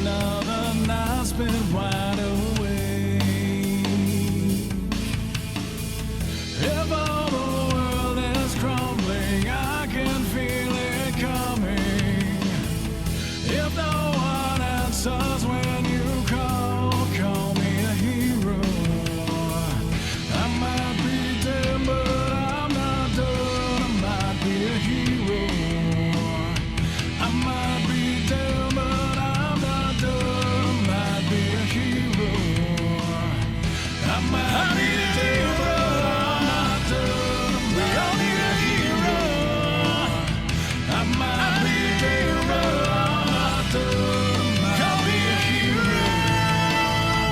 another night spent wide awake. If all the world is crumbling, I can feel it coming. If no one answers when you call me a hero. I might be dead, but I'm not done. I might be a hero. I might be dead, but I'm not done. I might be a hero. I might be dead, but I'm not done. We all need a hero. I might be dead, but I'm not done. Call me a hero.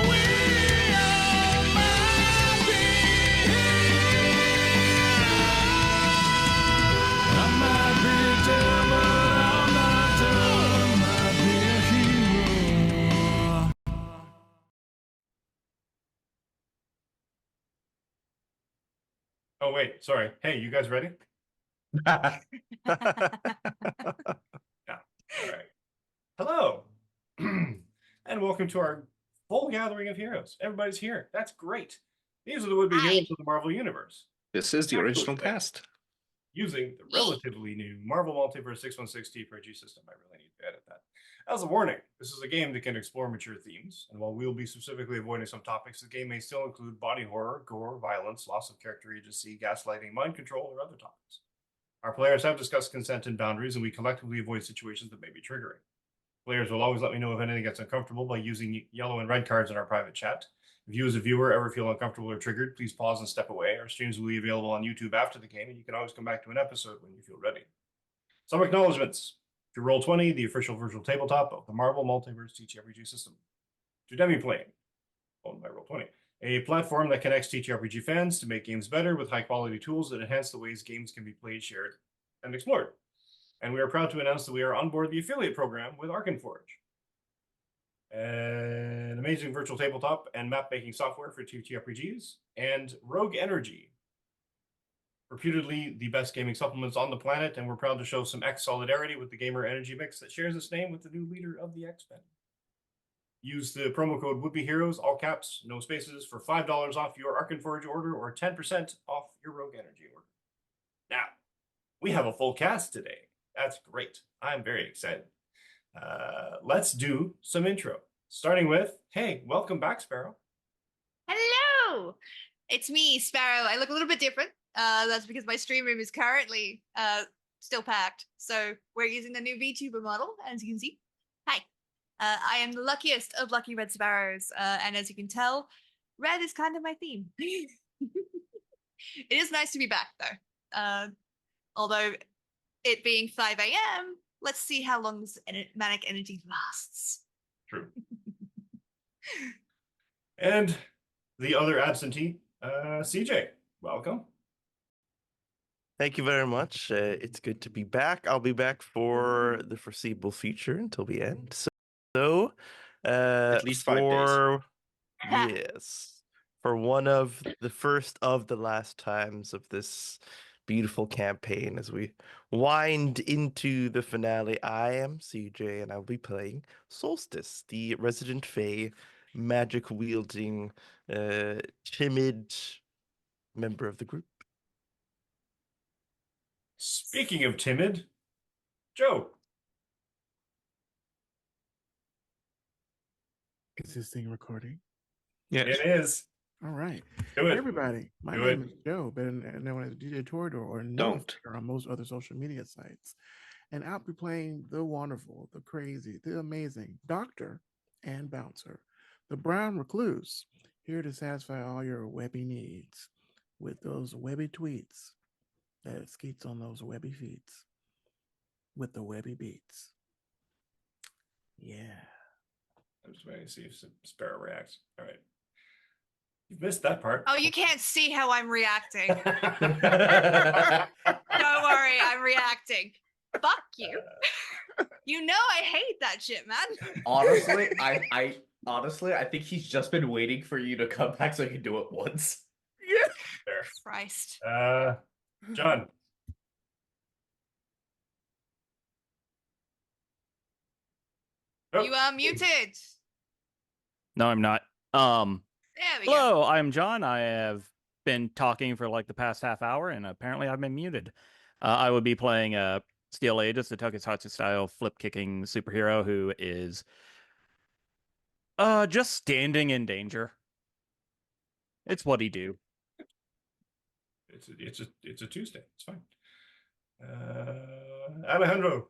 We all might be I might be dead, but I'm not done. Might be a hero. Oh, wait, sorry. Hey, you guys ready? Yeah. All right. Hello, and welcome to our full gathering of heroes. Everybody's here. That's great. These are the would-be heroes of the Marvel Universe, This is the original cast. using the relatively new Marvel Multiverse 616 TPRG system. I really need to edit that. As a warning, this is a game that can explore mature themes, and while we'll be specifically avoiding some topics, the game may still include body horror, gore, violence, loss of character agency, gaslighting, mind control, or other topics. Our players have discussed consent and boundaries, and we collectively avoid situations that may be triggering. Players will always let me know if anything gets uncomfortable by using yellow and red cards in our private chat. If you as a viewer ever feel uncomfortable or triggered, please pause and step away. Our streams will be available on YouTube after the game, and you can always come back to an episode when you feel ready. Some acknowledgements. To Roll20, the official virtual tabletop of the Marvel Multiverse TTRPG system. To Demiplane, owned by Roll20, a platform that connects TTRPG fans to make games better with high-quality tools that enhance the ways games can be played, shared, and explored. And we are proud to announce that we are on board the affiliate program with Arkenforge, an amazing virtual tabletop and map-making software for TTRPGs, and Rogue Energy, reputedly the best gaming supplements on the planet, and we're proud to show some X solidarity with the gamer energy mix that shares its name with the new leader of the X-Men. Use the promo code WoodBeHeroes, all caps, no spaces, for $5 off your Arkenforge order or 10% off your Rogue Energy order. Now, we have a full cast today. That's great. I'm very excited. Let's do some intro. Starting with, hey, welcome back, Sparrow. Hello! It's me, Sparrow. I look a little bit different. That's because my stream room is currently still packed. So we're using the new VTuber model, as you can see. Hi. I am the luckiest of lucky red sparrows. And as you can tell, red is kind of my theme. It is nice to be back, though. Although it being 5 a.m., let's see how long this manic energy lasts. True. And the other absentee, CJ, welcome. Thank you very much. It's good to be back. I'll be back for the foreseeable future until the end. So At least 5 days. Yes, for one of the first of the last times of this beautiful campaign as we wind into the finale, I am CJ and I'll be playing Solstice, the resident fae, magic wielding, timid member of the group. Speaking of timid, Joe. Is this thing recording? Yes. It is. All right. Do Hey, it. everybody. My Do name it. is Joe, better known as DJ Torador or Don't. Notifier on most other social media sites. And I'll be playing the wonderful, the crazy, the amazing Doctor and Bouncer, the Brown Recluse, here to satisfy all your webby needs with those webby tweets that skeets on those webby feeds with the webby beats. Yeah. I'm just waiting to see if Sparrow reacts. All right. You missed that part. Oh, you can't see how I'm reacting. Don't worry, I'm reacting. Fuck you. You know I hate that shit, man. Honestly, I think he's just been waiting for you to come back so he can do it once. Yeah. There. Christ. John. Oh, You are muted. No, I'm not. There we go. Hello, I'm John. I have been talking for like the past half hour, and apparently I've been muted. I would be playing Steel Aegis, the Tokusatsu style flip kicking superhero who is just standing in danger. It's what he do. It's a Tuesday. It's fine. Alejandro.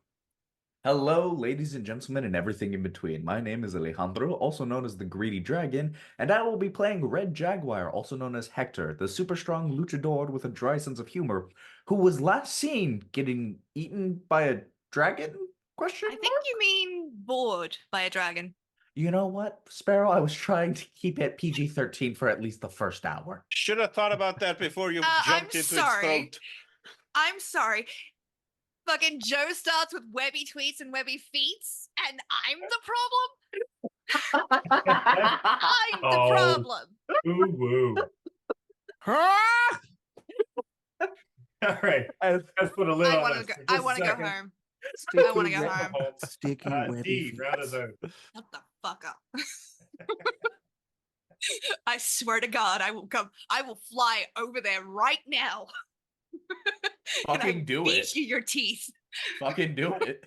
Hello, ladies and gentlemen, and everything in between. My name is Alejandro, also known as the Greedy Dragon, and I will be playing Red Jaguar, also known as Hector, the super strong luchador with a dry sense of humor, who was last seen getting eaten by a dragon? Question I think mark? you mean bored by a dragon. You know what, Sparrow? I was trying to keep it PG-13 for at least the first hour. Should have thought about that before you I'm jumped into sorry. its throat. I'm sorry. Fucking Joe starts with webby tweets and webby feets, and I'm the problem? I'm the Oh. problem. Ooh woo. All right. Let's put a lid I on want this to for go. just I a want to go second. home. Sticky, I want to go web- home. Sticky webby D, feet. round us out. Shut the fuck up. I swear to God, I will come. I will fly over there right now. And I Fucking do beat it. you your teeth. Fucking do it.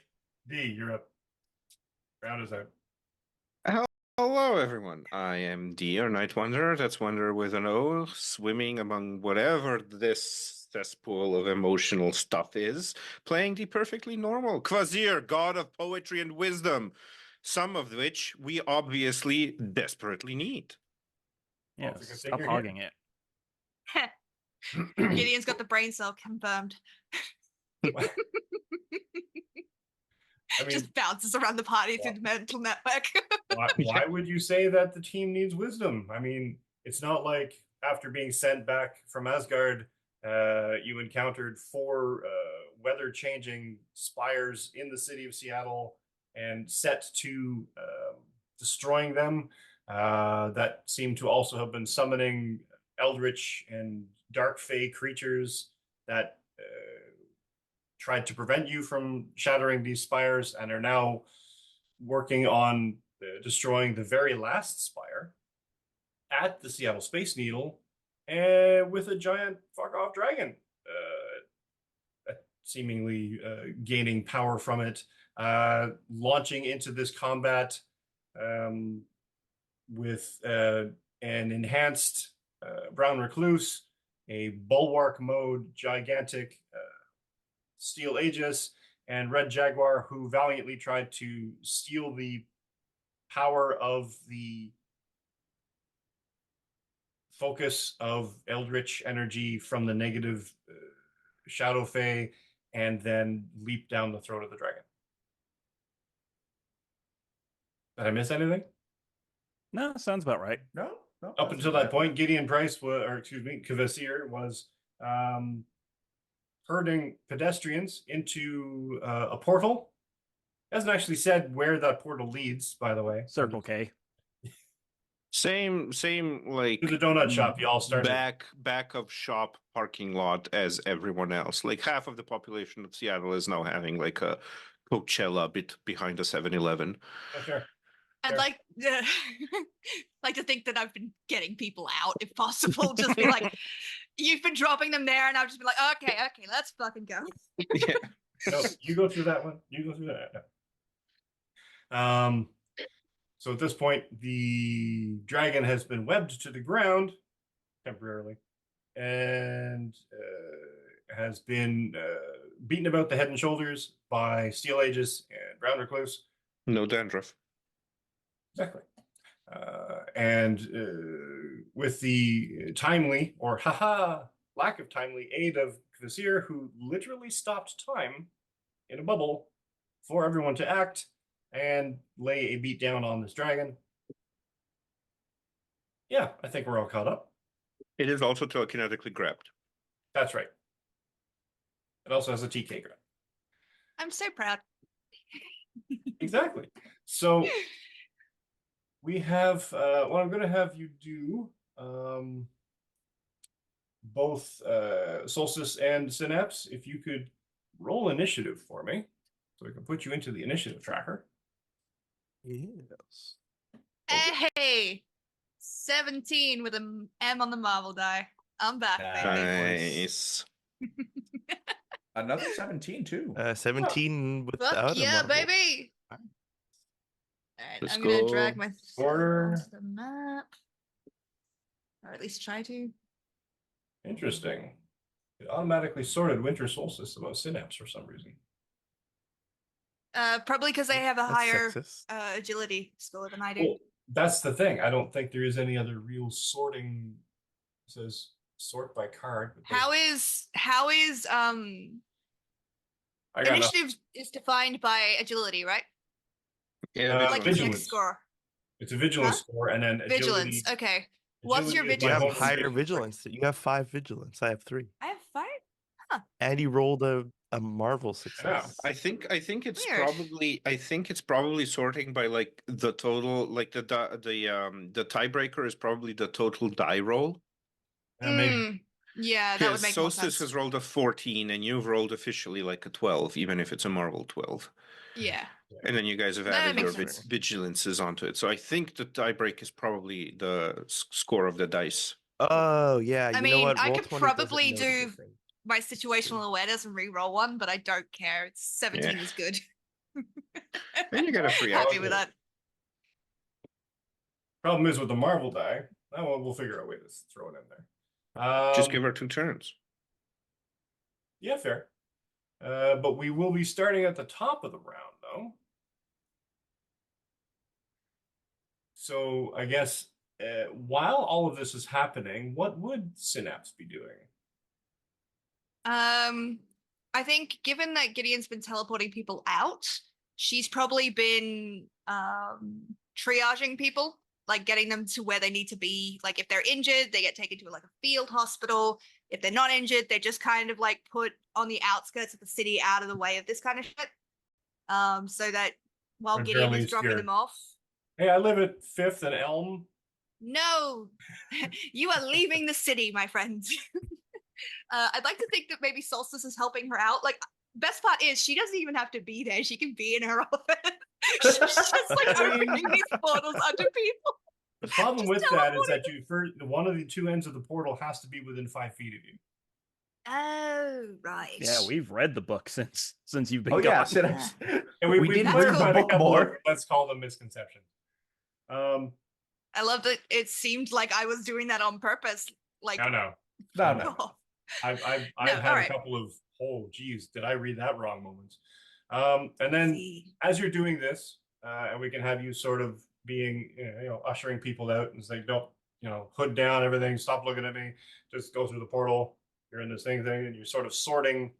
D, you're up. Round us out. Hello, everyone. I am Deer, Night Wanderer. That's Wanderer with an O, swimming among whatever this cesspool of emotional stuff is, playing the perfectly normal Kvasir, god of poetry and wisdom, some of which we obviously desperately need. Yeah, Well, it's a good thing stop you're here. hogging it. Gideon's got the brain cell confirmed. I mean, Just bounces around the party through the mental network. why would you say that the team needs wisdom? I mean, it's not like after being sent back from Asgard, you encountered 4 weather-changing spires in the city of Seattle and set to destroying them. That seemed to also have been summoning eldritch and dark fey creatures that tried to prevent you from shattering these spires and are now working on destroying the very last spire at the Seattle Space Needle with a giant fuck off dragon seemingly gaining power from it, launching into this combat with an enhanced Brown Recluse, a Bulwark mode gigantic Steel Aegis, and Red Jaguar, who valiantly tried to steal the power of the focus of Eldritch energy from the negative Shadow Fae, and then leap down the throat of the dragon. Did I miss anything? No, sounds about right. No. Up until that point, Gideon Price was, or excuse me, Kvasir was herding pedestrians into a portal. Hasn't actually said where that portal leads, by the way. Circle K. Same like To the donut shop, you all started. back of shop parking lot as everyone else. Like half of the population of Seattle is now having like a Coachella bit behind a 7-Eleven. Yeah, sure. I'd Sure. like to think that I've been getting people out, if possible. Just be like, you've been dropping them there, and I've just been like, okay, let's fucking go. Yeah. No, you go through that one. You go through that. So at this point, the dragon has been webbed to the ground temporarily, and has been beaten about the head and shoulders by Steel Aegis and Brown Recluse. No dandruff. Exactly. And with the timely or lack of timely aid of Kvasir, who literally stopped time in a bubble for everyone to act and lay a beat down on this dragon. Yeah, I think we're all caught up. It is also telekinetically grabbed. That's right. It also has a TK grab. I'm so proud. Exactly. So we have what I'm going to have you do, both Solstice and Synapse, if you could roll initiative for me, so I can put you into the initiative tracker. Yes. Hey, 17 with an M on the Marvel die. I'm back, baby. Nice. Another 17 too. 17 Fuck without a yeah, marble. baby. All right, Let's I'm gonna go. drag my Order. onto the map, or at least try to. Interesting. It automatically sorted Winter Solstice above Synapse for some reason. Probably because they have a That's higher sexist. agility score than I do. Well, that's the thing. I don't think there is any other real sorting. It says sort by card. But How is I got nothing. initiative is defined by agility, right? Yeah, Like the vigilance. six vigilance. score. It's a vigilance Huh? score, and then agility. Vigilance. Okay. What's your agility is You my have home vigilance? higher state. vigilance. You have 5 vigilance. I have 3. I have 5. And you rolled a marvel success. I think it's Weird. probably sorting by like the total, like the tiebreaker is probably the total die roll. Maybe. Yeah, that would Because make more Solstice sense. has rolled a 14 and you've rolled officially like a 12, even if it's a Marvel 12. Yeah. And then you guys have That added your makes sense. vigilances onto it. So I think the tiebreak is probably the score of the dice. Oh yeah, I you know mean, what? I Roll could 20 doesn't probably know the do difference. my situational awareness and re-roll one, but I don't care. It's 17 is good. And you get a free Happy action. with that. Problem is with the Marvel die. Well, we'll figure out a way to throw it in there. Just give her 2 turns. Yeah, fair. But we will be starting at the top of the round, though. So I guess while all of this is happening, what would Synapse be doing? I think given that Gideon's been teleporting people out, she's probably been triaging people, like getting them to where they need to be. Like if they're injured, they get taken to like a field hospital. If they're not injured, they're just kind of like put on the outskirts of the city out of the way of this kind of shit. So that while When Gideon Fairly's is dropping here. them off. Hey, I live at 5th and Elm. No, you are leaving the city, my friends. I'd like to think that maybe Solstice is helping her out. Like, best part is she doesn't even have to be there. She can be in her office. She's just like opening these portals onto people. The problem Just with that is that teleporting one of the 2 ends of the portal has to be within 5 feet of you. Oh, right. Yeah, we've read the book since you've been Oh gone. yeah, Synapse. And we we've did read clarified the a book couple of, more. let's call them misconceptions. I love that it seemed like I was doing that on purpose. Like, No. No. oh, I've No, had a alright. couple of, oh geez, did I read that wrong moments? And then see. as you're doing this, and we can have you sort of being, ushering people out and say, don't, hood down, everything, stop looking at me, just go through the portal. You're in this thing, and you're sort of sorting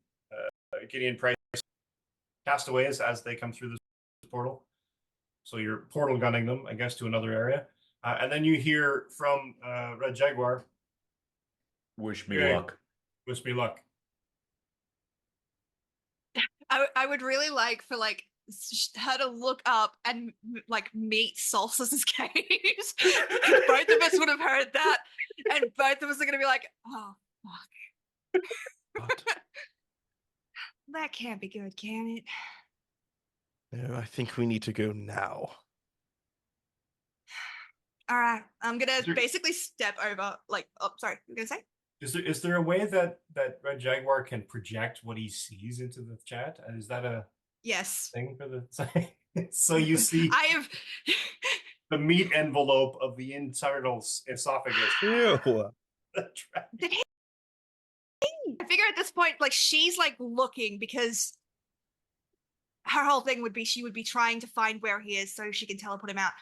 Gideon Price castaways as they come through this portal. So you're portal gunning them, I guess, to another area. And then you hear from Red Jaguar, Wish me Okay. luck. wish me luck. I would really like for like her to look up and like meet Solstice's gaze. Both of us would have heard that, and both of us are gonna be like, "Oh fuck, What? that can't be good, can it?" No, I think we need to go now. All right, I'm gonna Sure. basically step over. Like, oh, sorry, you gonna say? Is there a way that Red Jaguar can project what he sees into the chat? Is that a Yes, thing for the so you see I have. the meat envelope of the internal esophagus? Ew. Did he? I figure at this point, like she's like looking because her whole thing would be she would be trying to find where he is so she can teleport him out.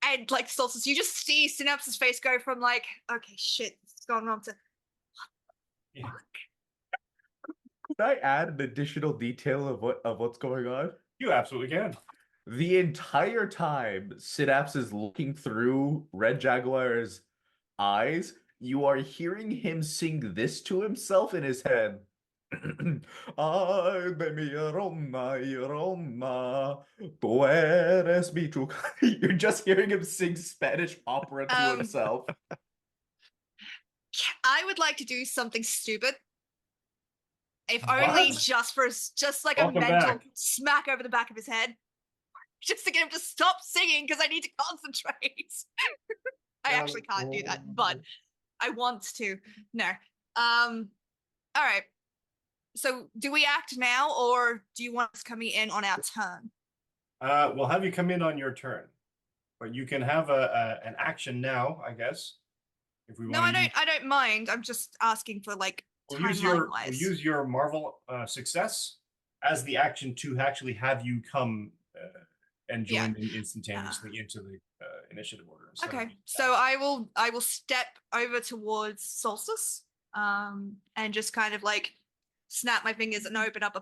And like Solstice, you just see Synapse's face go from like, okay, shit, what's going on to Yeah. Could I add an additional detail of what's going on? You absolutely can. The entire time Synapse is looking through Red Jaguar's eyes, you are hearing him sing this to himself in his head. Ay, de mi Roma, tú eres mi chuca. You're just hearing him sing Spanish opera to himself. I would like to do something stupid. If only What? just like Welcome a mental back. smack over the back of his head. just to get him to stop singing because I need to concentrate. I actually can't do that, but I want to. No. All right. So do we act now, or do you want us coming in on our turn? We'll have you come in on your turn, but you can have an action now, I guess. If we No, want I don't mind. I'm just asking for like we'll timeline wise. we'll use your Marvel success as the action to actually have you come and join in instantaneously into the initiative order. Okay, so I will step over towards Solstice, and just kind of like snap my fingers and open up a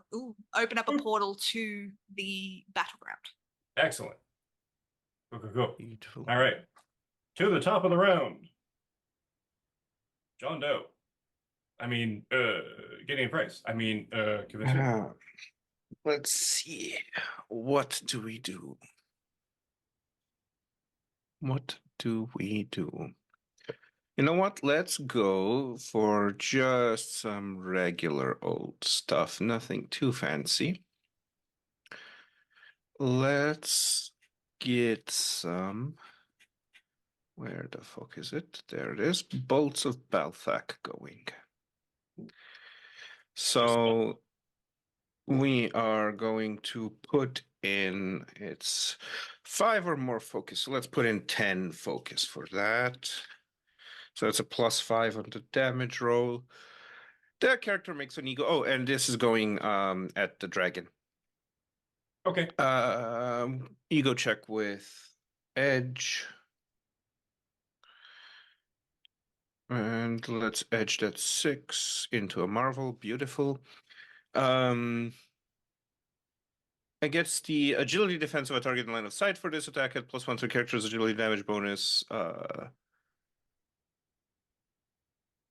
portal to the battleground. Excellent. Go. Beautiful. All right. To the top of the round. John Doe. I mean, Gideon Price. I mean, Kavitsu. Let's see. What do we do? What do we do? You know what? Let's go for just some regular old stuff. Nothing too fancy. Let's get some. Where the fuck is it? There it is. Bolts of Balthak going. So we are going to put in it's 5 or more focus. So let's put in 10 focus for that. So it's a +5 on the damage roll. The character makes an ego. Oh, and this is going at the dragon. Okay. Ego check with edge. And let's edge that 6 into a marvel. Beautiful. Against the agility defense of a target in line of sight for this attack at +1 to character's agility damage bonus.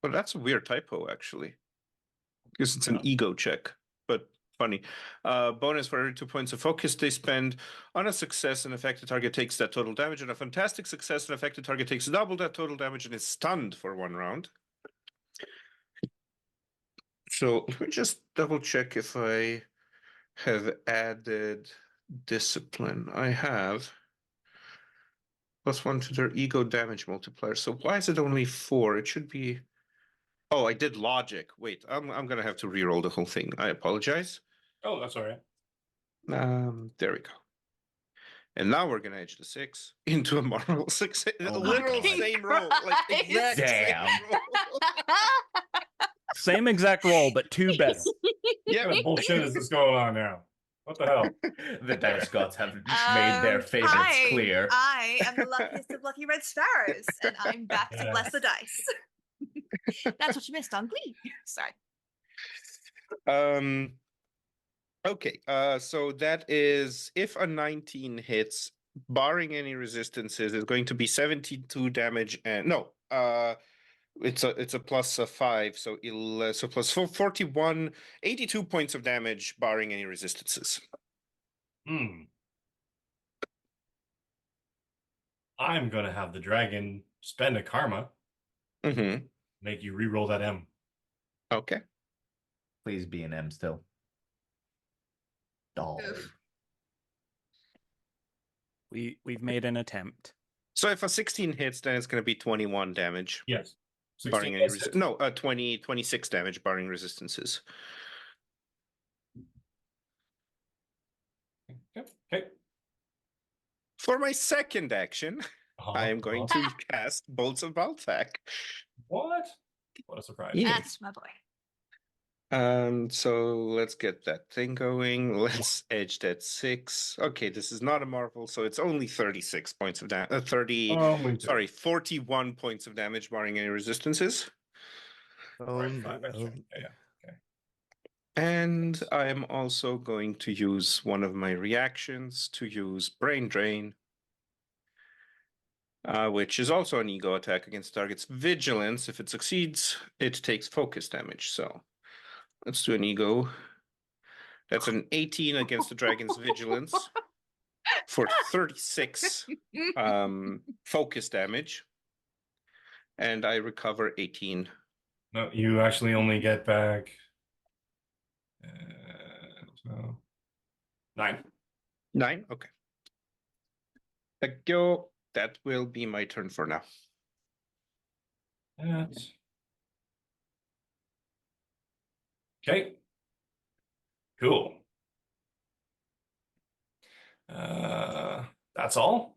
Well, that's a weird typo, actually. Because it's an ego check, but funny. Bonus for every 2 points of focus they spend on a success, an affected target takes that total damage, and a fantastic success, an affected target takes double that total damage and is stunned for 1 round. So let me just double check if I have added discipline. I have +1 to their ego damage multiplier. So why is it only 4? It should be. Oh, I did logic. Wait, I'm gonna have to re-roll the whole thing. I apologize. Oh, that's all right. There we go. And now we're gonna edge the 6 into a marvel 6. Oh my Literal God. same roll, like exact Damn. same roll. Same exact roll, but 2 better. What kind of bullshit is this going on now? What the hell? The dice gods have made their favorites Hi, clear. I am the luckiest of lucky red sparrows, and I'm back to bless the dice. That's what you missed on Glee. Sorry. Okay, so that is if a 19 hits, barring any resistances, is going to be 72 damage and no, it's a +5, so so +41, 82 points of damage, barring any resistances. I'm gonna have the dragon spend a karma, Mm-hmm. make you re-roll that M. Okay. Please be an M still. Oh. Oof. We've made an attempt. So if a 16 hits, then it's going to be 21 damage, Yes. barring any no, 26 damage, barring resistances. Okay. For my second action, I am going to cast Bolts of Balthak. What? What a surprise. Yeah. That's my boy. So let's get that thing going. Let's edge that 6. Okay, this is not a marvel, so it's only 36 points of damage. 41 points of damage, barring any resistances. Right, fine, that's right. Yeah. And I am also going to use one of my reactions to use Brain Drain, which is also an ego attack against target's vigilance. If it succeeds, it takes focus damage. So let's do an ego. That's an 18 against the dragon's vigilance for 36 focus damage. And I recover 18. No, you actually only get back 9. 9? Okay. Go. That will be my turn for now. That's... Okay. Cool. That's all.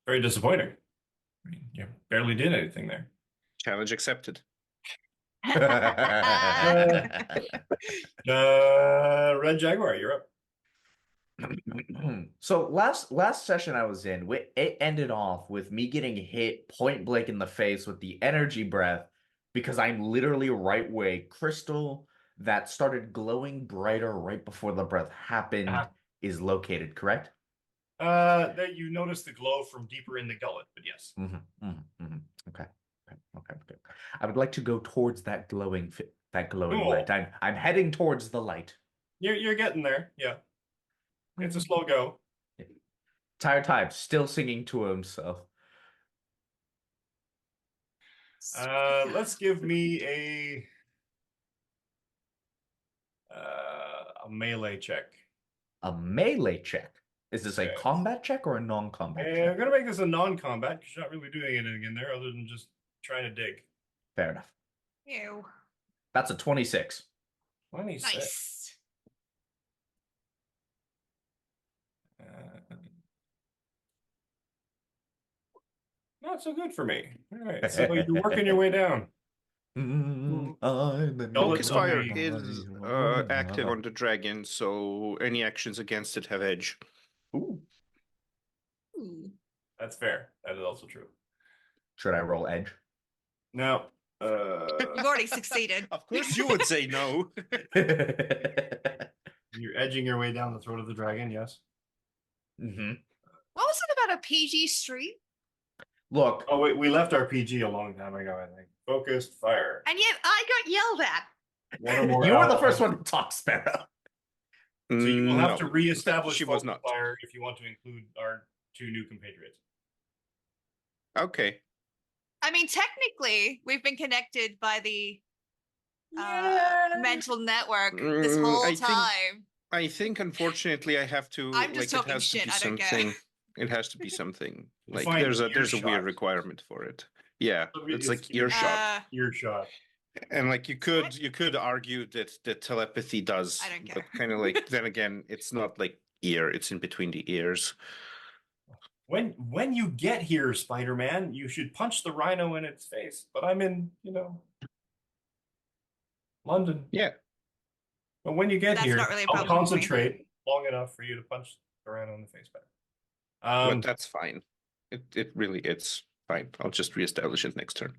Very disappointing. I mean, you barely did anything there. Challenge accepted. Red Jaguar, you're up. So last session I was in, it ended off with me getting hit point blank in the face with the energy breath because I'm literally right way crystal that started glowing brighter right before the breath happened is located, correct? That you notice the glow from deeper in the gullet, but yes. Okay. I would like to go towards that glowing Cool. light. I'm heading towards the light. You're getting there, yeah. It's a slow go. Entire time, still singing to himself. Let's give me a melee check. A melee check. Is this a Yes. combat check or a non-combat I'm check? gonna make this a non-combat because you're not really doing anything in there other than just trying to dig. Fair enough. Ew. That's a 26. 26. Nice. Not so good for me. All right, so you're working your way down. Focus fire Lovely. is active on the dragon, so any actions against it have edge. Ooh. Ooh. That's fair. That is also true. Should I roll edge? Now, You've already succeeded. Of course, you would say no. you're edging your way down the throat of the dragon, yes? Mm-hmm. What was it about a PG stream? Look, Oh, wait, we left our PG a long time ago, I think. Focused fire. And yet I got yelled at. One or more you were the allies. first one to talk, Sparrow. So you will have to No, reestablish she was focused not. fire if you want to include our 2 new compatriots. Okay. I mean, technically, we've been connected by the mental network this Mm, whole I think- time. I think, unfortunately, I have to. I'm just like, talking it has shit, to be I don't care. something. It has to be something. Like Define there's a earshot. weird requirement for it. Yeah, So it's like it's earshot, Earshot. and like you could argue that telepathy does, I don't but care. kind of like then again, it's not like ear; it's in between the ears. When you get here, Spider-Man, you should punch the rhino in its face. But I'm in, London. Yeah. But when you get That's here, not really a I'll problem for me. concentrate long enough for you to punch the rhino in the face better. But that's fine. It's fine. I'll just reestablish it next turn.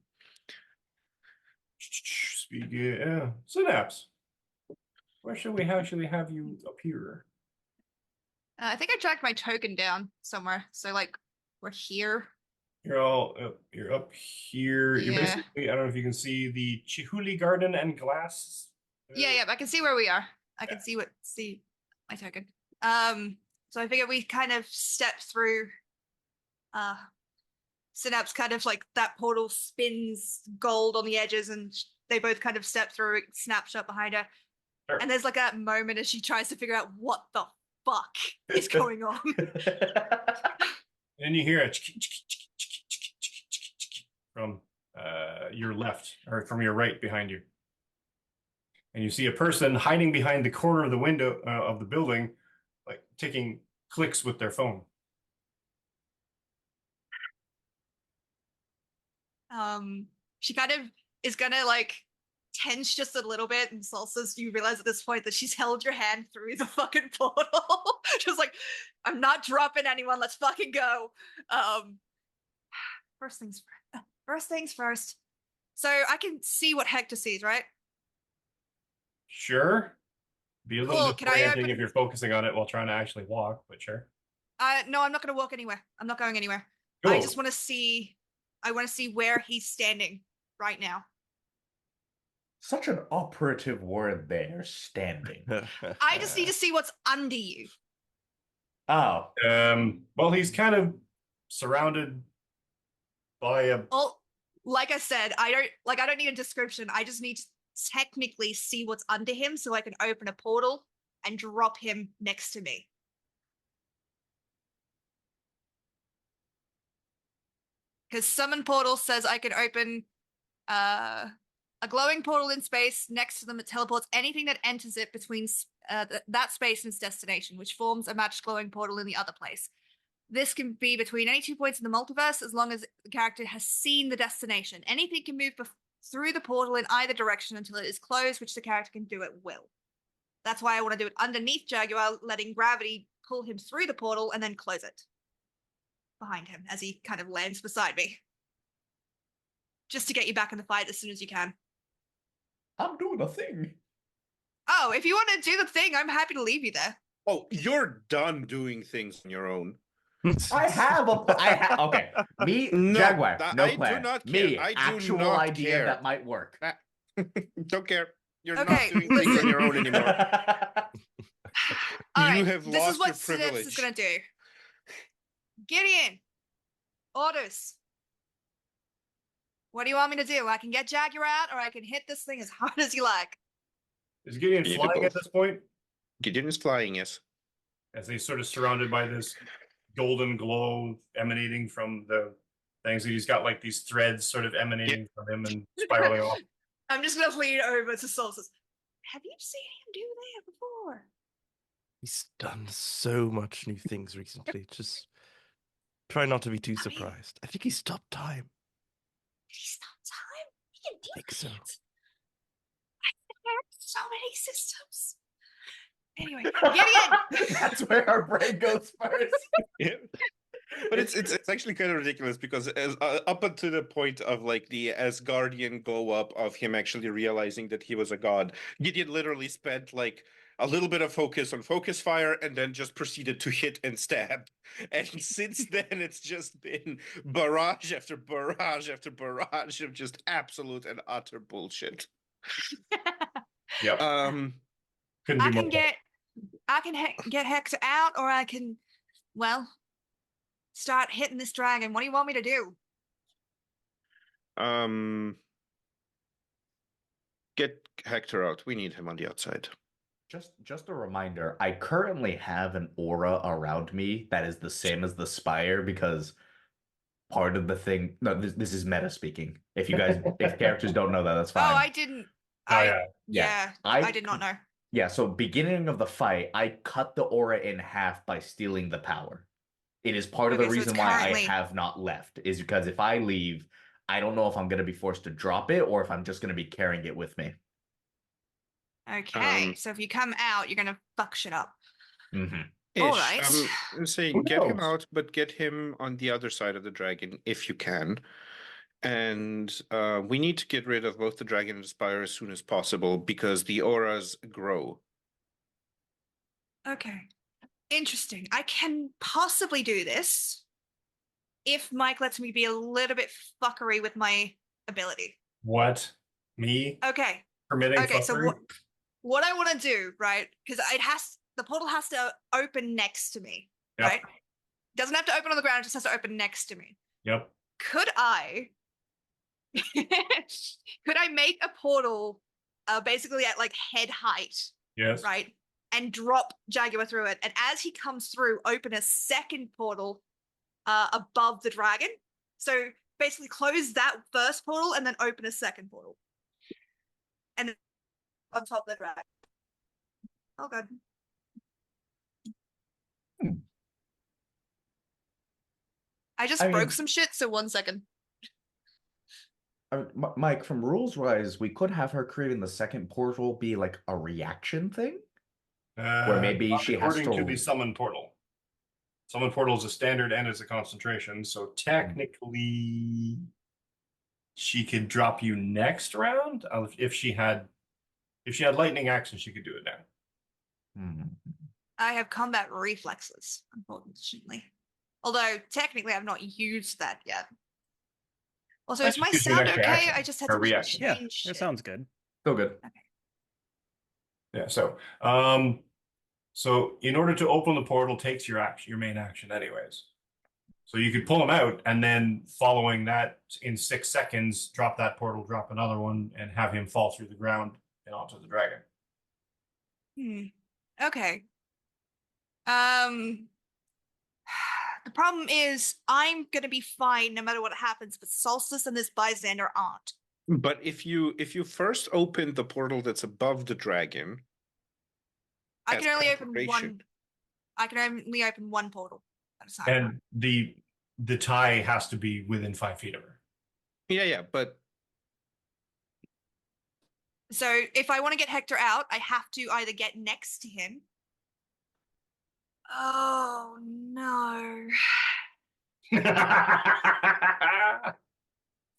Synapse. Where should we actually have you appear? I think I tracked my token down somewhere. So, like, we're here. You're up here. You're Yeah. basically, I don't know if you can see the Chihuli Garden and Glass. Yeah, I can see where we are. I can see my token. So I figured we kind of step through Synapse, kind of like that portal spins gold on the edges, and they both kind of step through it, snapshot behind her. Sure. And there's like that moment as she tries to figure out what the fuck is going on. And you hear it from your left or from your right behind you. And you see a person hiding behind the corner of the window of the building, like taking clicks with their phone. She kind of is gonna like tense just a little bit, and Salsa's, you realize at this point that she's held your hand through the fucking portal. Just like, I'm not dropping anyone, let's fucking go. First things first. So I can see what Hector sees, right? Sure. Be a little Cool, can I disorienting open- if you're focusing on it while trying to actually walk, but sure. No, I'm not gonna walk anywhere. I'm not going anywhere. Cool. I just want to see where he's standing right now. Such an operative word there, standing. I just need to see what's under you. Oh. Well, he's kind of surrounded by a Well, like I said, I don't need a description. I just need to technically see what's under him so I can open a portal and drop him next to me. Because summon portal says I can open a glowing portal in space. Next to them, it teleports anything that enters it between that space and its destination, which forms a matched glowing portal in the other place. This can be between any 2 points in the multiverse as long as the character has seen the destination. Anything can move through the portal in either direction until it is closed, which the character can do at will. That's why I want to do it underneath Jaguar, letting gravity pull him through the portal and then close it behind him as he kind of lands beside me. Just to get you back in the fight as soon as you can. I'm doing a thing. Oh, if you want to do the thing, I'm happy to leave you there. Oh, you're done doing things on your own. I have okay. Me, No, Jaguar, no I do plan. not Me, care. I do actual not idea care. that might work. Don't care. You're Okay, not doing things on listen. your own anymore. All right, You have this lost is what your Synapse privilege. is going to do. Gideon, orders. What do you want me to do? I can get Jaguar out, or I can hit this thing as hard as you like. Is Gideon You do flying at both. this point? Gideon is flying, yes. As he's sort of surrounded by this golden glow emanating from the things. He's got like these threads sort of emanating from him and spiraling off. I'm just going to lean over to Solstice. Have you seen him do that before? He's done so much new things recently. Just try not to be too surprised. I think he stopped time. Did he stop time? He can do I think so. that. I have so many systems. Anyway, Gideon! That's where our brain goes first. Yeah. But it's actually kind of ridiculous because up until the point of like the Asgardian glow up of him actually realizing that he was a god, Gideon literally spent like a little bit of focus on focus fire and then just proceeded to hit and stab. And since then, it's just been barrage after barrage after barrage of just absolute and utter bullshit. Yep. Couldn't I be can more. get Hector out, or I can, well, start hitting this dragon. What do you want me to do? Get Hector out. We need him on the outside. Just a reminder, I currently have an aura around me that is the same as the spire because part of the thing. No, this is meta speaking. If you guys, if characters don't know that, that's fine. Oh, I didn't. Yeah. I did not know. Yeah, so beginning of the fight, I cut the aura in half by stealing the power. It is part of the Okay, so it's reason why currently- I have not left, is because if I leave, I don't know if I'm going to be forced to drop it or if I'm just going to be carrying it with me. Okay, so if you come out, you're gonna fuck shit up. Mm-hmm. All Ish. right. I'm saying Who get him knows? out, but get him on the other side of the dragon if you can. And we need to get rid of both the dragon and the spire as soon as possible because the auras grow. Okay. Interesting. I can possibly do this if Mike lets me be a little bit fuckery with my ability. What? Me? Okay. Permitting Okay, so fuckery? what I want to do, right? Because the portal has to open next to me, Yep. right? Doesn't have to open on the ground, it just has to open next to me. Yep. Could I make a portal basically at like head height, Yes. right? And drop Jaguar through it. And as he comes through, open a second portal above the dragon. So basically close that first portal and then open a second portal. And then on top of the dragon. Oh god. I just I broke mean- some shit, so 1 second. Mike, from rules wise, we could have her creating the second portal be like a reaction thing. Where maybe not she has according to to- the summon portal. Summon portal is a standard and it's a concentration, so technically she could drop you next round. If she had lightning action, she could do it now. Hmm. I have combat reflexes, unfortunately. Although technically I've not used that yet. Also, That's is my just your sound next okay? reaction, I just had or to reaction. Yeah, change it shit. sounds good. Still good. Yeah, so in order to open the portal takes your main action anyways. So you could pull him out and then following that in 6 seconds, drop that portal, drop another one, and have him fall through the ground and onto the dragon. Okay. The problem is I'm gonna be fine no matter what happens, but Solstice and this bystander aren't. But if you first open the portal that's above the dragon, I as can only open preparation- one. I can only open one portal at a time. And the tie has to be within 5 feet of her. yeah, but So if I want to get Hector out, I have to either get next to him. Oh no.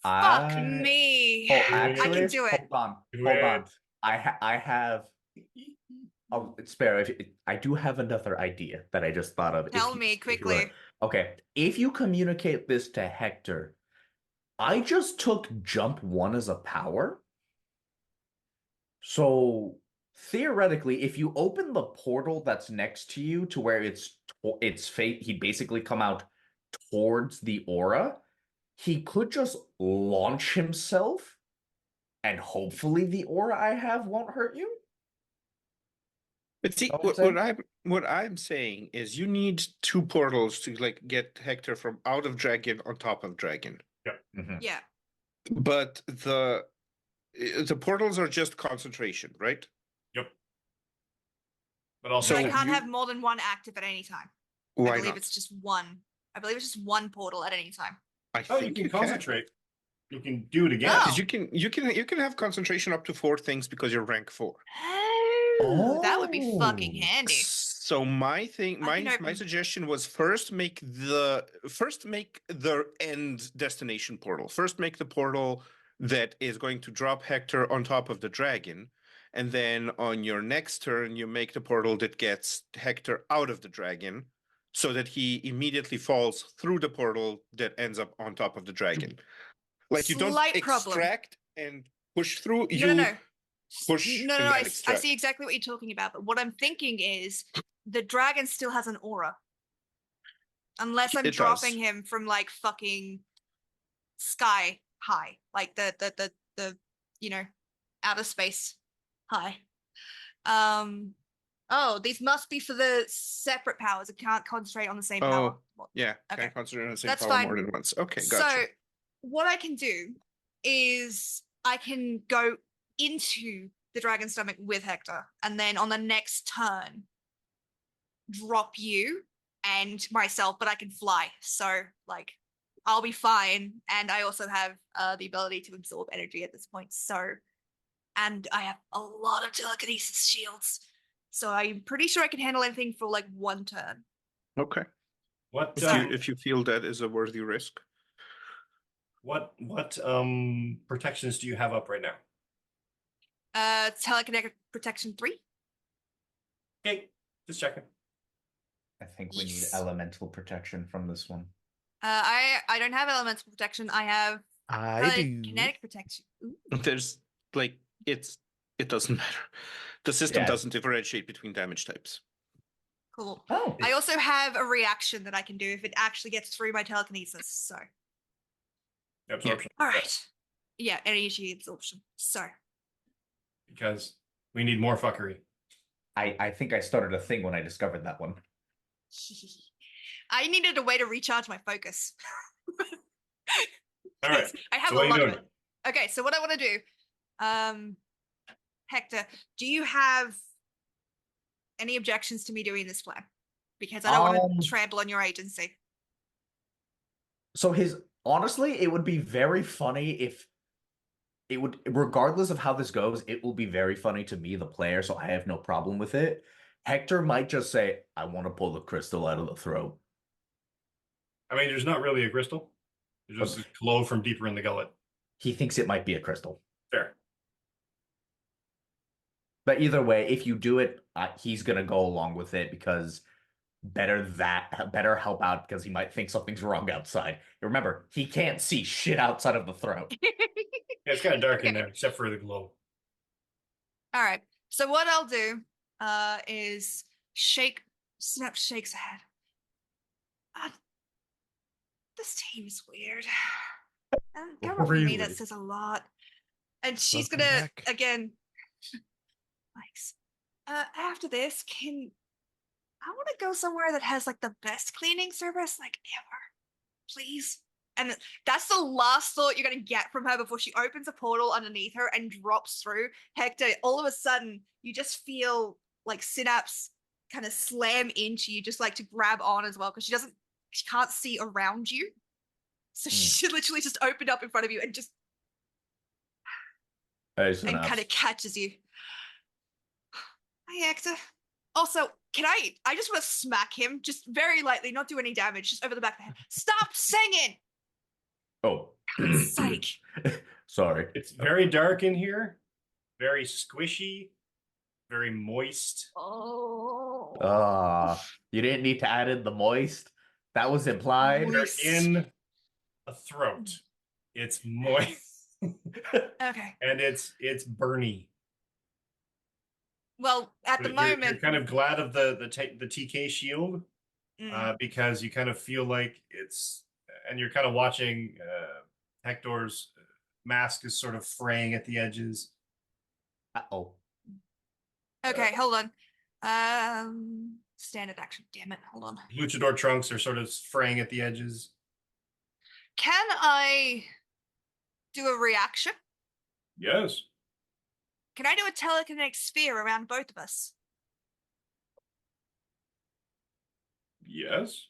Fuck me. Oh, I actually, can do it. Hold Do on. it. I have. Oh, Sparrow. I do have another idea that I just thought of. Tell me quickly. Okay, if you communicate this to Hector, I just took jump 1 as a power. So theoretically, if you open the portal that's next to you to where it's fate, he'd basically come out towards the aura. He could just launch himself, and hopefully the aura I have won't hurt you. But see, Know what I'm what I'm saying is you need 2 portals to like get Hector from out of dragon on top of dragon. Mhm. Yeah. But the portals are just concentration, right? Yep. But So also, I can't you- have more than one active at any time. I Why believe not? it's just one. I believe it's just one portal at any time. I oh, you think can you concentrate. You can do it again. Oh. Because you can have concentration up to 4 things because you're rank 4. Oh, that would be fucking Oh. handy. So my thing, I can my open- suggestion was first make the end destination portal. First make the portal that is going to drop Hector on top of the dragon, and then on your next turn you make the portal that gets Hector out of the dragon, so that he immediately falls through the portal that ends up on top of the dragon. Like you don't Slight problem. extract and push through. No. Push No, and I, then I extract. see exactly what you're talking about. But what I'm thinking is the dragon still has an aura. Unless I'm It dropping does. him from like fucking sky high. Like the outer space high. Oh, these must be for the separate powers. It can't concentrate on the same power. Yeah, Okay. can't consider the same That's power fine. more than once. Okay, So gotcha. what I can do is I can go into the dragon stomach with Hector, and then on the next turn, drop you and myself, but I can fly. So like I'll be fine. And I also have the ability to absorb energy at this point. So and I have a lot of telekinesis shields. So I'm pretty sure I can handle anything for like 1 turn. Okay. What If you feel that is a worthy risk. what protections do you have up right now? Telekinetic protection 3. Okay, just checking. I think we need Yes. elemental protection from this one. I don't have elemental protection. I have I do. kinetic protection. Ooh. There's like it doesn't matter. The system Yeah. doesn't differentiate between damage types. Cool. Oh, I also have a reaction that I can do if it actually gets through my telekinesis. So, Absorption. all right. Yeah, energy absorption. So, Because we need more fuckery. I think I started a thing when I discovered that one. I needed a way to recharge my focus. All right. I have So a what are you lot of doing? it. Okay, so what I want to do, Hector, do you have any objections to me doing this plan? Because I don't want to trample on your agency. So honestly, it would be very funny if it would, regardless of how this goes, it will be very funny to me, the player, so I have no problem with it. Hector might just say, I want to pull the crystal out of the throat. I mean, there's not really a crystal. There's just a glow from deeper in the gullet. He thinks it might be a crystal. Fair. But either way, if you do it, he's going to go along with it because better help out because he might think something's wrong outside. Remember, he can't see shit outside of the throat. Yeah, it's kind of dark in Okay. there, except for the glow. All right. So what I'll do is Snap shakes her head. This team is weird. And coming from me, that Really? says a lot. And she's Welcome gonna back. again. Thanks. After this, can I want to go somewhere that has like the best cleaning service like ever, please. And that's the last thought you're going to get from her before she opens a portal underneath her and drops through. Hector, all of a sudden, you just feel like Synapse kind of slam into you, just like to grab on as well, because she can't see around you. So she literally just opened up in front of you and just Hey, and kind of catches you. Hi, Hector. Also, can I just want to smack him, just very lightly, not do any damage, just over the back of the head. Stop singing! Oh, For God's sake. sorry. It's very dark in here, very squishy, very moist. Oh. You didn't need to add in the moist. That was implied. You're Moist. in a throat. It's moist. Okay. And it's Bernie. Well, at the You're moment, kind of glad of the TK shield because you kind of feel like it's, and you're kind of watching Hector's mask is sort of fraying at the edges. Uh-oh. okay, hold on. Standard action. Damn it, hold on. Luchador trunks are sort of fraying at the edges. Can I do a reaction? Yes. Can I do a telekinetic sphere around both of us? Yes.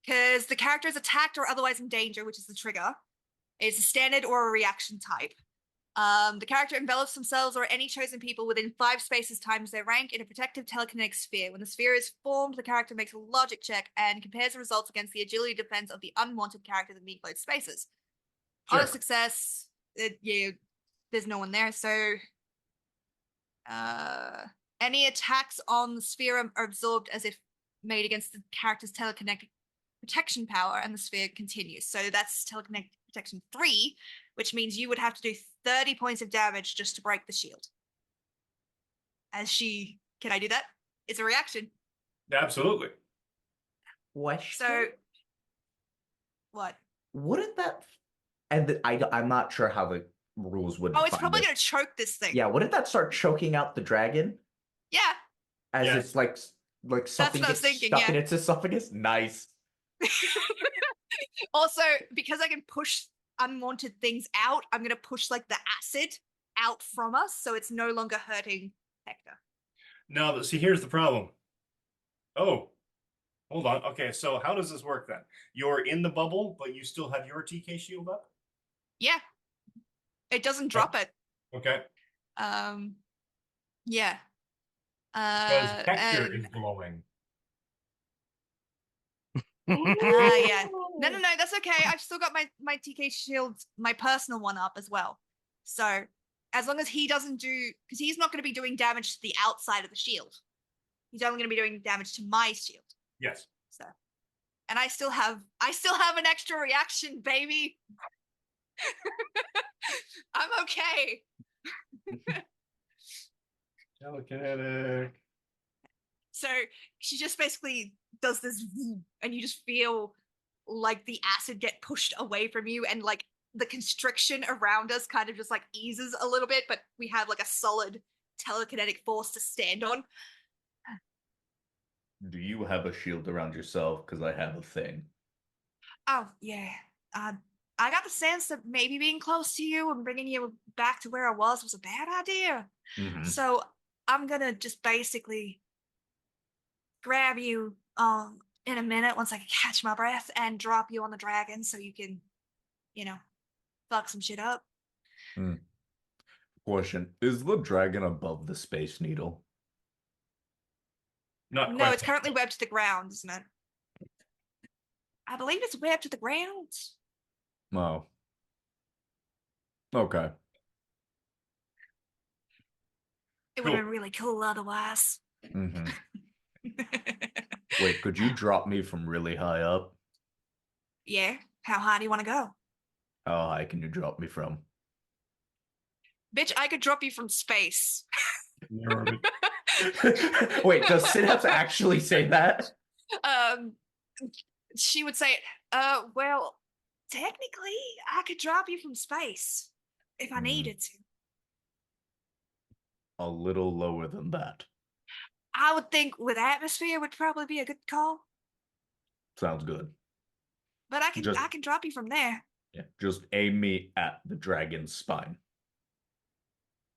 Because the character is attacked or otherwise in danger, which is the trigger. It's a standard or a reaction type. The character envelops themselves or any chosen people within 5 spaces times their rank in a protective telekinetic sphere. When the sphere is formed, the character makes a logic check and compares the results against the agility defense of the unwanted characters in the enclosed spaces. Sure. On a success, there's no one there, so any attacks on the sphere are absorbed as if made against the character's telekinetic protection power, and the sphere continues. So that's telekinetic protection 3, which means you would have to do 30 points of damage just to break the shield. Can I do that? It's a reaction. Absolutely. Question? So, what? Wouldn't that... And I'm not sure how the rules would Oh, it's define probably this. going to choke this thing. Yeah, wouldn't that start choking out the dragon? Yeah. As Yeah. it's like something what I was gets thinking, stuck yeah. in its esophagus? Nice. Also, because I can push unwanted things out, I'm going to push like the acid out from us, so it's no longer hurting Hector. No, but see, here's the problem. Oh, hold on. Okay, so how does this work then? You're in the bubble, but you still have your TK shield up? Yeah. It doesn't drop it. Okay. Yeah. Because Hector and- is glowing. yeah. No, that's okay. I've still got my TK shield, my personal one up as well. So as long as he doesn't do, because he's not going to be doing damage to the outside of the shield. He's only going to be doing damage to my shield. Yes. So, and I still have an extra reaction, baby. I'm okay. Telekinetic. So she just basically does this, and you just feel like the acid get pushed away from you, and like the constriction around us kind of just like eases a little bit, but we have like a solid telekinetic force to stand on. Do you have a shield around yourself? Because I have a thing. Oh yeah, I got the sense that maybe being close to you and bringing you back to where I was a bad idea. Mm-hmm. So I'm gonna just basically grab you in a minute once I can catch my breath and drop you on the dragon so you can, fuck some shit up. Question: is the dragon above the Space Needle? Not No, quite. it's currently webbed to the ground, isn't it? I believe it's webbed to the ground. Oh. Okay. It would have Cool. been really cool otherwise. Mm-hmm. Wait, could you drop me from really high up? Yeah. How high do you want to go? How high can you drop me from? Bitch, I could drop you from space. Wait, does Synapse actually say that? She would say, well, technically, I could drop you from space if I needed to. A little lower than that. I would think with atmosphere would probably be a good call, Sounds good. but I can Just- I can drop you from there. Yeah, just aim me at the dragon's spine.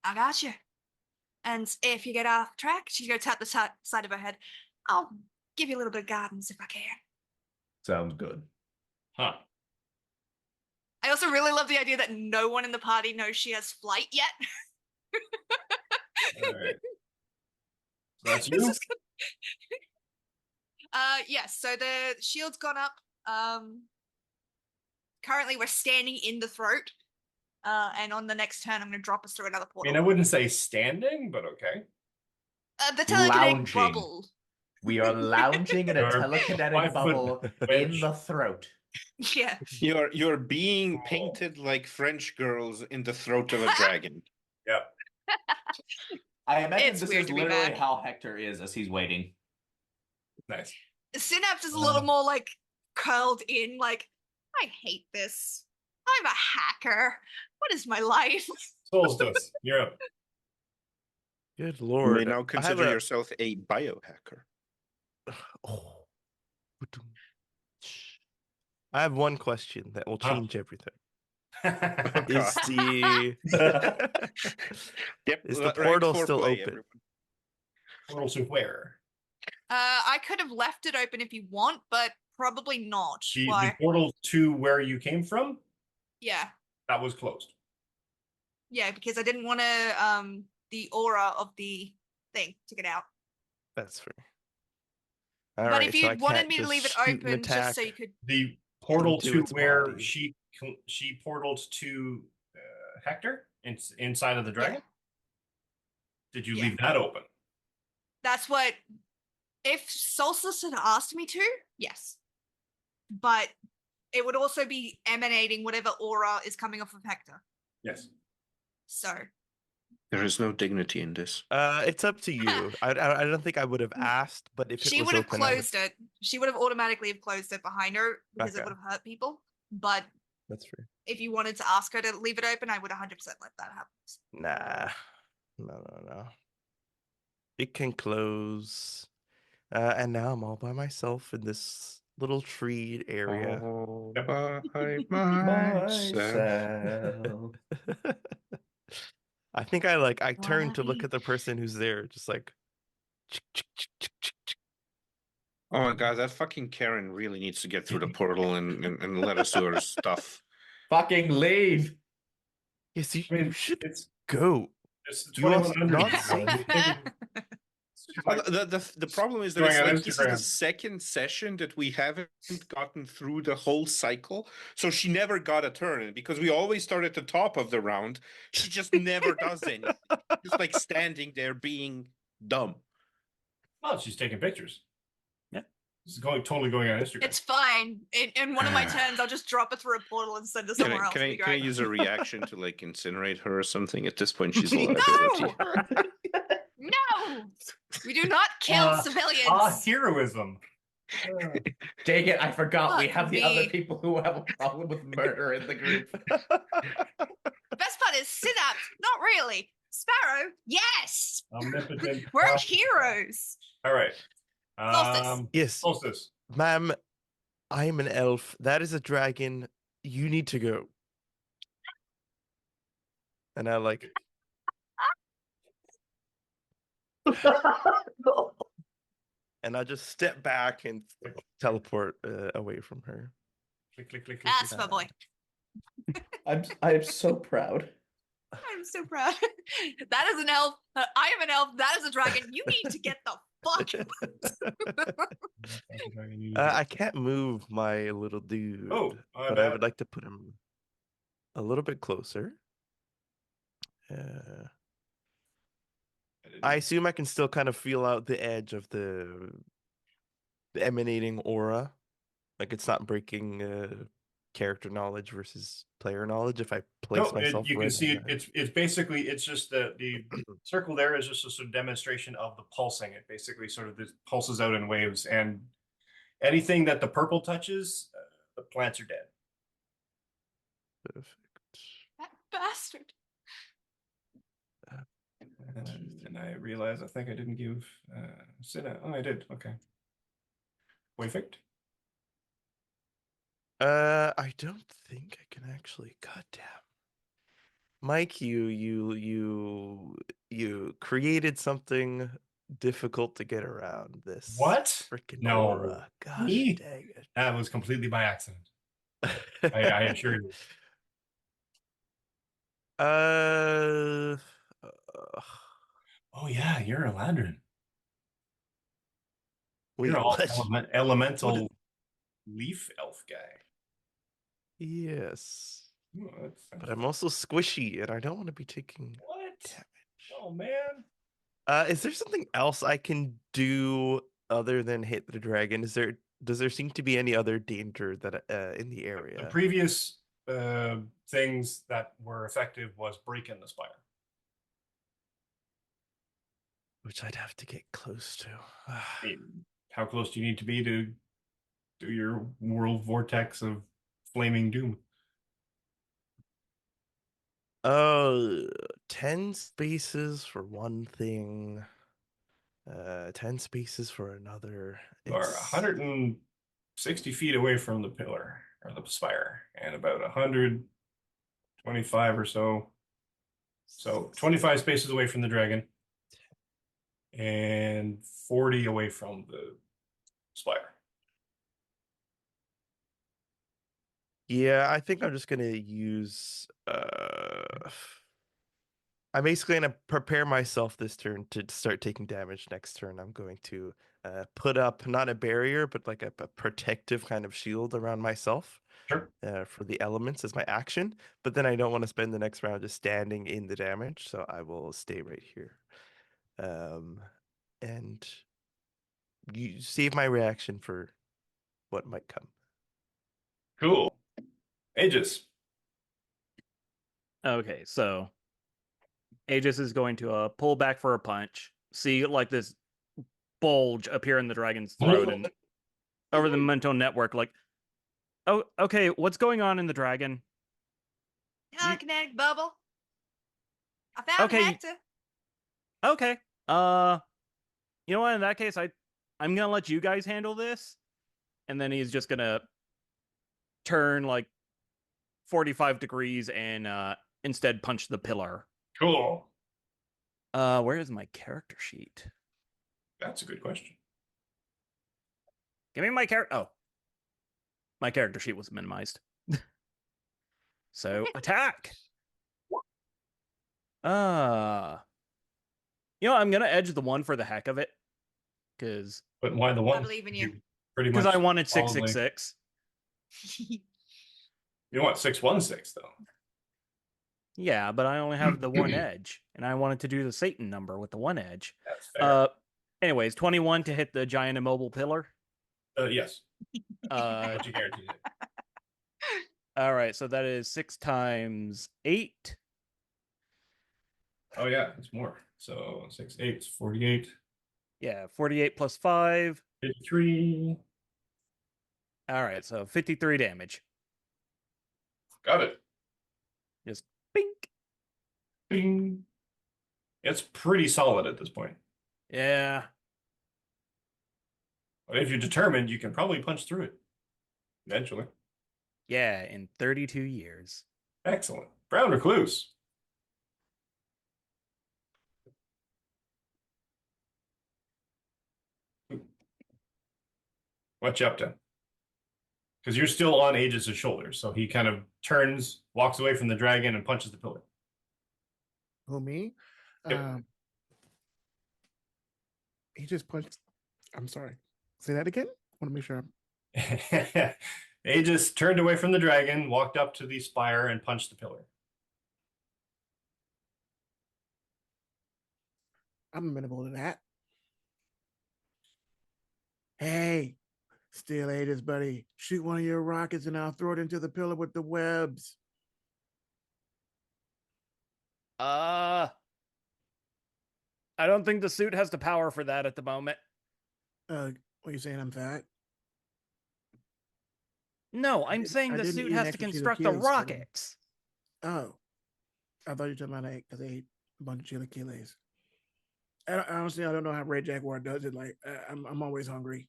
I got you. And if you get off track, she's gonna tap the side of her head. I'll give you a little bit of guidance if I can. Sounds good. Huh. I also really love the idea that no one in the party knows she has flight yet. All right. So that's This you. is good. Yes. So the shield's gone up. Currently we're standing in the throat. And on the next turn, I'm going to drop us through another I portal. mean, I wouldn't say standing, but okay. The telekinetic Lounging. bubble. We are lounging in a You're telekinetic 5 foot bubble in wedge. the throat. Yeah. You're being Oh. painted like French girls in the throat of a dragon. Yep. I imagine It's this weird is to be literally back. how Hector is as he's waiting. Nice. Synapse is a little more like curled in, like, I hate this. I'm a hacker. What is my life? Solstice, you're up. Good You lord. may now I have consider a- yourself a biohacker. Oh. I have one question that will Huh. change everything. Oh, Is God. the Yep, is the rank portal 4 still play, open? everyone. Portal to where? I could have left it open if you want, but probably not. The Why? portal to where you came from? Yeah. That was closed. Yeah, because I didn't want to the aura of the thing to get out. That's fair. All but right, if so you I wanted can't me to just leave it shoot and open just so attack. you could The portal Into to its where body. she portaled to Hector inside of the dragon. Did you Yeah. leave that open? That's what if Solstice had asked me to, yes. But it would also be emanating whatever aura is coming off of Hector. Yes. So There is no dignity in this. It's up to you. I don't think I would have asked, but if it she was would have open, I would- closed it. She would have automatically have closed it behind her because it Okay. would have hurt people. But That's fair. if you wanted to ask her to leave it open, I would 100% let that happen. Nah, no. It can close. And now I'm all by myself in this little tree area. All Yep. by myself. Myself. I think I turn Wanna to look be- at the person who's there, just like. Oh my God, that fucking Karen really needs to get through the portal and let us do her stuff. Fucking leave. Yes, I mean, you should it's go. the You are 2100. not so you safe. think she's like, The problem is that Going it's on like this is the Instagram. second session that we haven't gotten through the whole cycle. So she never got a turn. And because we always start at the top of the round, she just never does anything. Just like standing there being dumb. oh, she's taking pictures. Yeah. This is totally going on Instagram. It's fine. In one of my turns, I'll just drop it through a portal and send her Can somewhere I, else. can, It'll I, be can I great. use a reaction to like incinerate her or something? At this point, she's a No! liability. No! We do not kill civilians. Heroism. Dang it, I forgot we Fuck have the other me. people who have a problem with murder in the group. The best part is Synapse, not really. Sparrow, yes! Omnipotent. We're heroes. All right. Solstice. Yes, Solstice. ma'am. I am an elf. That is a dragon. You need to go. And I like. And I just step back and teleport away from her. Click, click, click, click. That's click. my boy. I am so proud. I'm so proud. That is an elf. I am an elf. That is a dragon. You need to get the fuck. I can't move my little dude. Oh, my but I bad. would like to put him a little bit closer. I assume I can still kind of feel out the edge of the emanating aura. Like it's not breaking character knowledge versus player knowledge if I place myself you right can see on it. that. It's basically just the circle there is just a sort of demonstration of the pulsing. It basically sort of pulses out in waves, and anything that the purple touches, the plants are dead. Perfect. That bastard. And I realize I think I didn't give Sina. Oh, I did. Okay. Perfect. I don't think I can actually. Goddamn, Mike, you created something difficult to get around. This What? freaking No. aura. Gosh Me? dang That was completely by accident. it. I assure you. Uh, Oh yeah, you're a Ladrin. You're wait, all what? elemental leaf elf guy. Yes, Ooh, but I'm also squishy, and I don't want to be taking what? damage. Oh man. Is there something else I can do other than hit the dragon? Does there seem to be any other danger that in the The area? previous things that were effective was break in the spire. Which I'd have to get close to. I mean, how close do you need to be to do your world vortex of flaming doom? Oh, 10 spaces for one thing. 10 spaces for another. You are 160 feet away from the pillar or the spire, and about 125 or so. So 25 spaces away from the dragon, and 40 away from the spire. Yeah, I think I'm just gonna use I'm basically gonna prepare myself this turn to start taking damage next turn. I'm going to put up not a barrier, but like a protective kind of shield around myself Sure. for the elements as my action. But then I don't want to spend the next round just standing in the damage, so I will stay right here. And you save my reaction for what might come. Cool. Aegis. Okay, so Aegis is going to pull back for a punch. See like this bulge appear in the dragon's throat and over the mental network. Like, oh, okay, what's going on in the dragon? Telekinetic bubble. I found Okay. Hector. Okay, you know what? In that case, I'm gonna let you guys handle this, and then he's just gonna turn like 45 degrees and instead punch the pillar. Cool. Where is my character sheet? That's a good question. Give me my character. Oh, my character sheet was minimized. So attack. You know, I'm gonna edge the one for the heck of it, because But why the one? believe in you. Pretty much. I wanted solidly- 666. You want 616 though. Yeah, but I only have the one edge, and I wanted to do the Satan number with the one edge. That's fair. Anyways, 21 to hit the giant immobile pillar. Yes. Uh, But you guaranteed it. all right, so that is 6 times 8. Oh yeah, it's more. So 6, 8, 48, Yeah, 48 plus 5. 53. All right, so 53 damage. Got it. Just bink. Bing. It's pretty solid at this point. Yeah. But if you're determined, you can probably punch through it. Eventually. Yeah, in 32 years. Excellent. Brown Recluse. What you up to? Because you're still on Aegis' shoulders, so he kind of turns, walks away from the dragon, and punches the pillar. Who, me? Yep. He just punched. I'm sorry. Say that again. I want to make sure I'm. Aegis turned away from the dragon, walked up to the spire, and punched the pillar. I'm amenable to that. Hey, Steel Aegis, buddy. Shoot one of your rockets and I'll throw it into the pillar with the webs. I don't think the suit has the power for that at the moment. What are you saying? I'm fat? No, I I'm didn't- saying I the didn't suit eat an has to extra construct the chilaquiles today. rockets. Oh, I thought you were talking about because I ate a bunch of chilaquiles. Honestly, I don't know how Red Jaguar does it. Like, I'm always hungry.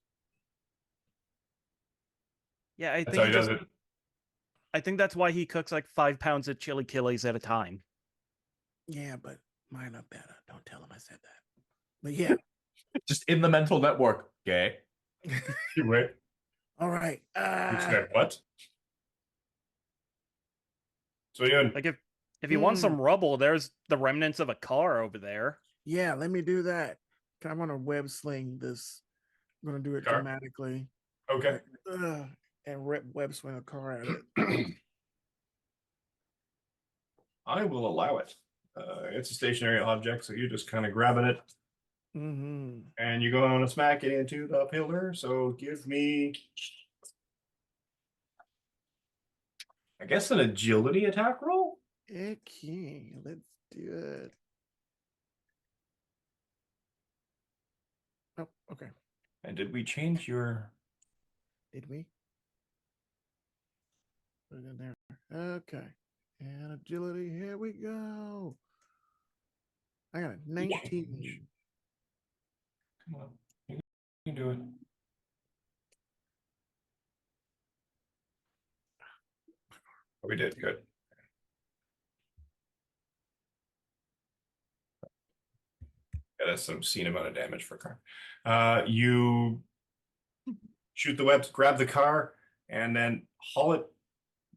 Yeah, I That's think how he he does just. it. I think that's why he cooks like 5 pounds of chili killies at a time. Yeah, but mine are better. Don't tell him I said that. But yeah. Just in the mental network. Okay. You wait. All right. You said what? So you doing? Like if you want some rubble, there's the remnants of a car over there. Yeah, let me do that. I want to web sling this. I'm gonna do it Car? dramatically. Okay. And web swing a car at it. I will allow it. It's a stationary object, so you're just kind of grabbing it Mm-hmm. and you're going to smack it into the pillar. So give me, I guess, an agility attack roll. Okay, let's do it. Oh, okay. And did we change your? Did we? Put it in there. Okay. And agility, here we go. I got a 19. Come on, you can do it. Oh, we did good. Yeah, that's some obscene amount of damage for a car. You shoot the webs, grab the car, and then haul it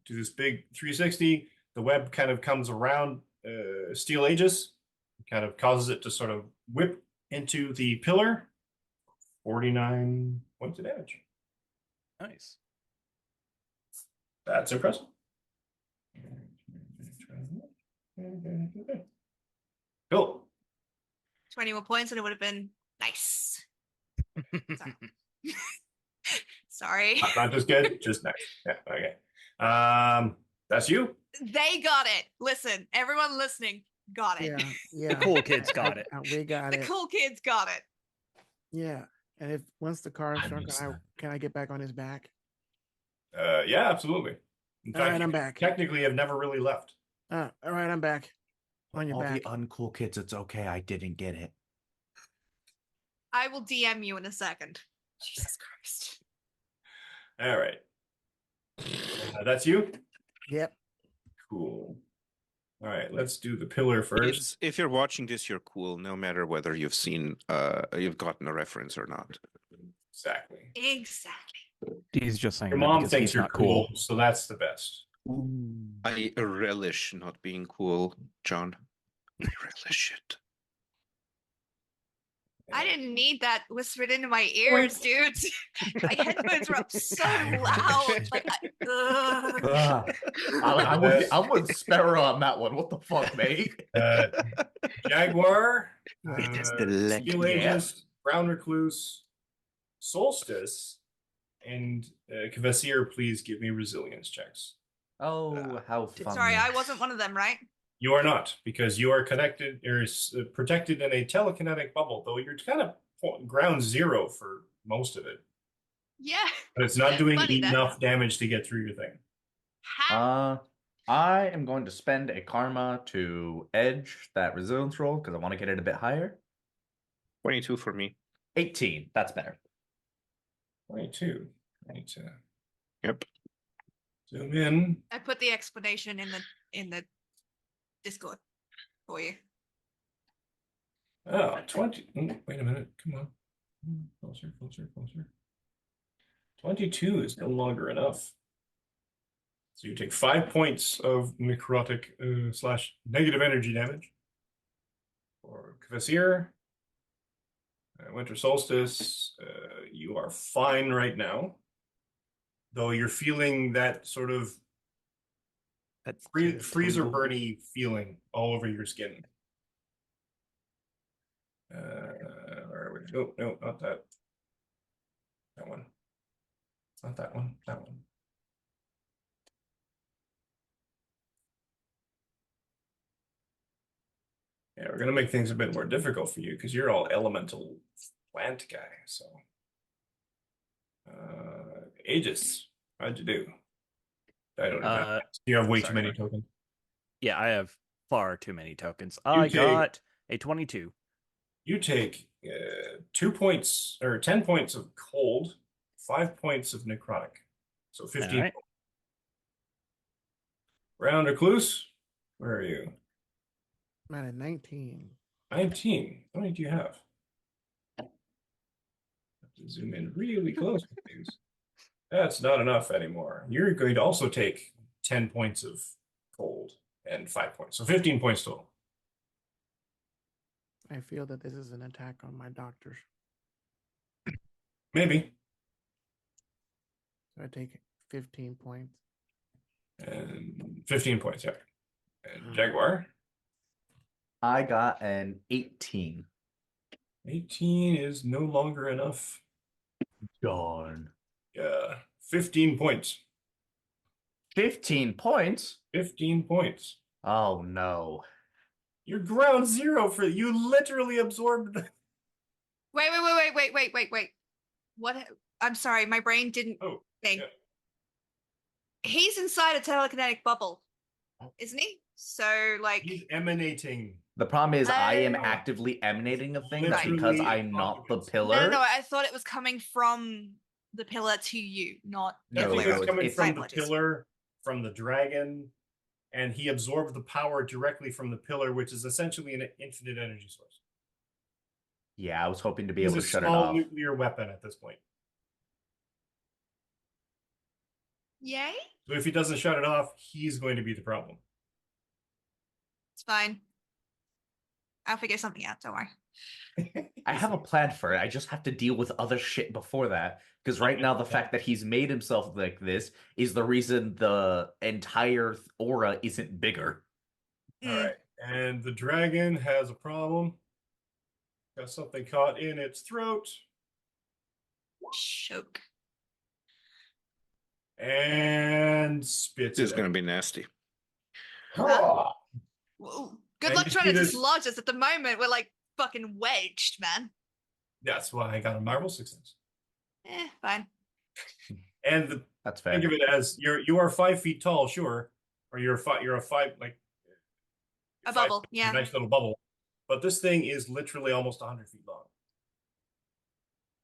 to this big 360. The web kind of comes around Steel Aegis, kind of causes it to sort of whip into the pillar. 49 points of damage. Nice. That's impressive. Cool. 20 more points and it would have been nice. Sorry. Sorry. Not just good, just nice. Yeah, okay. That's you. They got it. Listen, everyone listening got it. Yeah. The cool kids got it. We got The it. cool kids got it. Yeah. And if once the car is I shrunk, missed that. can I get back on his back? Yeah, absolutely. In All fact, right, I'm you back. technically have never really left. All right, I'm back. On your All back. the uncool kids, it's okay. I didn't get it. I will DM you in a second. Jesus Christ. All right. That's you? Yep. Cool. All right, let's do the pillar first. Kids, if you're watching this, you're cool, no matter whether you've seen, you've gotten a reference or not. Exactly. Exactly. He's just saying Your that mom because thinks he's you're not cool, so that's the best. I relish not being cool, John. I relish it. I didn't need that whispered into my ears, dude. My headphones were up so loud. Like, I'm with Sparrow on that one. What the fuck, mate? Jaguar, Delectable. Steel Aegis, Brown Recluse, Solstice, and Kvasir, please give me resilience checks. Oh, how fun. sorry, I wasn't one of them, right? You are not, because you are connected or protected in a telekinetic bubble, though you're kind of ground zero for most of it. Yeah. But it's not doing Funny that. enough damage to get through your thing. How? I am going to spend a karma to edge that resilience roll because I want to get it a bit higher. 22 for me. 18. That's better. 22. Right. Yep. Zoom in. I put the explanation in the Discord for you. Oh, 20. Wait a minute. Come on. Closer, closer, closer. 22 is no longer enough. So you take 5 points of necrotic slash negative energy damage. For Kvasir, Winter Solstice, you are fine right now. Though you're feeling that sort of freezer burny feeling all over your skin. Where are we? Oh, no, not that. That one. Not that one. That one. Yeah, we're gonna make things a bit more difficult for you because you're all elemental plant guy. So, Aegis, how'd you do? I don't know. You have way too many tokens. Yeah, I have far too many tokens. I take- got a 22. You take 2 points or 10 points of cold, 5 points of necrotic. So 15. Alright. Round recluse, where are you? I'm at a 19. 19. How many do you have? Have to zoom in really close with these. That's not enough anymore. You're going to also take 10 points of cold and 5 points. So 15 points total. I feel that this is an attack on my doctors. Maybe. So I take 15 points. And 15 points, yeah. And Jaguar, I got an 18. 18 is no longer enough. Darn. 15 points. 15 points? 15 points. Oh no. You're ground zero for you literally absorbed the Wait. What? I'm sorry, my brain didn't Oh, think. yeah. He's inside a telekinetic bubble, isn't he? So, like, He's emanating. The problem is I am Oh. actively emanating a thing Right. because Literally I'm not the occupants. pillar. no, I thought it was coming from the pillar to you, not I No, think flare. it's coming it's- My from the apologies. pillar, from the dragon, and he absorbed the power directly from the pillar, which is essentially an infinite energy source. Yeah, I was hoping to be He's able a to shut it small off. nuclear weapon at this point. Yay? So if he doesn't shut it off, he's going to be the problem. It's fine. I'll figure something out, don't worry. I have a plan for it. I just have to deal with other shit before that. Because right now, the fact that he's made himself like this is the reason the entire aura isn't bigger. All right. And the dragon has a problem. Got something caught in its throat. Choke. And spits This is it going to out. be nasty. Ah! Whoa. Good And luck you trying see to this- dislodge us at the moment. We're like fucking wedged, man. That's why I got a marble success. Fine. And That's fair. think of it as you are 5 feet tall, sure, or you're a five like A 5 bubble, feet, yeah. a nice little bubble. But this thing is literally almost 100 feet long.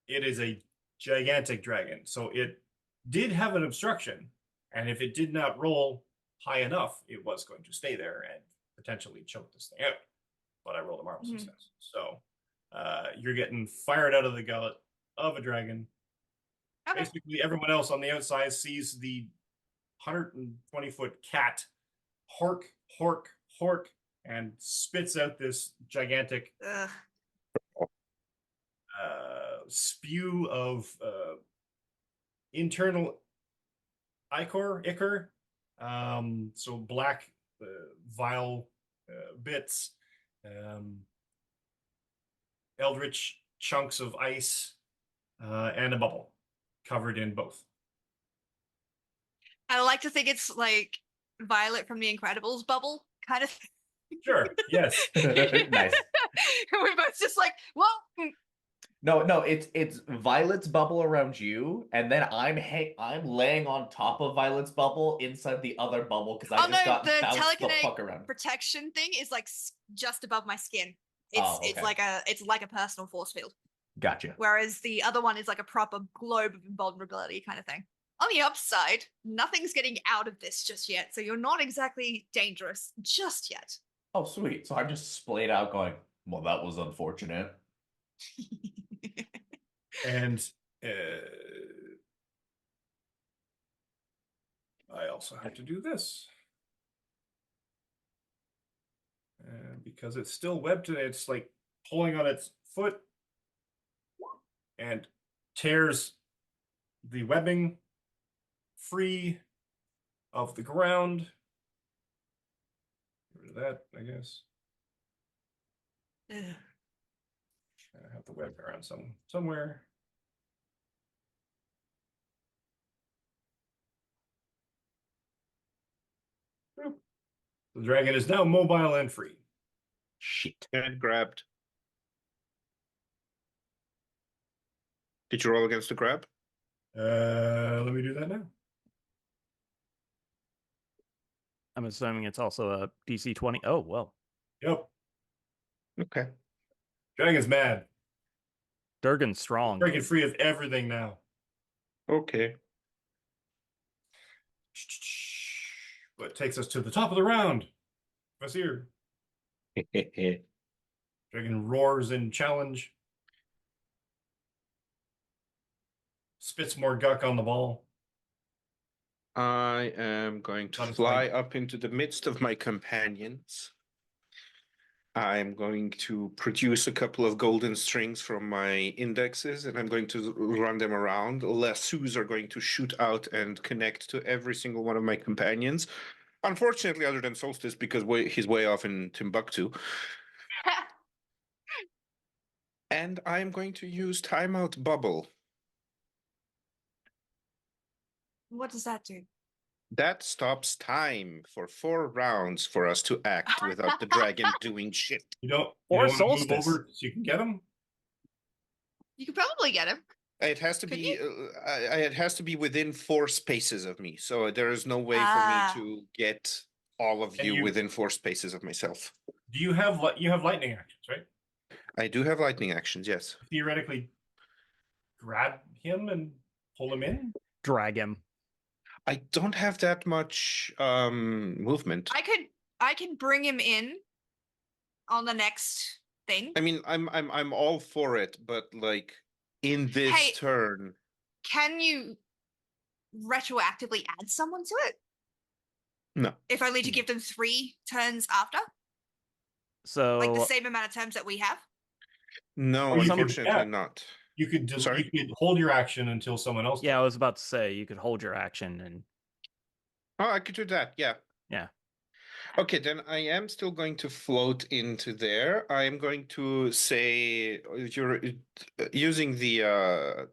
It is a gigantic dragon, so it did have an obstruction, and if it did not roll high enough, it was going to stay there and potentially choke this thing out. But I rolled a marble success, so you're getting fired out of the gullet of a dragon. Okay. Basically, everyone else on the outside sees the 120-foot cat hork, hork, hork, and spits out this gigantic Ugh. spew of internal ichor, so black vile bits, eldritch chunks of ice, and a bubble covered in both. I like to think it's like Violet from the Incredibles bubble kind of thing. Sure, yes. Nice. We're both just like, well, No, it's Violet's bubble around you, and then I'm laying on top of Violet's bubble inside the other bubble because I oh just no, got the bounced the telekinetic fuck around. protection thing is like just above my skin. It's Oh, it's okay. like a personal force field. Gotcha. Whereas the other one is like a proper globe of invulnerability kind of thing. On the upside, nothing's getting out of this just yet, so you're not exactly dangerous just yet. Oh, sweet. So I'm just splayed out going, well, that was unfortunate. And I also have to do this. Because it's still webbed and it's like pulling on its foot and tears the webbing free of the ground. Get rid of that, I guess. Ugh. I have the web around somewhere. Boop. The dragon is now mobile and free. Shit. And grabbed. Did you roll against the grab? Let me do that now. I'm assuming it's also a DC 20. Oh, well. Yep. Okay. Dragon's mad. Durgan's strong. Breaking free of everything now. Okay. What takes us to the top of the round? What's here? Dragon roars in challenge. Spits more guck on the ball. I am going to Not as fly light. up into the midst of my companions. I'm going to produce a couple of golden strings from my indexes, and I'm going to run them around. Lassos are going to shoot out and connect to every single one of my companions. Unfortunately, other than Solstice, because he's way off in Timbuktu. And I'm going to use Timeout Bubble. What does that do? That stops time for 4 rounds for us to act without the dragon doing shit. You don't Or want to move Solstice. over so you can get him? You could probably get him. It has to Could be. It has to be within 4 spaces of me, so there is no way for Ah. me to get all of And you you- within 4 spaces of myself. Do you have lightning actions, right? I do have lightning actions, yes. Theoretically, grab him and pull him in. Drag him. I don't have that much movement. I can bring him in on the next thing. I mean, I'm all for it, but like in this Hey. turn, Can you retroactively add someone to it? no. If only to give them 3 turns after? So Like the same amount of terms that we have? No, Or you could- unfortunately yeah. not. You could Sorry? you could hold your action until someone else. yeah, I was about to say you could hold your action and Oh, I could do that, yeah. Yeah. Okay, then I am still going to float into there. I am going to say you're using the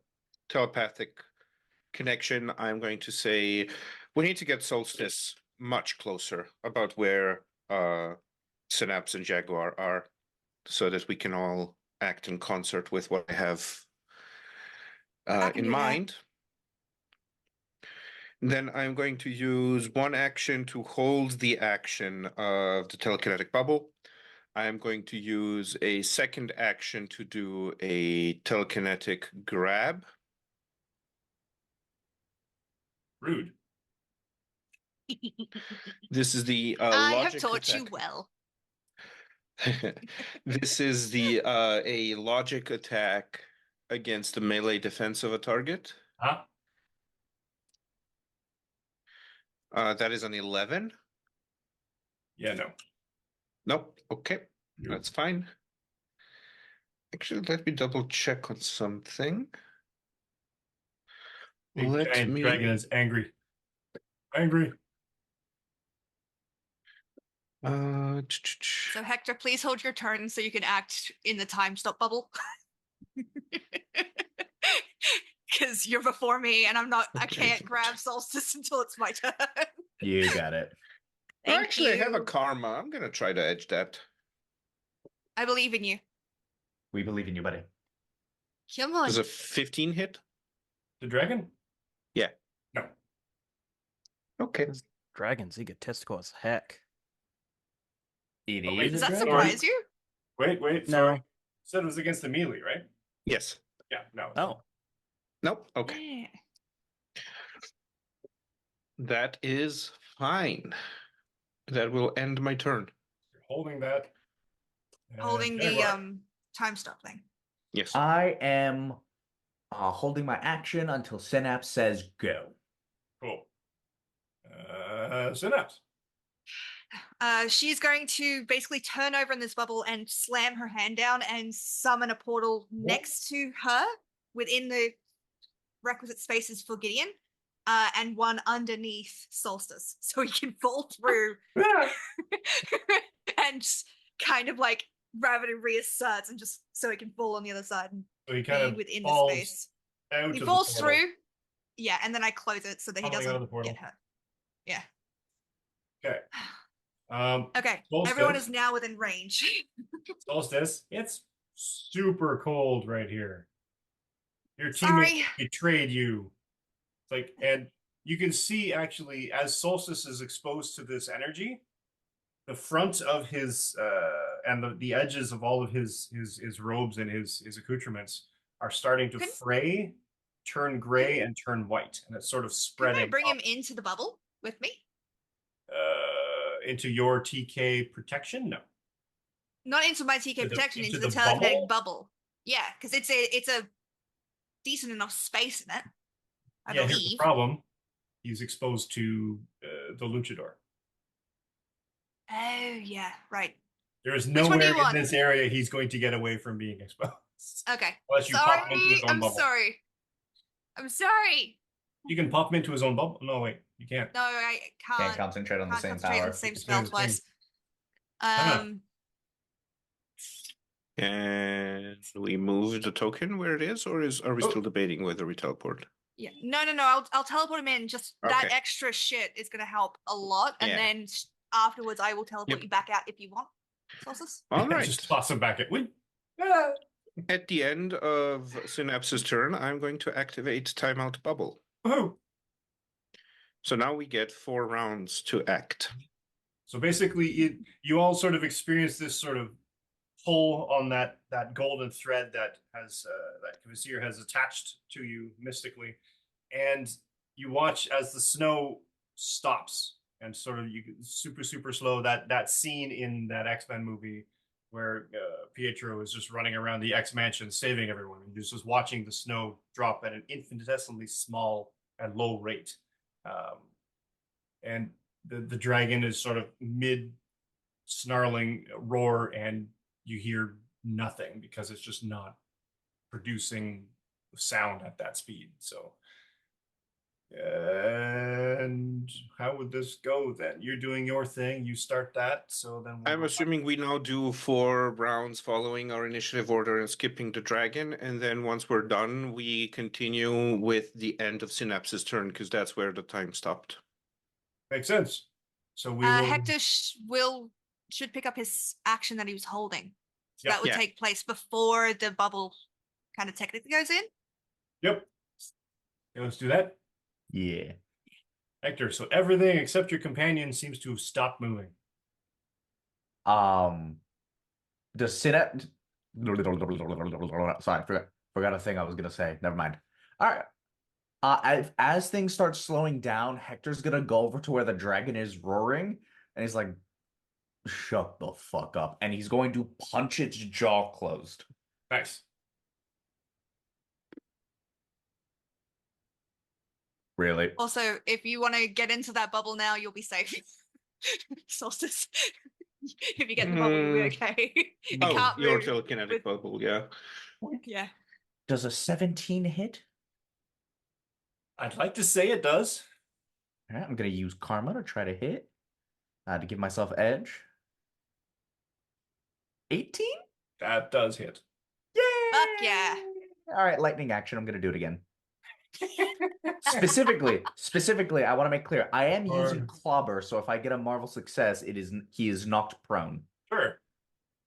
telepathic connection. I'm going to say we need to get Solstice much closer about where Synapse and Jaguar are, so that we can all act in concert with what I have I can in do that. mind. Then I'm going to use 1 action to hold the action of the telekinetic bubble. I am going to use a 2nd action to do a telekinetic grab. Rude. This is the I have logic taught you attack. well. This is the a logic attack against the melee defense of a target. Huh? That is an 11. Yeah, no. Nope. Okay, Nope. that's fine. Actually, let me double check on something. Big Let giant me. dragon is angry. Angry. So Hector, please hold your turn so you can act in the time stop bubble. Because you're before me and I Okay. can't grab Solstice until it's my turn. You got it. Thank Actually, I have a you. karma. I'm gonna try to edge that. I believe in you. We believe in you, buddy. Come on. Does a 15 hit? The dragon? Yeah. No. Okay. dragon's egotistical as heck. It Oh, wait, Does is a that dragon. surprise you? Wait, No. sorry. Said it was against the melee, right? Yes. Yeah, no. Oh, Nope. Okay. Yeah. That is fine. That will end my turn. You're holding that. And Holding the Jaguar. time stop thing. Yes. I am holding my action until Synapse says go. Cool. Synapse. She's going to basically turn over in this bubble and slam her hand down and summon a portal next to her within the requisite spaces for Gideon, and one underneath Solstice, so he can fall through and just kind of like gravity reasserts and just so he can fall on the other side and So he be kind of within the falls space. out He of falls the portal. through, yeah, and then I close it so that he Falling out of the doesn't portal. get hurt. Yeah. Okay. Okay. Solstice. Everyone is now within range. Solstice, it's super cold right here. Your teammate Sorry. betrayed you. It's like, and you can see actually as Solstice is exposed to this energy, the front of his and the edges of all of his robes and his accoutrements are starting to Couldn't- fray, turn gray, and turn white, and it's sort of Couldn't spreading I bring up, him into the bubble with me? into your TK protection. No, Not into my TK Into the- protection, into into the the telekinetic bubble. Yeah, because it's a decent enough space in it. I yeah. Here's the believe. problem: he's exposed to the luchador. Oh yeah, right. There is Which one do nowhere you in want? this area he's going to get away from being exposed. Okay. Unless you pop him into his own I'm bubble. sorry. I'm sorry. You can pop him into his own bubble. No, wait, you can't. No, I Can't can't. concentrate on the Can't same concentrate on power. the same It's spell the same. twice. Huh. Can we move the token where it is, or are we Oh. still debating whether we teleport? Yeah. No. I'll teleport him in. Just that Okay. extra shit is gonna help a lot, and Yeah. then afterwards I will teleport Yep. you back out if you want. Solstice. All right. Just toss him back at we. At the end of Synapse's turn, I'm going to activate Timeout Bubble. Woohoo! So now we get 4 rounds to act. So basically, you all sort of experience this sort of pull on that golden thread that has that Kvasir has attached to you mystically, and you watch as the snow stops and sort of you super slow. That scene in that X-Men movie where Pietro is just running around the X Mansion saving everyone, and just watching the snow drop at an infinitesimally small and low rate, and the dragon is sort of mid snarling roar, and you hear nothing because it's just not producing sound at that speed. So, and how would this go then? You're doing your thing, you start that, so then we'll I'm go back. assuming we now do 4 rounds following our initiative order and skipping the dragon, and then once we're done, we continue with the end of Synapse's turn, because that's where the time stopped. Makes sense. So we will. Hector should pick up his action that he was holding. So Yep. that would Yeah. take place before the bubble kind of technically goes in. Yep. Okay, let's do that. Yeah. Hector, so everything except your companion seems to have stopped moving. The synapse. Sorry, forgot a thing I was gonna say. Never mind. All right. As things start slowing down, Hector's gonna go over to where the dragon is roaring, and he's like, "Shut the fuck up!" And he's going to punch its jaw closed. Nice. Really? Also, if you want to get into that bubble now, you'll be safe. Solstice. If you get in the bubble, you'll be okay. You Oh, can't your move telekinetic with- bubble, yeah. Yeah. Does a 17 hit? I'd like to say it does. All right, I'm gonna use Karma to try to hit. To give myself edge. 18? That does hit. Yay! Fuck yeah. All right, lightning action. I'm gonna do it again. Specifically, I want to make clear I am using clobber, so if I get a Marvel success, he is knocked prone. Sure.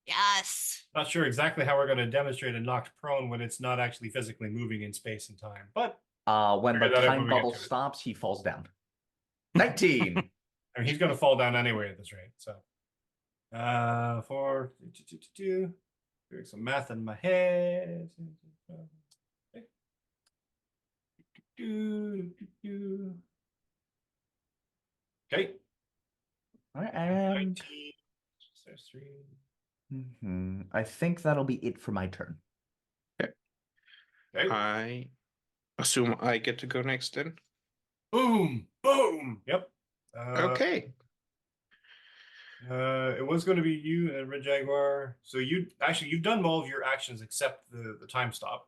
Yes. Not sure exactly how we're going to demonstrate a knocked prone when it's not actually physically moving in space and time, but When the Figure that out time when we get bubble to it. stops, he falls down. 19. I mean, he's going to fall down anyway at this rate. So, doing some math in my head. Okay. All right, and 19. There's 3. I think that'll be it for my turn. Okay. I assume I get to go next then. Boom. Boom. Yep. Okay. It was going to be you and Red Jaguar. So you've done all of your actions except the time stop.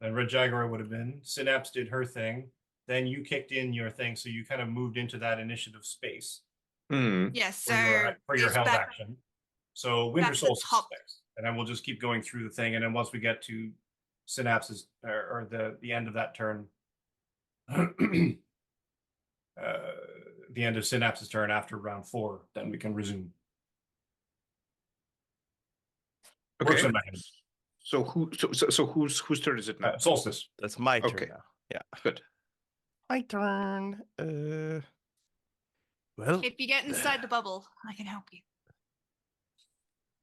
And Red Jaguar would have been. Synapse did her thing. Then you kicked in your thing, so you kind of moved into that initiative space Hmm. Yes, for your it's held back- action. So Winter back to the Solstice top. next, and then we'll just keep going through the thing, and then once we get to Synapse's or the end of that turn, the end of Synapse's turn after round 4, then we can resume. Works Okay. on mechanism. So whose turn is it now? Solstice. That's my turn Okay. now. Yeah. Good. My turn. Well, If you get inside the bubble, I can help you.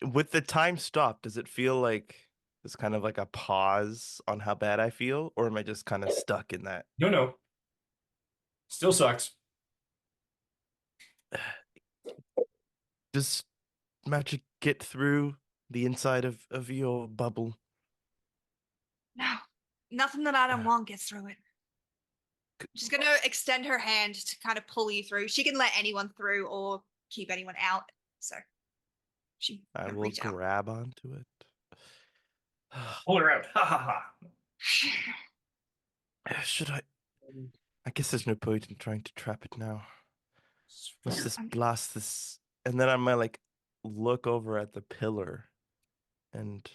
with the time stop, does it feel like it's kind of like a pause on how bad I feel, or am I just kind of stuck in that? No. Still sucks. Does magic get through the inside of your bubble? No, nothing that I don't want gets through it. She's gonna extend her hand to kind of pull you through. She can let anyone through or keep anyone out. So she I gonna will reach out. grab onto it. Pull her out. Ha ha ha. Should I? I guess there's no point in trying to trap it now. Let's just blast this, and then I might like look over at the pillar, and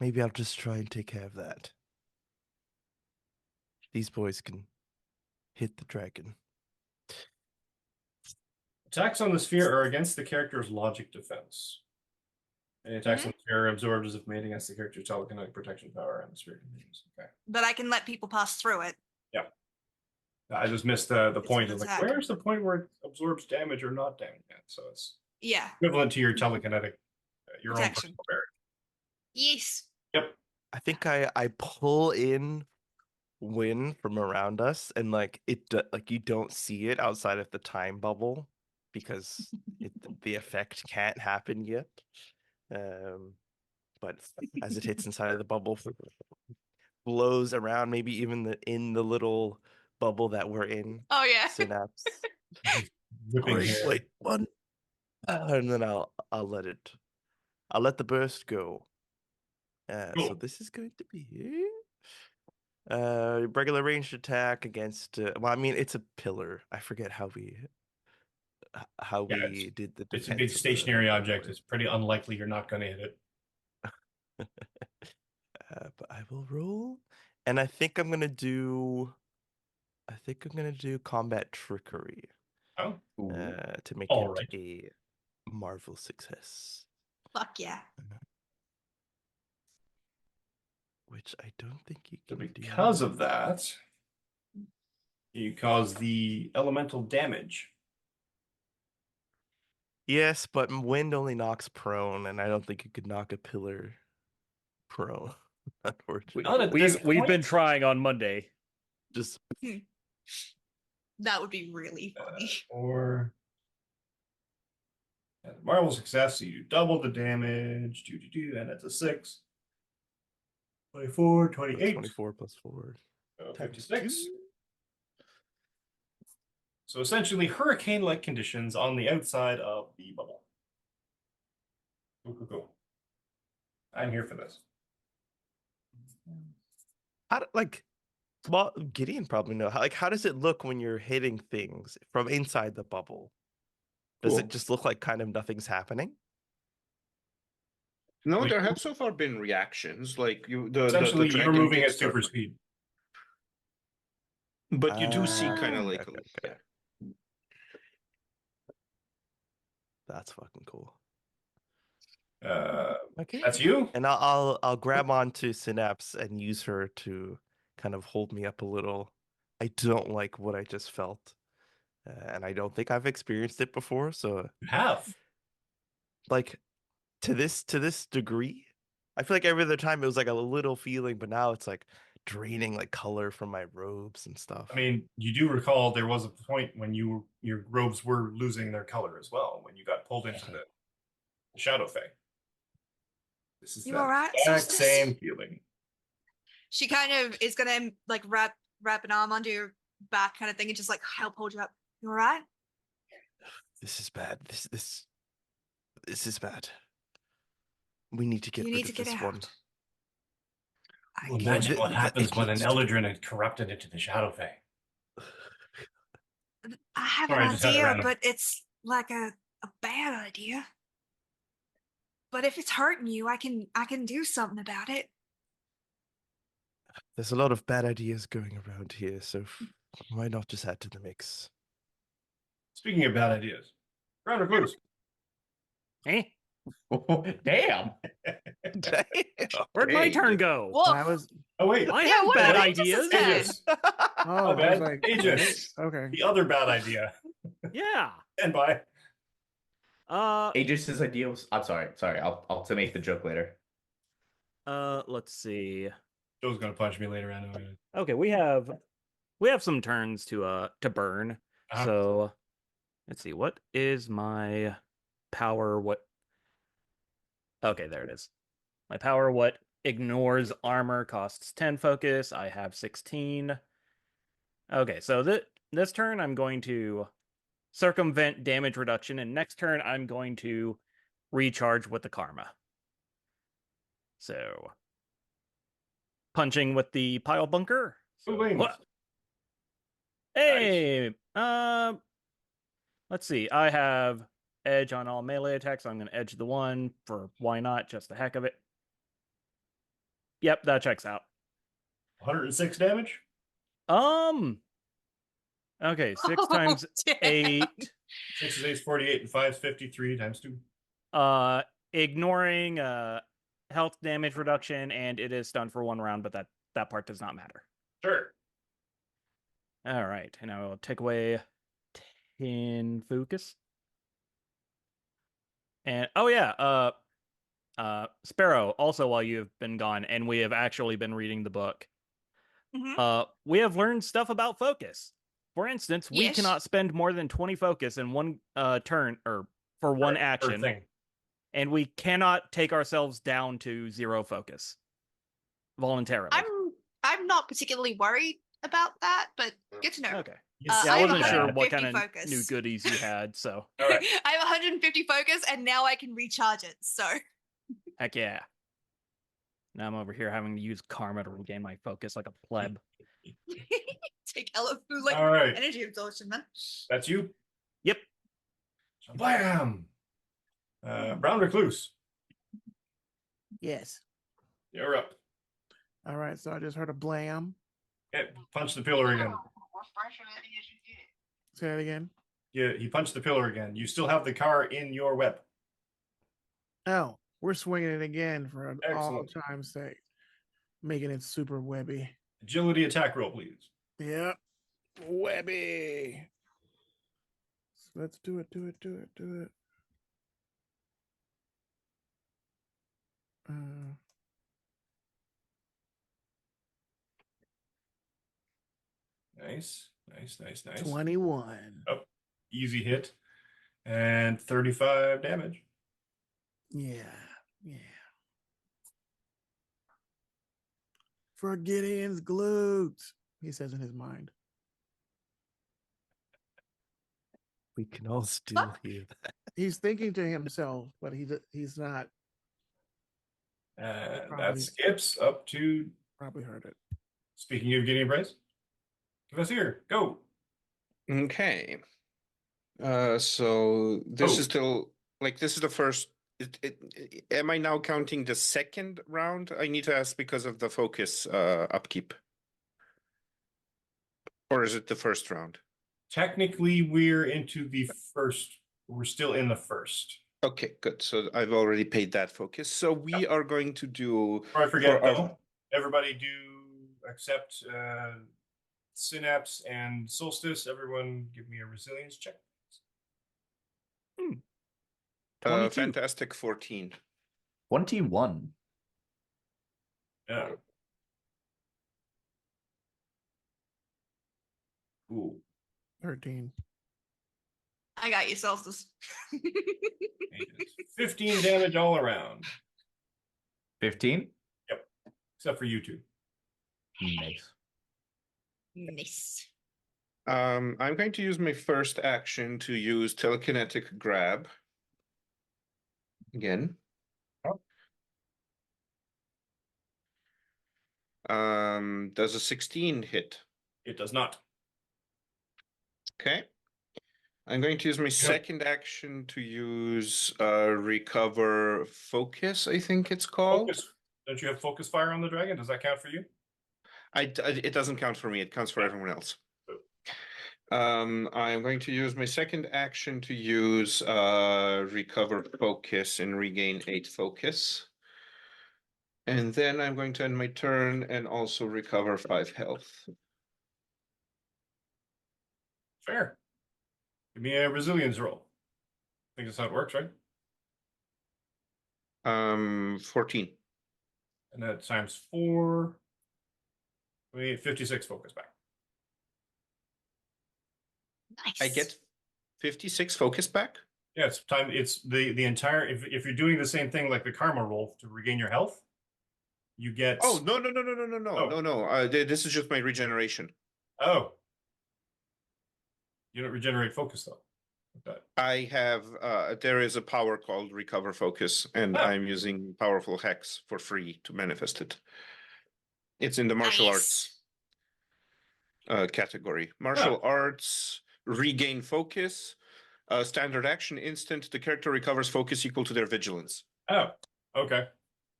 maybe I'll just try and take care of that. These boys can hit the dragon. Attacks on the sphere are against the character's logic defense. Any attacks on the sphere are absorbed as if made against the character's telekinetic protection power and the sphere contains. Okay. But I can let people pass through it. I just missed the It's point an of like, attack. where's the point where it absorbs damage or not damage? So it's Yeah. equivalent to your telekinetic, your own Protection. personal barrier. Yes. Yep. I think I pull in wind from around us, and like like you don't see it outside of the time bubble because the effect can't happen yet. But as it hits inside of the bubble, blows around, maybe even in the little bubble that we're in. Oh yeah. Synapse. Whipping Great, hair. wait, one, and then I'll let the burst go. So Cool. this is going to be regular ranged attack against. Well, I mean, it's a pillar. I forget how we did the defense. It's a big of stationary the object. pillar. It's pretty unlikely you're not going to hit it. But I will roll, and I think I'm gonna do. I think I'm gonna do combat trickery Oh, to make All it right. a Marvel success, Fuck yeah. which I don't think you so can do. because of that, you cause the elemental damage. Yes, but wind only knocks prone, and I don't think you could knock a pillar prone. Unfortunately, Not at this We've been point. trying on Monday. just That would be really funny. Or Marvel success, so you double the damage. And it's a 6. 24, 28. 24 plus 4. Times 56. 2. So essentially, hurricane-like conditions on the outside of the bubble. Cool. I'm here for this. Well, Gideon probably know how does it look when you're hitting things from inside the bubble? Does Cool. it just look like kind of nothing's happening? No, Wait. there have so far been reactions. Like the Essentially, you're dragon moving did at super start- speed. But you do see kind Ah, of like okay. yeah. That's fucking cool. Okay. Okay. That's you? And I'll grab onto Synapse and use her to kind of hold me up a little. I don't like what I just felt, and I don't think I've experienced it before. So, You have. like, to this degree, I feel like every other time it was like a little feeling, but now it's like draining like color from my robes and stuff. I mean, you do recall there was a point when your robes were losing their color as well, when you got pulled into the Shadow Fae. This is You the all right, exact Solstice? same feeling. She kind of is gonna like wrap an arm onto your back kind of thing and just like help hold you up. You all right? This is bad. This is bad. We need to get You rid need to of get this out. one. I Well, can- imagine what happens it when an needs to- Eldrin had corrupted into the Shadow Fae. I have Sorry, I an just had it idea, random. but it's like a bad idea. But if it's hurting you, I can do something about it. There's a lot of bad ideas going around here, so why not just add to the mix? Speaking of bad ideas, Ground Recluse. Eh? Damn. Where'd my Dang. turn go? Wolf. I was. Oh, wait. I Yeah, have what bad about Aegis' ideas. bad? Aegis. Oh, I was bad. like, Aegis. wait, okay. The other bad idea. Yeah. And by. Aegis's idea was. I'm sorry. I'll to make the joke later. Let's see. Joe's gonna punch me later. I know. Okay, we have some turns to burn. Uh-huh. So let's see. What is my power? What? Okay, there it is. My power. What ignores armor costs 10 focus. I have 16. Okay, so this turn I'm going to circumvent damage reduction, and next turn I'm going to recharge with the karma. So punching with the pile bunker. Two So, wings. what? Hey, let's see. I have edge on all melee attacks. So I'm going to edge the one for why not, just the heck of it. Yep, that checks out. 106 damage. Okay, 6 times damn. 8. 6 is 8 is 48, and 5 is 53 times 2. Ignoring health damage reduction, and it is stunned for 1 round, but that part does not matter. Sure. All right, and I will take away 10 focus. And oh yeah, Sparrow, also while you have been gone and we have actually been reading the book, we have learned stuff about focus. For instance, we Yes. cannot spend more than 20 focus in one turn or for one action, thing. and we cannot take ourselves down to 0 focus voluntarily. I'm not particularly worried about that, but good to know. Okay. Yes, Yeah, I I have wasn't sure what 150 kind of focus. new goodies you had, so All right. I have 150 focus, and now I can recharge it. So heck yeah. Now I'm over here having to use karma to regain my focus like a pleb. take hella food, like All right. energy absorption, man. That's you. Yep. Blam. Brown Recluse. Yes. You're up. All right. So I just heard a blam. Yeah, punch the pillar again. Say that again. Yeah, he punched the pillar again. You still have the car in your web. Oh, we're swinging it again for an Excellent. all-time sake, making it super webby. Agility attack roll, please. Yep, webby. So let's do it. Nice. 21. Oh, easy hit. And 35 damage. Yeah. For Gideon's glutes, he says in his mind. We can all still hear that. He's thinking to himself, but he's not. And Probably. that skips up to, Probably heard it. speaking of Gideon Bryce, give us here. Go. Okay. So this Oh. is still like this is the first. Am I now counting the second round? I need to ask because of the focus upkeep, or is it the first round? Technically, we're into the first. We're still in the first. Okay, good. So I've already paid that focus. So we are going to do. Before I forget, for our- though, everybody do accept Synapse and Solstice. Everyone give me a resilience check. 22. Fantastic 14. 21. Yeah. Cool. 13. I got you, Solstice. 15 damage all around, 15. except for you two. Nice. Nice. I'm going to use my first action to use telekinetic grab. Again. Does a 16 hit? It does not. Okay. I'm going to use my second action to use recover focus, I think it's called. Focus. Don't you have focus fire on the dragon? Does that count for you? It doesn't count for me, it counts for everyone else. I'm going to use my second action to use recover focus and regain 8 focus. And then I'm going to end my turn and also recover 5 health. Fair. Give me a resilience roll. think that's how it works, right? 14. And that times 4. We need 56 focus back. Nice. I get 56 focus back. Yeah, it's time. It's the entire. If you're doing the same thing like the karma roll to regain your health, you get. Oh no. Oh. No. This is just my regeneration. Oh. You don't regenerate focus though. Okay. I have there is a power called Recover Focus, and Oh. I'm using powerful hex for free to manifest it. It's in the martial Nice. arts category. Martial arts, regain focus, standard action, instant. The character recovers focus equal to their vigilance. Oh. Okay.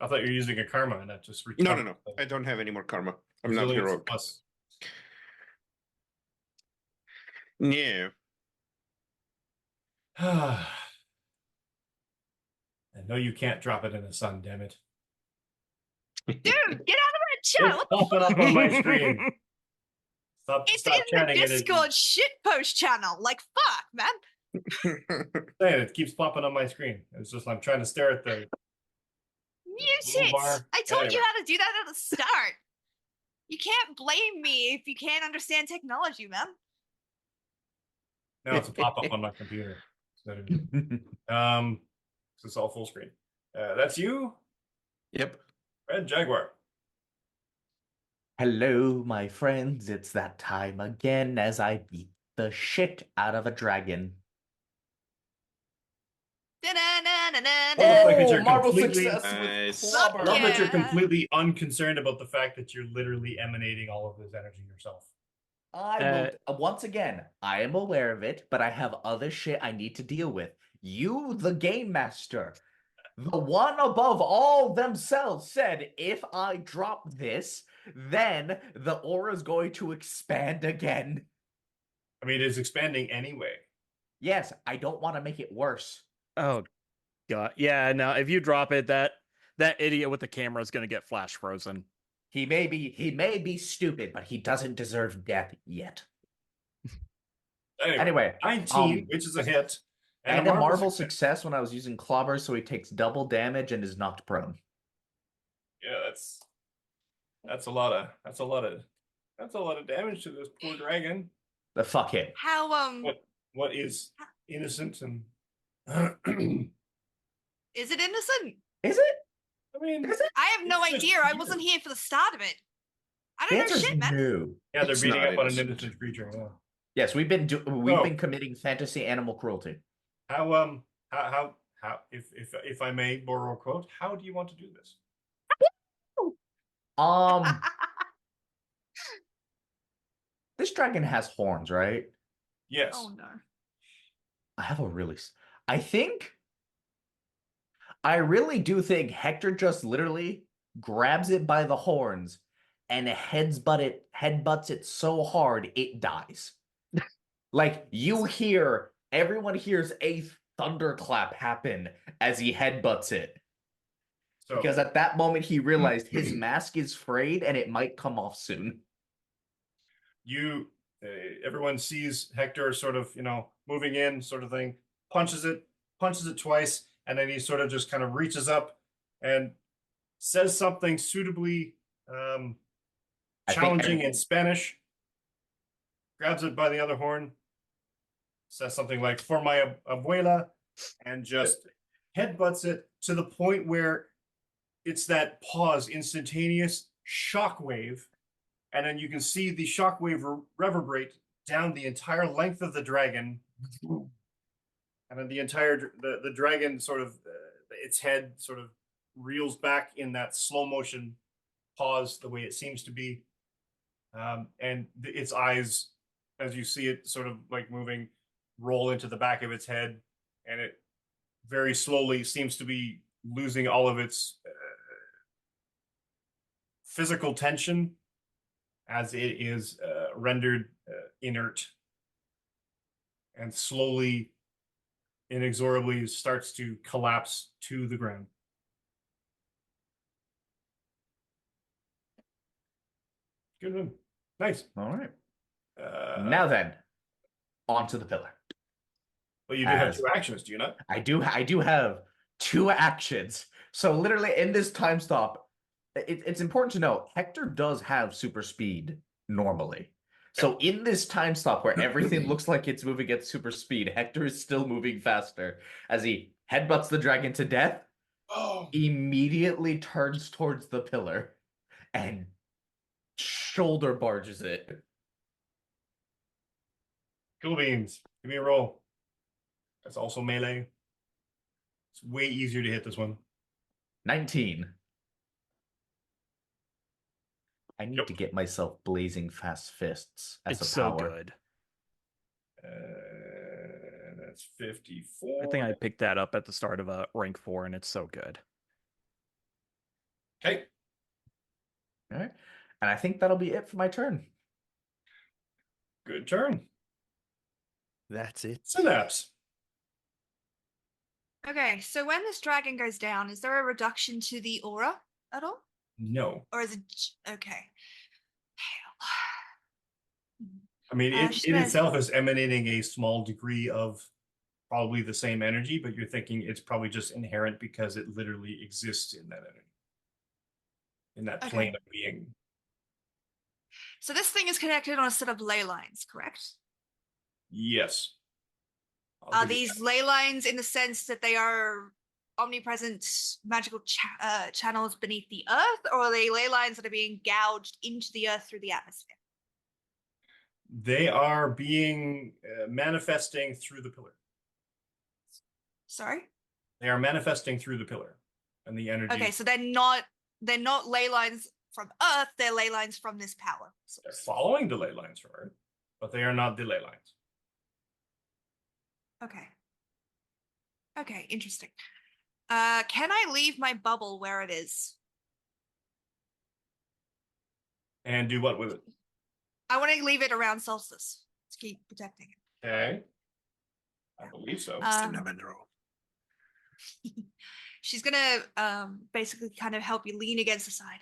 I thought you were using a karma and that just recovered. No. I don't have any more karma. I'm not Resilience heroic. plus. Yeah. I know you can't drop it in the sun, damn it. Dude, get out of that chat. It's What the popping up on my screen. Stop It's stop in the chatting it. Discord shitpost channel. Like, fuck, man. It keeps popping on my screen. It's just I'm trying to stare at the Mute blue it. bar. I told you Anyway. how to do that at the start. You can't blame me if you can't understand technology, man. Now it's a pop up on my computer. So, it's all full screen. That's you, Yep. Red Jaguar. Hello, my friends. It's that time again as I beat the shit out of a dragon. looks like that you're Marvel completely- success Nice. with I love clobber. that you're Yeah. completely unconcerned about the fact that you're literally emanating all of this energy yourself. I will, once again, I am aware of it, but I have other shit I need to deal with. You, the game master, the one above all themselves, said if I drop this, then the aura is going to expand again. I mean, it's expanding anyway. Yes, I don't want to make it worse. Oh god. Yeah, no, if you drop it, that idiot with the camera is gonna get flash frozen. He may be stupid, but he doesn't deserve death yet. Anyway, 19, which is a hit. and a Marvel success. success when I was using clobber, so he takes double damage and is knocked prone. Yeah, that's a lot of damage to this poor dragon. The fuck him. How What is innocent and is it innocent? Is it? I mean, Is it? I have no It's just idea. I weird. wasn't here for the start of it. I The don't know answer's shit, man. no. yeah, they're It's beating not up on an innocent. innocent creature. Yeah. Yes, we've been Oh. committing fantasy animal cruelty. How if I may borrow a quote, how do you want to do this? This dragon has horns, right? Yes. Oh no. I really do think Hector just literally grabs it by the horns and headbutts it so hard it dies. Like everyone hears a thunderclap happen as he headbutts it. So Because at that moment he realized his mask is frayed and it might come off soon. everyone sees Hector sort of, moving in, sort of thing, punches it twice, and then he sort of just kind of reaches up and says something suitably challenging in Spanish, grabs it by the other horn, says something like "for my abuela," and just headbutts it to the point where it's that pause, instantaneous shockwave, and then you can see the shockwave reverberate down the entire length of the dragon, and then the dragon sort of its head sort of reels back in that slow motion pause, the way it seems to be, and its eyes, as you see it sort of like moving, roll into the back of its head, and it very slowly seems to be losing all of its physical tension as it is rendered inert, and slowly, inexorably starts to collapse to the ground. Good one. Nice. All right. Uh, Now then, onto the pillar. Well, you do have As- 2 actions, do you not? I do have 2 actions. So literally in this time stop, it's important to know Hector does have super speed normally. So in this time stop where everything looks like it's moving at super speed, Hector is still moving faster as he headbutts the dragon to death, Oh, immediately turns towards the pillar, and shoulder barges it. cool beans. Give me a roll. That's also melee. It's way easier to hit this one. 19. I need Yep. to get myself blazing fast fists as It's a so power. good. That's 54. I think I picked that up at the start of rank 4, and it's so good. Okay. All right. And I think that'll be it for my turn. Good turn. That's it. Synapse. Okay, so when this dragon goes down, is there a reduction to the aura at all? No. Or is it okay? I mean, She's it gonna- itself is emanating a small degree of probably the same energy, but you're thinking it's probably just inherent because it literally exists in that energy, in that plane Okay. of being. So this thing is connected on a set of ley lines, correct? Yes. I'll Are give you these ley lines in the sense that they are omnipresent magical channels beneath the earth, or are they ley lines that are being gouged into the earth through the atmosphere? that. They are being manifesting through the pillar. Sorry. They are manifesting through the pillar, and the energy. Okay, so they're not ley lines from earth. They're ley lines from this power. They're following the ley lines from Earth, but they are not the ley lines. Okay. Okay, interesting. Can I leave my bubble where it is? And do what with it? I want to leave it around Solstice to keep protecting it. Okay. I believe so. She's gonna basically kind of help you lean against the side.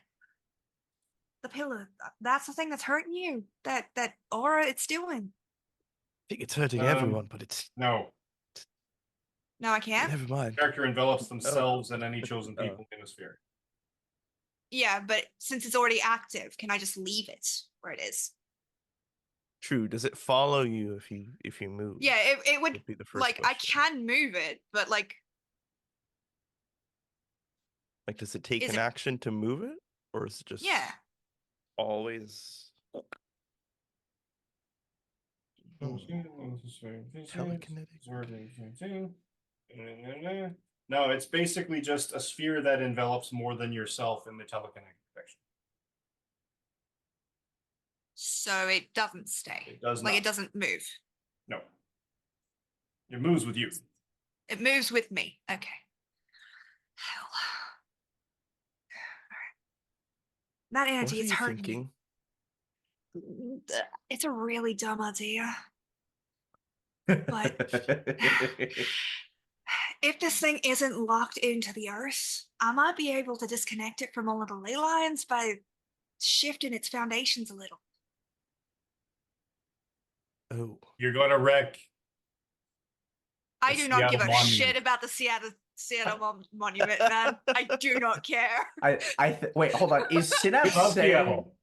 The pillar, that's the thing that's hurting you. That aura it's doing. I think it's hurting Um, everyone, but it's No. No, I can't. never mind. Character envelops themselves and any chosen Oh. people in a sphere. Yeah, but since it's already active, can I just leave it where it is? True. Does it follow you if you move? Yeah, it would be the first like I question. can move it, but like Like, does it take Is an it- action to move it, or is it just yeah. always telekinetic? No, it's basically just a sphere that envelops more than yourself in the telekinetic protection. So it doesn't stay. It does Like not. it doesn't move. No. It moves with you. It moves with me. Okay. Hell. That What energy are is you hurting thinking? me. It's a really dumb idea. If this thing isn't locked into the earth, I might be able to disconnect it from all of the ley lines by shifting its foundations a little. Oh, You're going to wreck. I The do not give a Seattle Monument. shit about the Seattle Monument, man. I do not care. Wait, hold on. Is Synapse Love saying Seattle.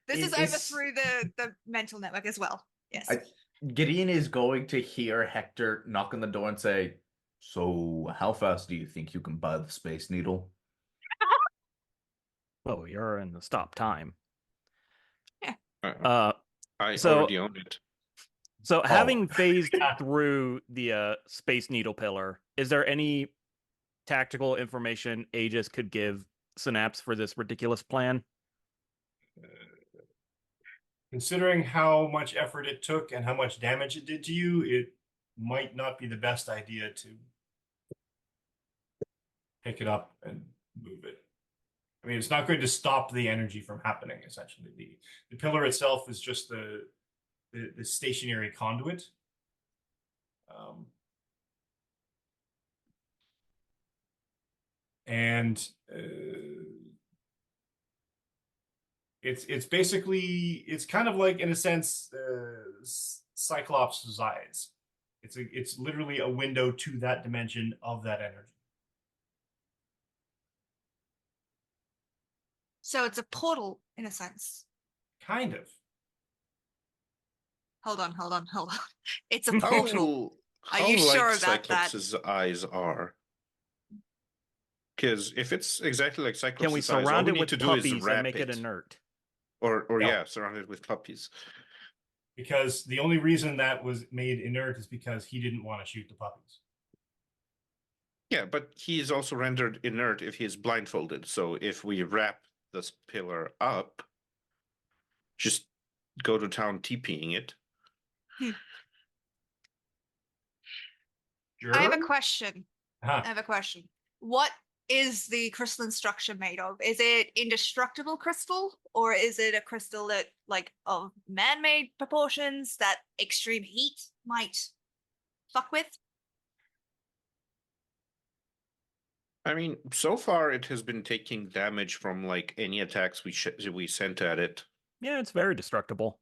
This is Is- over is- through the mental network as well. Yes. Gideon is going to hear Hector knock on the door and say, "So, how fast do you think you can buy the Space Needle?" Oh, you're in the stop time. I So- already own it. So having phased through the Space Needle pillar, is there any tactical information Aegis could give Synapse for this ridiculous plan? Considering how much effort it took and how much damage it did to you, it might not be the best idea to pick it up and move it. I mean, it's not going to stop the energy from happening, essentially. The pillar itself is just the stationary conduit. And it's basically, it's kind of like, in a sense, Cyclops' eyes. It's literally a window to that dimension of that energy. So it's a portal in a sense. Kind of. Hold on. It's a How, portal. Are you like sure about that? Cyclops' eyes are? Because if it's exactly like Cyclops' Can we eyes, all surround we it need with to do is puppies and wrap make it inert? Or No. yeah, surround it with puppies. Because the only reason that was made inert is because he didn't want to shoot the puppies. Yeah, but he is also rendered inert if he is blindfolded. So if we wrap this pillar up, just go to town TPing it. Sure. I have a question. Huh. I have a question. What is the crystalline structure made of? Is it indestructible crystal, or is it a crystal that, like, of man-made proportions that extreme heat might fuck with? I mean, so far it has been taking damage from like any attacks we sent at it. Yeah, it's very destructible.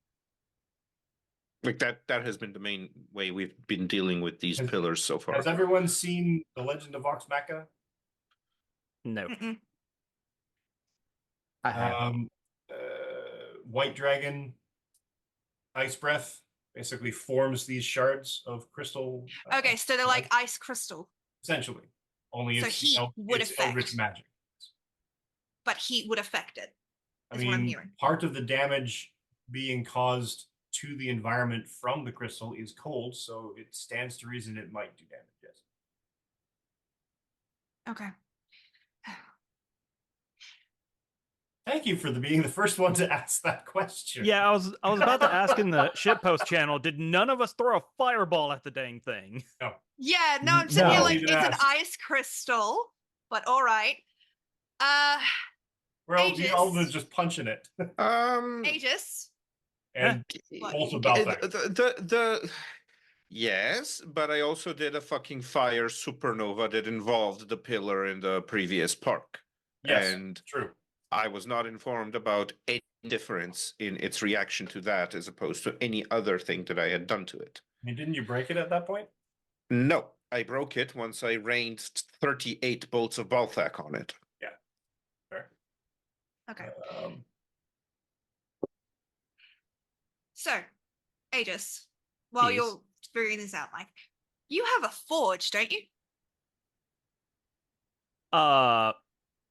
Like that has been the main way we've been dealing with these pillars so far. Has everyone seen The Legend of Vox Machina? No. Mm-mm. I have. White Dragon Ice Breath basically forms these shards of crystal. Okay, so they're like ice crystal, essentially. Only So it's heat would it's affect. Eldritch magic. but heat would affect it. I Is what I'm mean, hearing. part of the damage being caused to the environment from the crystal is cold, so it stands to reason it might do damage. Yes. Okay. Thank you for being the first one to ask that question. Yeah, I was about to ask in the shitpost channel, did none of us throw a fireball at the dang thing? No. Yeah, no, I'm sitting No. here like Even it's an ask. ice crystal, but all right. Well, Aegis. you all was just punching it. Aegis. And What? also the, Balthak. yes, but I also did a fucking fire supernova that involved the pillar in the previous park. Yes, And true. I was not informed about any difference in its reaction to that as opposed to any other thing that I had done to it. I mean, didn't you break it at that point? No, I broke it once I rained 38 bolts of Balthak on it. Yeah. Fair. Okay. So, Aegis, while Yes. you're figuring this out, Mike, you have a forge, don't you?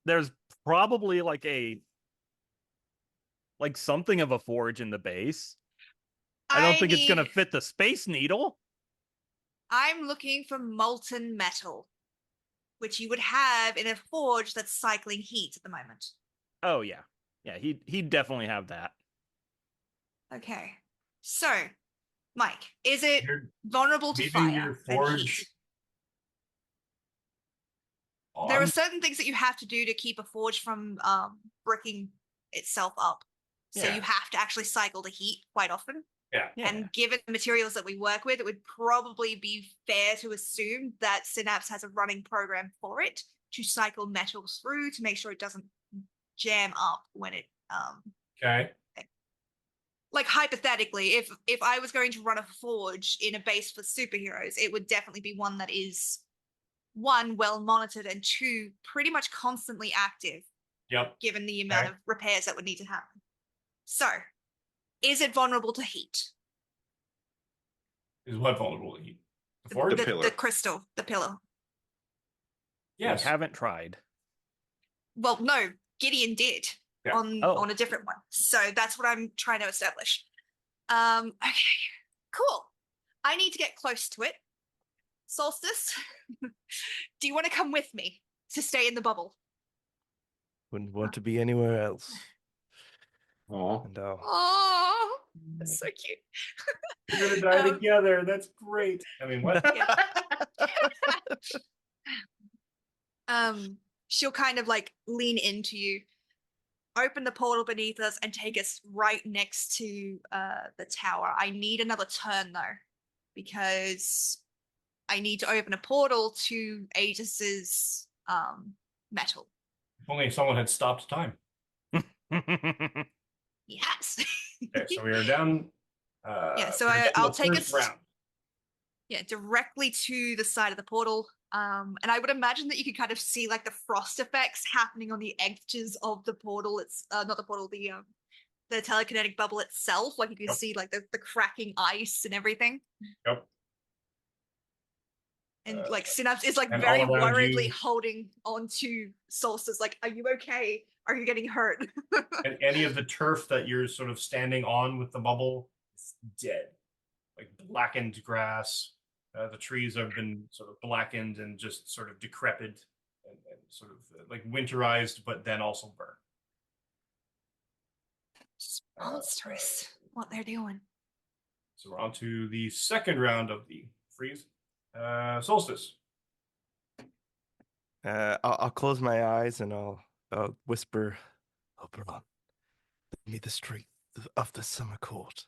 There's probably like something of a forge in the base. I don't think it's gonna fit the Space Needle. I'm looking for molten metal, which you would have in a forge that's cycling heat at the moment. Oh yeah. Yeah, he'd definitely have that. Okay. So, Mike, is it You're vulnerable to leaving fire your and forge heat? There are on? certain things that you have to do to keep a forge from bricking itself up. So Yeah. you have to actually cycle the heat quite often. Yeah. And given the materials that we work with, it would probably be fair to assume that Synapse has a running program for it to cycle metals through to make sure it doesn't jam up when it Okay. like hypothetically, if I was going to run a forge in a base for superheroes, it would definitely be one that is, one, well monitored, and two, pretty much constantly active. Yep. Given the amount of repairs that would need to happen. So, is it vulnerable to heat? Is what vulnerable to heat? The forge? pillar. The crystal, the pillar. Yes. We haven't tried. Well, no, Gideon did Yeah. on a different one. So that's what I'm trying to establish. Okay, cool. I need to get close to it. Solstice, do you want to come with me to stay in the bubble? Wouldn't want to be anywhere else. Oh, And Oh, that's so cute. We're gonna die together. That's great. I mean, what? She'll kind of like lean into you, open the portal beneath us, and take us right next to the tower. I need another turn though, because I need to open a portal to Aegis's metal. If only someone had stopped time. Yes. Okay, so we are down. Yeah, so we're in I'll the take first us. round. Yeah, directly to the side of the portal. And I would imagine that you could kind of see like the frost effects happening on the edges of the portal. It's not the portal, the telekinetic bubble itself. Like you can Yep. see like the cracking ice and everything. Yep. And like Synapse is like and very all around worriedly you- holding onto Solstice. Like, are you okay? Are you getting hurt? And any of the turf that you're sort of standing on with the bubble is dead, like blackened grass. The trees have been sort of blackened and just sort of decrepit and sort of like winterized, but then also burnt. Just monstrous what they're doing. So we're on to the second round of the freeze. Solstice. I'll close my eyes and I'll whisper, Oberon, give me the strength of the summer court.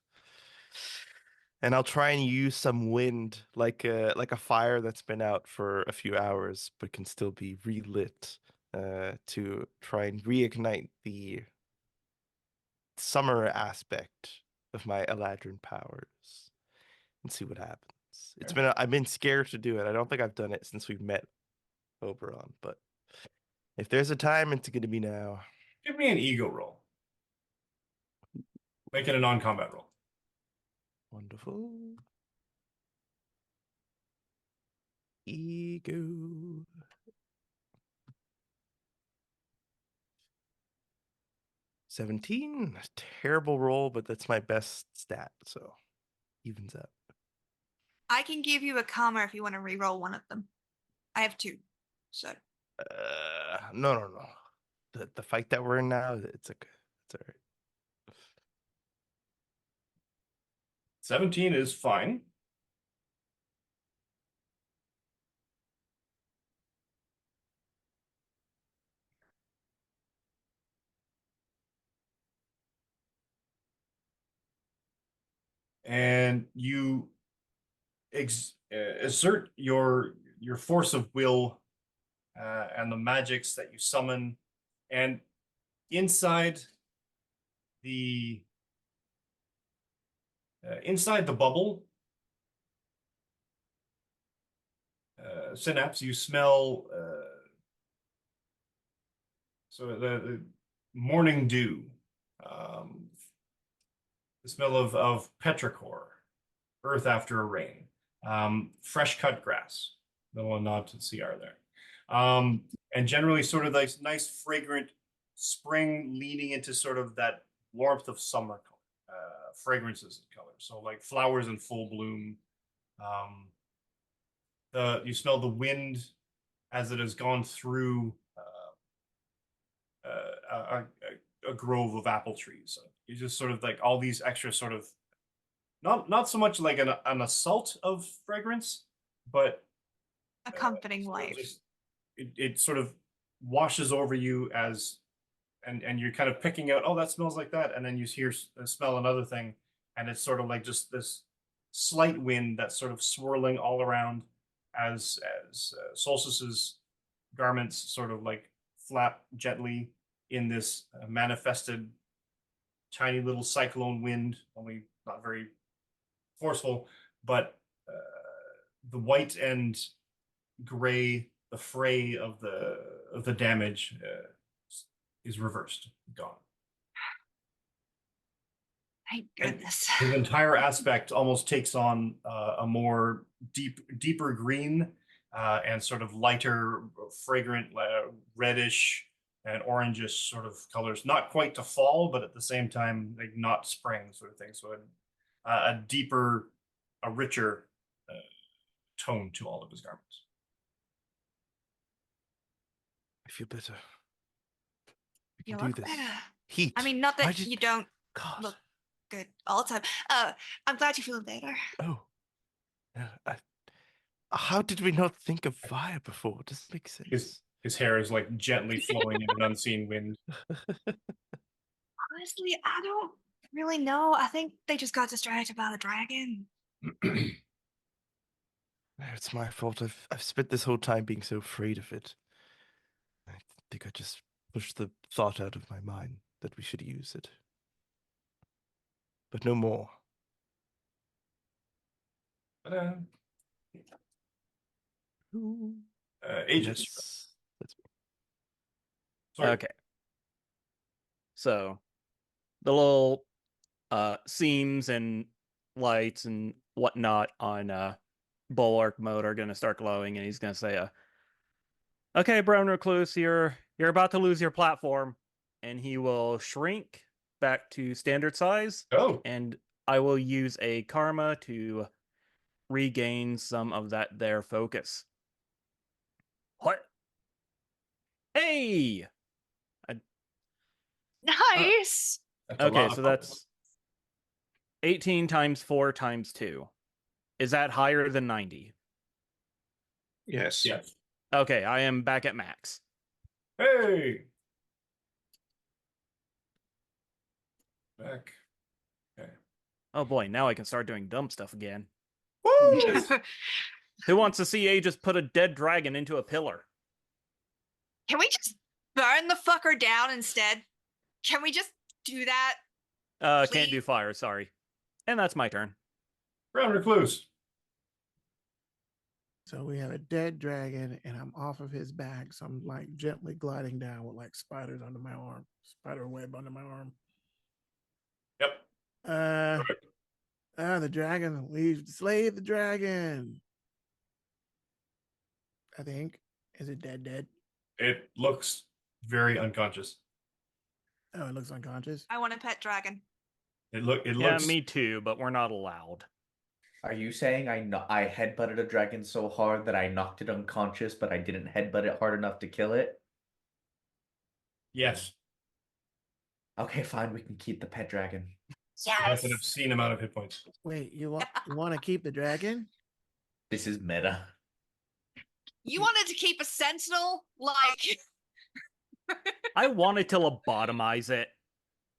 And I'll try and use some wind, like a fire that's been out for a few hours but can still be relit, to try and reignite the summer aspect of my Eladrin powers and see what happens. I've been scared to do it. I don't think I've done it since we met Oberon, but if there's a time, it's going to be now. Give me an ego roll. Make it a non-combat roll. Wonderful. Ego. 17. Terrible roll, but that's my best stat, so evens up. I can give you a comma if you want to re-roll one of them. I have two. So No. The fight that we're in now, it's okay. It's all right. 17 is fine. And you assert your force of will and the magics that you summon, and inside the bubble, Synapse, you smell the morning dew, the smell of petrichor, earth after a rain, fresh cut grass. Little nod to CR there. And generally sort of like nice fragrant spring leading into sort of that warmth of summer fragrances and colors. So like flowers in full bloom. You smell the wind as it has gone through a grove of apple trees. So you just sort of like all these extra sort of not so much like an assault of fragrance, but a comforting sort of life. just it sort of washes over you as and you're kind of picking out, oh, that smells like that, and then you smell another thing, and it's sort of like just this slight wind that's sort of swirling all around as Solstice's garments sort of like flap gently in this manifested tiny little cyclone wind, only not very forceful, but the white and gray, the fray of the damage is reversed, gone. Thank goodness. His entire aspect almost takes on a more deeper green and sort of lighter, fragrant, reddish and orangish sort of colors. Not quite to fall, but at the same time, like not spring sort of thing. So a deeper, a richer tone to all of his garments. I feel better. We You can look do this. better. Heat. I mean, not Why that did- you don't God. look good all the time. I'm glad you're feeling better. Oh. How did we not think of fire before? It doesn't make sense. His hair is like gently flowing in an unseen wind. Honestly, I don't really know. I think they just got distracted by the dragon. It's my fault. I've spent this whole time being so afraid of it. I think I just pushed the thought out of my mind that we should use it. But no more. But Aegis. That's Sorry. Okay. So the little seams and lights and whatnot on bulwark mode are gonna start glowing, and he's gonna say, "Okay, Brown Recluse, you're about to lose your platform," and he will shrink back to standard size, Oh, and I will use a karma to regain some of that their focus. What? Hey! Nice. that's a Okay, lot so of that's 18 times 4 times 2. Is that higher than 90? Yes. Yes. Okay, I am back at max. Hey. Back. Okay. Oh boy, now I can start doing dumb stuff again. Woo! Who wants to see Aegis put a dead dragon into a pillar? Can we just burn the fucker down instead? Can we just do that? Can't do Please? fire, sorry. And that's my turn. Brown Recluse. So we have a dead dragon, and I'm off of his back. So I'm like gently gliding down with like spiders under my arm, spider web under my arm. Yep. Perfect. The dragon. We've slayed the dragon. I think. Is it dead? It looks very unconscious. Oh, it looks unconscious. I want a pet dragon. It Yeah, looks. me too, but we're not allowed. Are you saying I headbutted a dragon so hard that I knocked it unconscious, but I didn't headbutt it hard enough to kill it? Yes. Okay, fine. We can keep the pet dragon. It has an Yes. obscene amount of hit points. Wait, you want to keep the dragon? This is meta. You wanted to keep a sentinel? Like, I wanted to lobotomize it.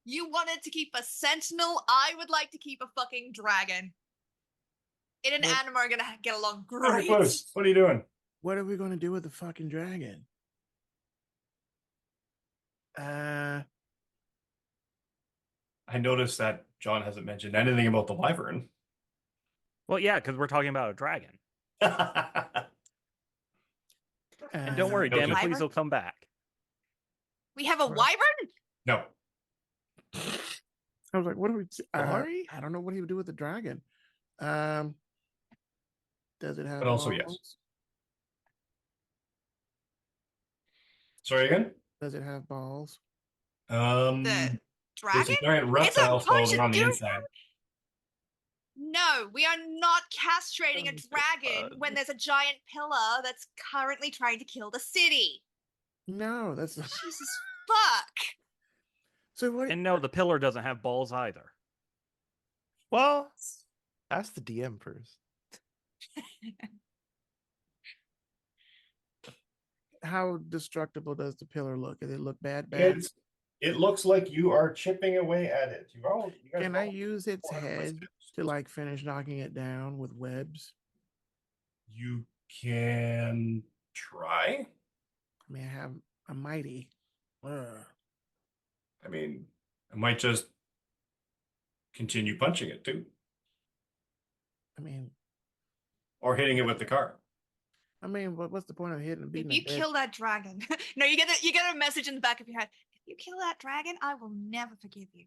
you wanted to keep a sentinel? I would like to keep a fucking dragon. It and What? Anima are gonna get along Brown great. Recluse, what are you doing? What are we going to do with the fucking dragon? I noticed that John hasn't mentioned anything about the wyvern. Well, yeah, because we're talking about a dragon. And don't worry, Okay. Damocles Wyvern? will come back. We have a Right. wyvern? No. I was like, what do we? Sorry? I don't know what he would do with the dragon. Does it have But also, balls? yes. Sorry again? Does it have balls? The It's dragon? a giant reptile, so bunch they're of on the goop. inside. No, we are not castrating a dragon when there's a giant pillar that's currently trying to kill the city. No, that's Jesus fuck. so. What? And no, the pillar doesn't have balls either. Well, ask the DM first. How destructible does the pillar look? Does it look bad? It looks like you are chipping away at it. You guys Can I use its 400 head mistakes. to like finish knocking it down with webs? You can try. I mean, I have a mighty. I mean, I might just continue punching it too, I mean, or hitting it with the car. what's the point of hitting and If beating you a dead? kill that dragon, no, you get a message in the back of your head. If you kill that dragon, I will never forgive you.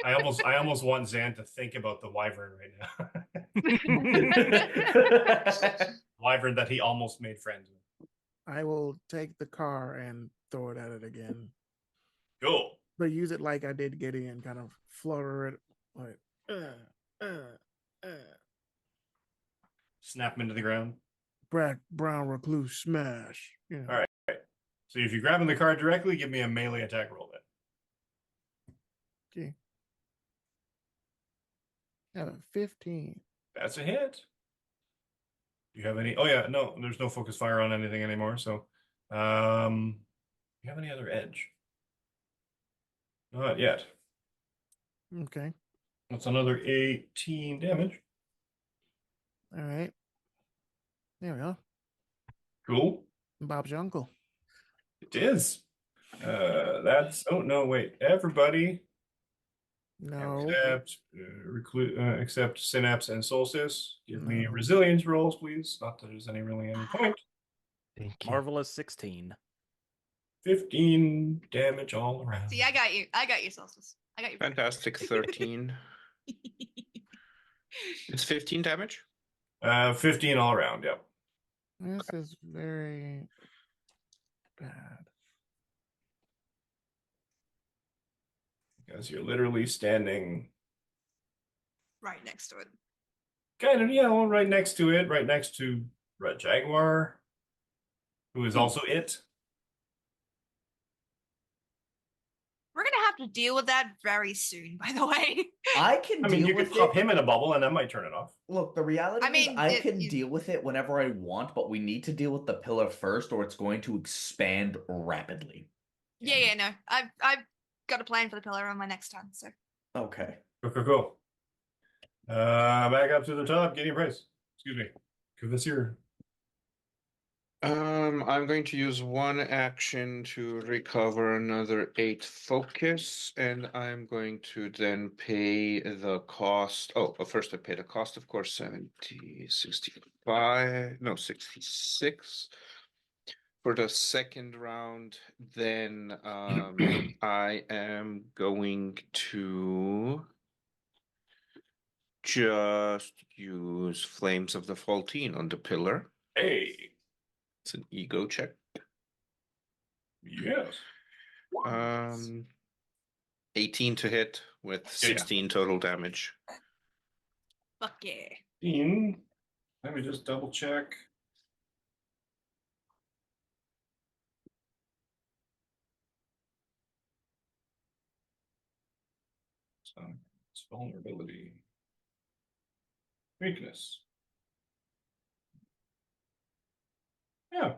I almost want Zan to think about the wyvern right now. Wyvern that he almost made friends with. I will take the car and throw it at it again, Cool. but use it like I did Gideon, kind of flutter it like, Snap him into the ground. brown recluse smash. You know. All right. So if you're grabbing the card directly, give me a melee attack roll then. Okay. I have a 15. That's a hit. Do you have any? Oh yeah, no, there's no focus fire on anything anymore. So, you have any other edge? Not yet. Okay. That's another 18 damage. All right. There we go. Cool. Bob's your uncle. It is. That's. Oh no, wait. Everybody. No. Accept Synapse and Solstice. Give me No. resilience rolls, please. Not that there's really any point. Thank you. Marvelous 16. 15 damage all around. See, I got you. I got you, Solstice. I got you. brother. Fantastic 13. It's 15 damage. 15 all around, yep. This is very bad. Because you're literally standing Right next to it. kind of, yeah, well, right next to it, right next to Red Jaguar, who is also it. We're gonna have to deal with that very soon, by the way. I can I mean, deal you with could pop it. him in a bubble and that might turn it off. Look, the reality I mean, is I it- can you- deal with it whenever I want, but we need to deal with the pillar first, or it's going to expand rapidly. yeah, no. I've got a plan for the pillar on my next turn, so Okay. Cool. Back up to the top, getting price. Excuse me. Kavasir. I'm going to use one action to recover another 8 focus, and I'm going to then pay the cost. Oh, first I pay the cost, of course, 70, 65, no, 66. For the second round, then I am going to just use Flames of the Faultine on the pillar. Hey. It's an ego check. Yes. 18 to hit with 16 total damage. fuck yeah. 15. Let me just double check. So it's vulnerability. Weakness. Yeah.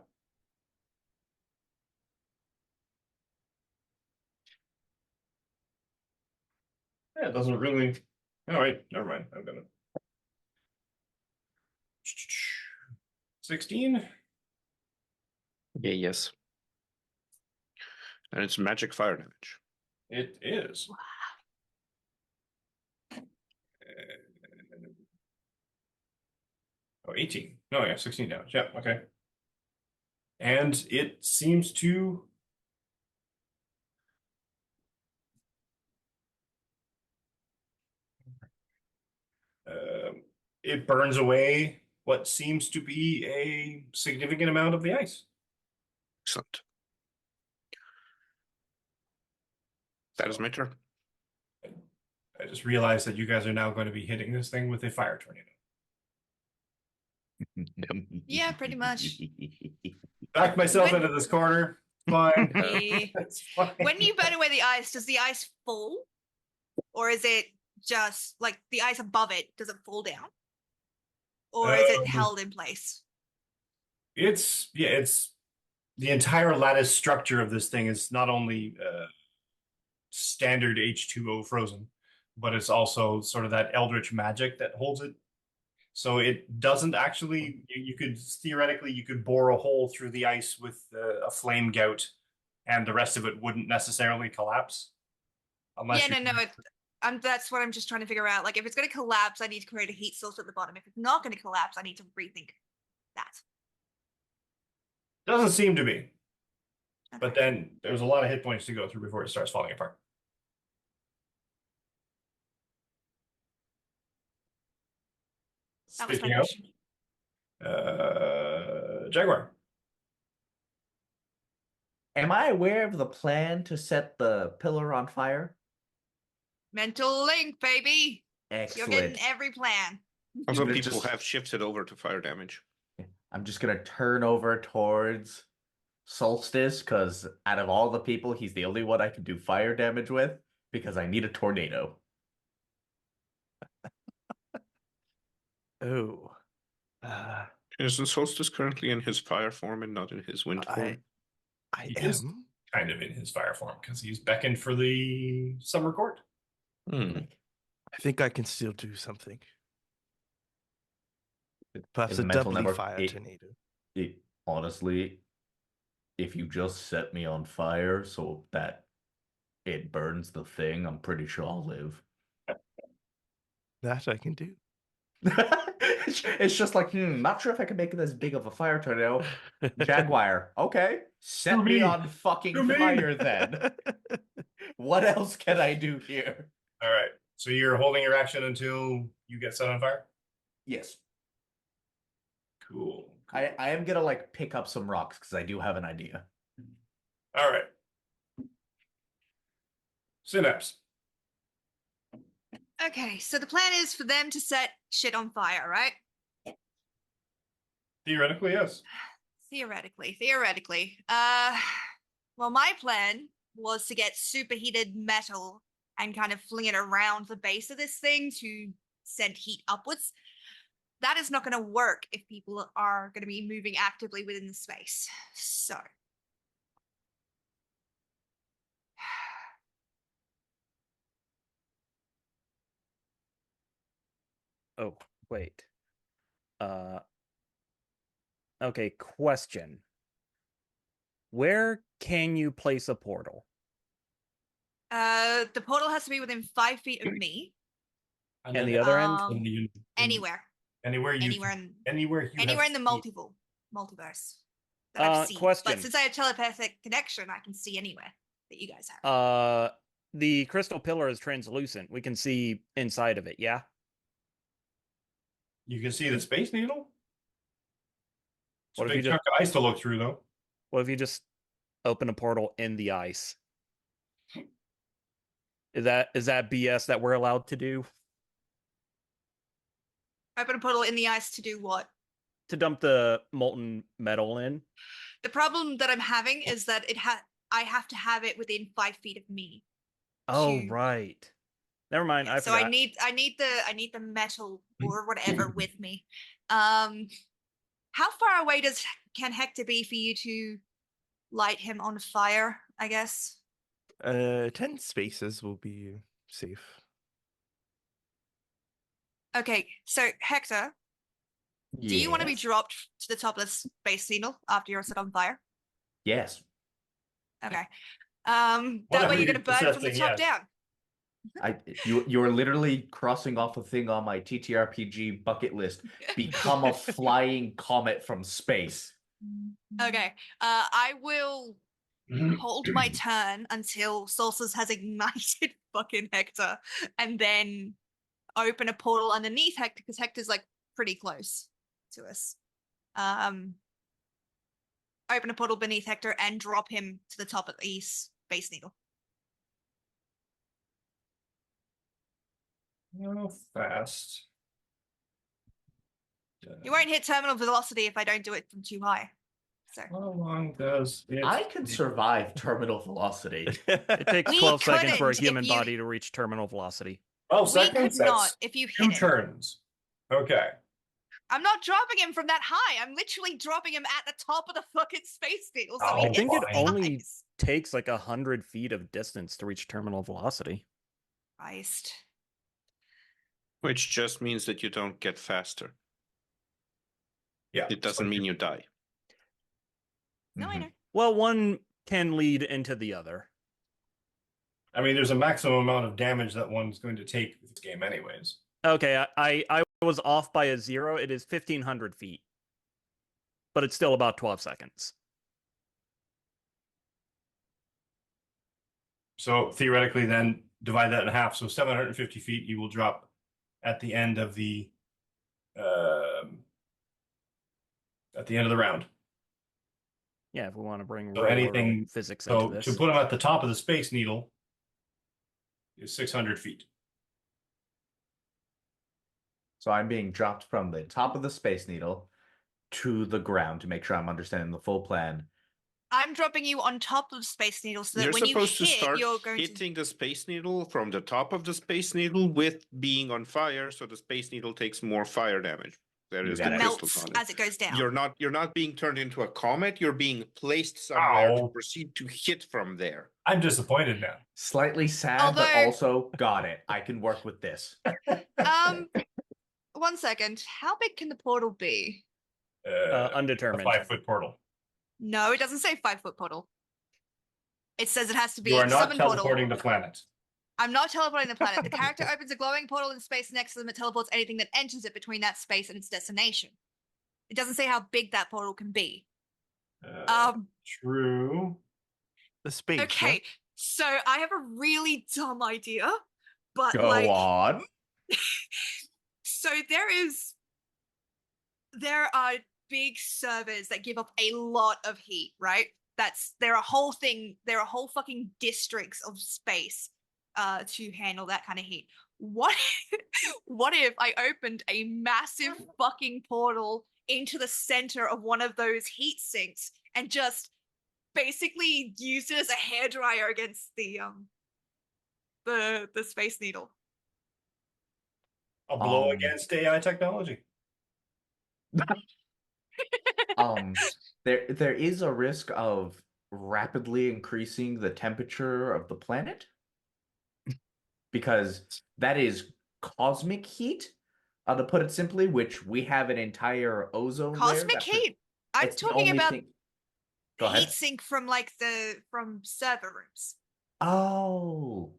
Yeah, it doesn't really. All right, never mind. I'm gonna. 16. Yeah, yes. And it's magic fire damage. It is. Oh, 18. No, yeah, 16 damage. Yeah, okay. And it seems to. It burns away what seems to be a significant amount of the ice. Excellent. That is my turn. I just realized that you guys are now going to be hitting this thing with a fire tornado. Yeah, pretty much. Backed myself When- into this corner. Fine. Yeah. It's fine. When you burn away the ice, does the ice fall? Or is it just like the ice above it? Does it fall down? Or is it held in place? It's the entire lattice structure of this thing is not only standard H2O frozen, but it's also sort of that eldritch magic that holds it. So it doesn't actually. You could theoretically you could bore a hole through the ice with a flame gout, and the rest of it wouldn't necessarily collapse. Unless Yeah, no. That's what I'm just trying to figure out. Like, if it's going to collapse, I need to create a heat source at the bottom. If it's not going to collapse, I need to rethink that. Doesn't seem to be. But Okay. then there's a lot of hit points to go through before it starts falling apart. That was my Speaking of, question. Jaguar. Am I aware of the plan to set the pillar on fire? Mental link, baby. You're Excellent. getting every plan. Also, But people just- have shifted over to fire damage. I'm just gonna turn over towards Solstice, because out of all the people, he's the only one I can do fire damage with, because I need a tornado. Oh. Is the Solstice currently in his fire form and not in his wind form? I He is am. kind of in his fire form because he's beckoned for the summer court. Hmm. I think I can still do something. Perhaps Is a the mental doubly network- fire it- tornado. Honestly, if you just set me on fire so that it burns the thing, I'm pretty sure I'll live. That I can do. It's just like, not sure if I can make this big of a fire tornado. Jaguar, okay. Set To me me. on fucking To me. fire then. What else can I do here? All right. So you're holding your action until you get set on fire? Yes. Cool. I am gonna like pick up some rocks because I do have an idea. All right. Synapse. Okay, so the plan is for them to set shit on fire, right? Theoretically, yes. Theoretically. Well, my plan was to get superheated metal and kind of fling it around the base of this thing to send heat upwards. That is not going to work if people are going to be moving actively within the space. So. Oh, wait. Okay, question. Where can you place a portal? The portal has to be within 5 feet of me. And the other end? Anywhere. Anywhere you Anywhere in anywhere in the multiverse that I've seen. Question. But since I have telepathic connection, I can see anywhere that you guys have. The crystal pillar is translucent. We can see inside of it, yeah? You can see the Space Needle? It's a What if you big chunk of ice to look through, though. What if you just open a portal in the ice? Is that BS that we're allowed to do? Open a portal in the ice to do what? To dump the molten metal in? The problem that I'm having is that I have to have it within 5 feet of me. Oh, to- right. Never mind. I So forgot. I need the metal or whatever with me. How far away can Hector be for you to light him on fire? I guess. 10 spaces will be safe. Okay, so Hector, do you want to be Yes. dropped to the top of the Space Needle after you're set on fire? Yes. Okay. That Whatever way you're you're gonna burn from the assessing, top yes. down. You're literally crossing off a thing on my TTRPG bucket list. Become a flying comet from space. Okay. I will hold my turn until Solstice has ignited fucking Hector, and then open a portal underneath Hector because Hector's like pretty close to us. Open a portal beneath Hector and drop him to the top of the Space Needle. How fast? You won't hit terminal velocity if I don't do it from too high. So How long does it? I can survive terminal velocity. It takes We 12 seconds for a couldn't if human you- body to reach terminal velocity. 12 we seconds? could not That's if you 2 hit it. turns. Okay. I'm not dropping him from that high. I'm literally dropping him at the top of the fucking Space Needle. So Oh, he I think it hits only ice. takes like 100 feet of distance to reach terminal velocity. Christ. Which just means that you don't get faster. Yeah. It doesn't mean you die. No, I know. Well, one can lead into the other. I mean, there's a maximum amount of damage that one's going to take with this game, anyways. Okay, I was off by a 0. It is 1,500 feet. But it's still about 12 seconds. So theoretically, then divide that in half. So 750 feet, you will drop at the end of the round. Yeah, if we want to bring So real anything- world physics So into this. to put them at the top of the Space Needle is 600 feet. So I'm being dropped from the top of the Space Needle to the ground to make sure I'm understanding the full plan. I'm dropping you on top of Space Needle so that You're when you supposed to hit, start you're going hitting the Space Needle from the top of the Space Needle with being on fire, so the Space Needle takes more fire damage. There You is got the it. to crystals melt on it. as it goes down. You're not being turned into a comet. You're being placed somewhere Ow. to proceed to hit from there. I'm disappointed now. Slightly sad, but Although- also got it. I can work with this. 1 second. How big can the portal be? A Undetermined. 5-foot portal. No, it doesn't say 5-foot portal. It says it has to be You are a not summon portal. teleporting the planet. I'm not teleporting the planet. The character opens a glowing portal in space next to them. It teleports anything that enters it between that space and its destination. It doesn't say how big that portal can be. True. The space. Okay, so I have a really dumb idea, but Go on. So there are big servers that give up a lot of heat, right? There are whole fucking districts of space to handle that kind of heat. What if I opened a massive fucking portal into the center of one of those heat sinks and just basically used it as a hairdryer against the Space Needle? A blow against AI technology. There is a risk of rapidly increasing the temperature of the planet because that is cosmic heat, to put it simply, which we have an entire ozone layer. Cosmic heat. I'm talking about Go ahead. heat sink from from server rooms. Oh.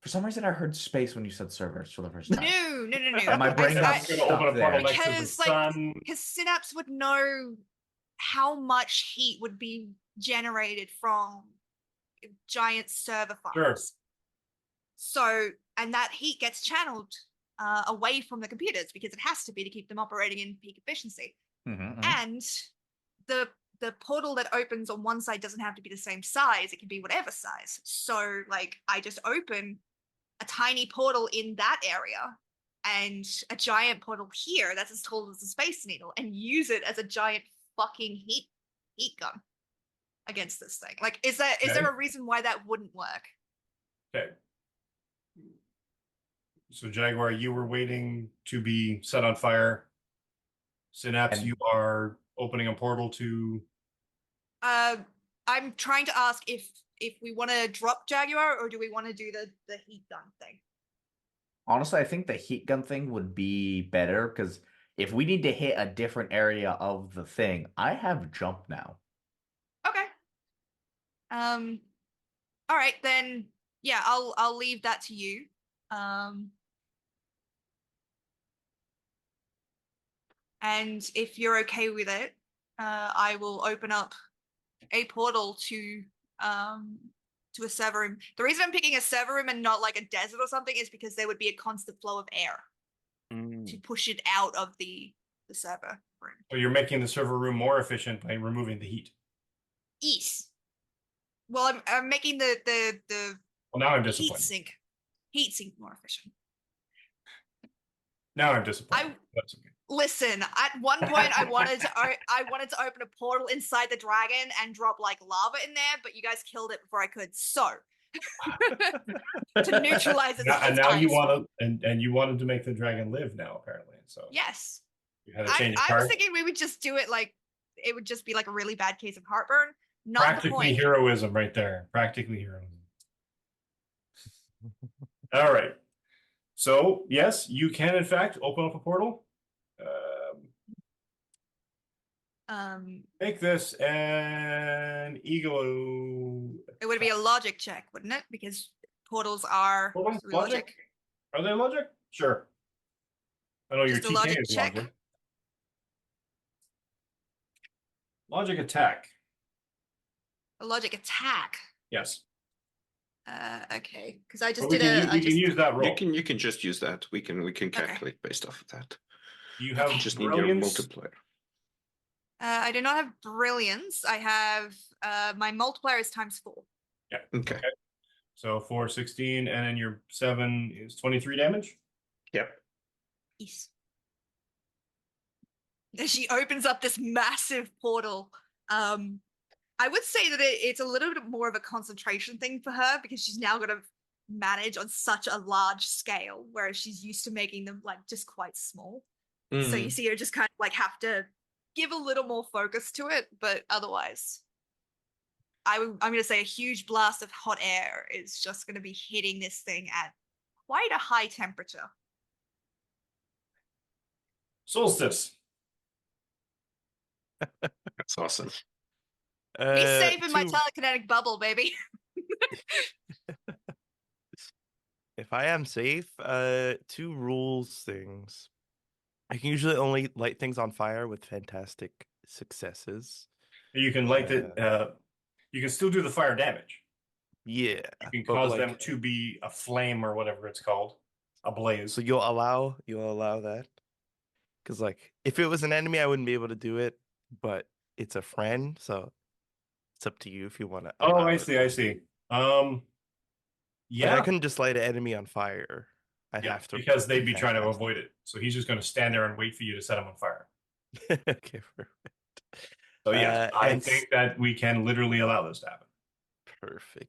For some reason, I heard space when you said servers for the first time. No. And my brain got Synapse is gonna open stuck a portal there. next to the Because sun. because Synapse would know how much heat would be generated from giant server farms. Sure. So, and that heat gets channeled away from the computers because it has to be to keep them operating in peak efficiency. And the portal that opens on one side doesn't have to be the same size. It can be whatever size. So, like, I just open a tiny portal in that area and a giant portal here that's as tall as a Space Needle and use it as a giant fucking heat gun against this thing. Like, is there a reason why that wouldn't work? Okay. So Jaguar, you were waiting to be set on fire. Synapse, you are opening a portal to. I'm trying to ask if we want to drop Jaguar or do we want to do the heat gun thing? Honestly, I think the heat gun thing would be better because if we need to hit a different area of the thing, I have jump now. Okay. All right, then yeah, I'll leave that to you. And if you're okay with it, I will open up a portal to a server room. The reason I'm picking a server room and not like a desert or something is because there would be a constant flow of air to push it out of the server room. So you're making the server room more efficient by removing the heat. Yes. Well, I'm making the Well, now I'm disappointed. Heat sink more efficient. Now I'm disappointed. That's okay. Listen, at one point I wanted to open a portal inside the dragon and drop like lava in there, but you guys killed it before I could. So to neutralize it. And now you want to, and you wanted to make the dragon live now, apparently. So yes, you had to change I was thinking we would just do it like it would just be like a really bad case of heartburn. Not practically the point. Heroism right there. Practically heroism. All right. So yes, you can in fact open up a portal. Make this an ego. It would be a logic check, wouldn't it? Because portals are logic. Are they logic? Sure. I know Just your a logic TK is check. logic. Logic attack. A logic attack. Yes. Okay, because I just But did we can use that roll. You can just use that. We can calculate based off of that. You have just need your brilliance. multiplier. I do not have brilliance. I have my multiplier is ×4. Yeah. Okay. So 4, 16, and then your 7 is 23 damage. Yep. Yes. She opens up this massive portal. I would say that it's a little bit more of a concentration thing for her because she's now got to manage on such a large scale, whereas she's used to making them like just quite small. So you see her just kind of like have to give a little more focus to it, but otherwise, I'm going to say a huge blast of hot air is just going to be hitting this thing at quite a high temperature. Solstice. That's awesome. Me saving my telekinetic bubble, baby. If I am safe, 2 rules things. I can usually only light things on fire with fantastic successes. You can light it. You can still do the fire damage. Yeah, You can but cause like, them to be a flame or whatever it's called, a blaze. so you'll allow that? Because like, if it was an enemy, I wouldn't be able to do it, but it's a friend, so it's up to you if you want to Oh, allow I it. see. I see. Like, Yeah, I couldn't just light an enemy on fire. I'd yeah, have to because they'd be trying to fantastic. avoid it. So he's just going to stand there and wait for you to set him on fire. Okay, perfect. So yeah, I and think that we can literally allow this to happen. perfect.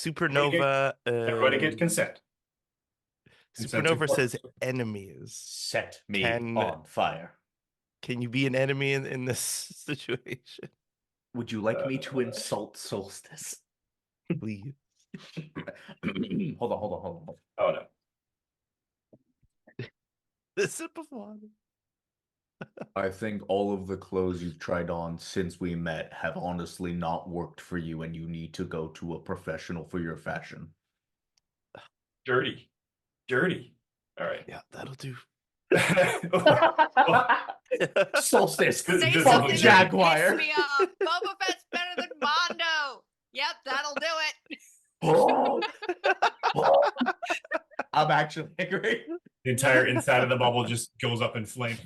Everybody Supernova. Everybody get consent. Consent to Supernova says force. enemies. Set me Can- on fire. Can you be an enemy in this situation, Would you like me to insult Solstice? please? Hold on. Oh no. The sip of water. I think all of the clothes you've tried on since we met have honestly not worked for you, and you need to go to a professional for your fashion. Dirty. All right. Yeah, that'll do. Solstice, Say This fuck is something that Jaguar. piss me off. Boba Fett's better than Mondo. Yep, that'll do it. I'm actually angry. The entire inside of the bubble just goes up in flames.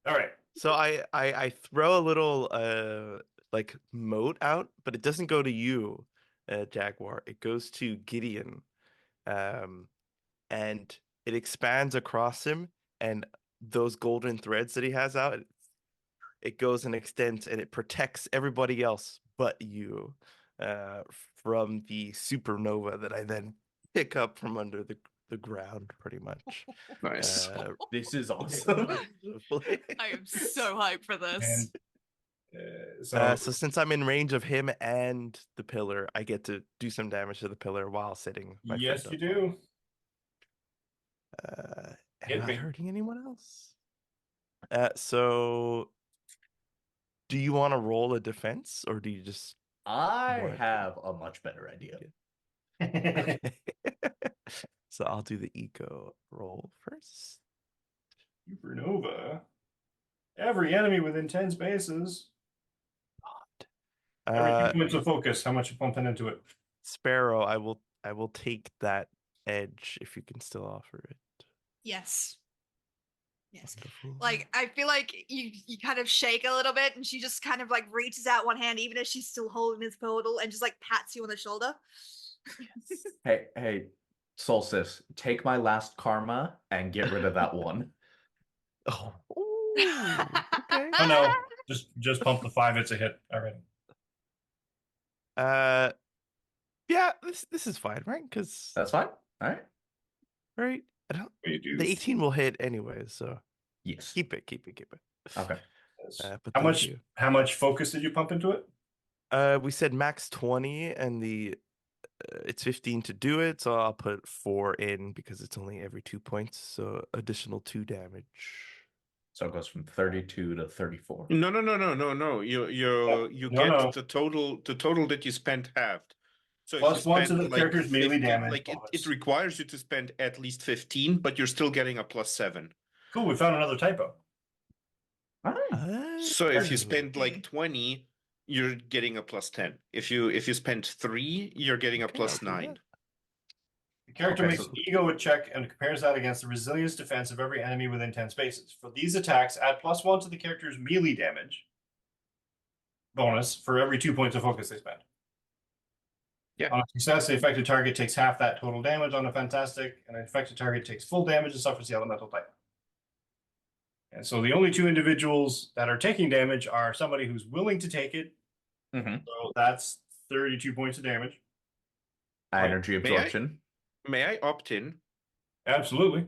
All right. So I throw a little like mote out, but it doesn't go to you, Jaguar. It goes to Gideon, and it expands across him, and those golden threads that he has out, it goes and extends, and it protects everybody else but you from the supernova that I then pick up from under the ground, pretty much. Nice. This is awesome. I am so hyped for this. And So since I'm in range of him and the pillar, I get to do some damage to the pillar while sitting. My yes, friend you up. do. Am I hurting anyone else? So do you want to roll a defense, or do you just I What? have a much better idea. okay. So I'll do the eco roll first. Supernova. Every enemy within 10 spaces. Every 2 points of focus. How much you pumping into it? Sparrow, I will take that edge if you can still offer it. Yes. Yes. Wonderful. Like, I feel like you kind of shake a little bit, and she just kind of like reaches out one hand, even as she's still holding his portal, and just like pats you on the shoulder. Hey, Solstice, take my last karma and get rid of that one. Oh, okay. Oh no. Just pump the 5. It's a hit already. Yeah, this is fine, right? Because That's fine. All right. right, I don't. You do. The 18 will hit anyway, so Yes. keep it. Okay. But How thank much? you. How much focus did you pump into it? We said max 20, and it's 15 to do it, so I'll put 4 in because it's only every 2 points, so additional 2 damage. So it goes from 32 to 34. No. You No, get no. the total that you spent halved. So if Plus you 1 to spend the character's melee 15 damage like it bonus. requires you to spend at least 15, but you're still getting a +7. Cool. We found another typo. So if you spend Okay. like 20, you're getting a +10. If you spend 3, you're getting a Okay, I'll do +9. that. The character Okay, makes so- an ego check and compares that against the resilience defense of every enemy within 10 spaces. For these attacks, add +1 to the character's melee damage bonus for every 2 points of focus they spend. Yeah. On a success, the affected target takes half that total damage. On a fantastic, an affected target takes full damage and suffers the elemental type. And so the only 2 individuals that are taking damage are somebody who's willing to take it. Mm-hmm. So that's 32 points of damage. Energy May I? absorption. May I opt in? Absolutely.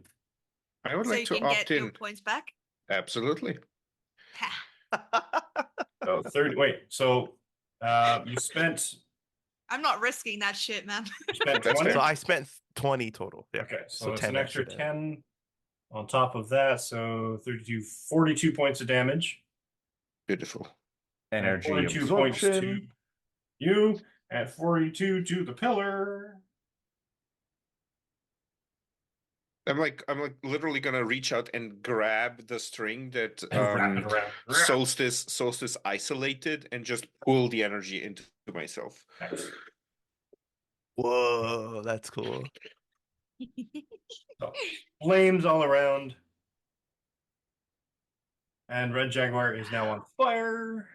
I would So like you to can get opt your in. points back. Absolutely. So 30. Wait. So you spent I'm not risking that shit, man. you spent That's 20. So I spent 20 total. Yeah. Okay, so, So it's 10 an extra extra 10 on top of that. So 32, 42 points of damage. Beautiful. And Energy 42 points to absorption. you, and 42 to the pillar. I'm like literally gonna reach out and grab the string that And wrap it around. Solstice isolated and just pull the energy into myself. Nice. Whoa, that's cool. So, flames all around. And Red Jaguar is now on fire.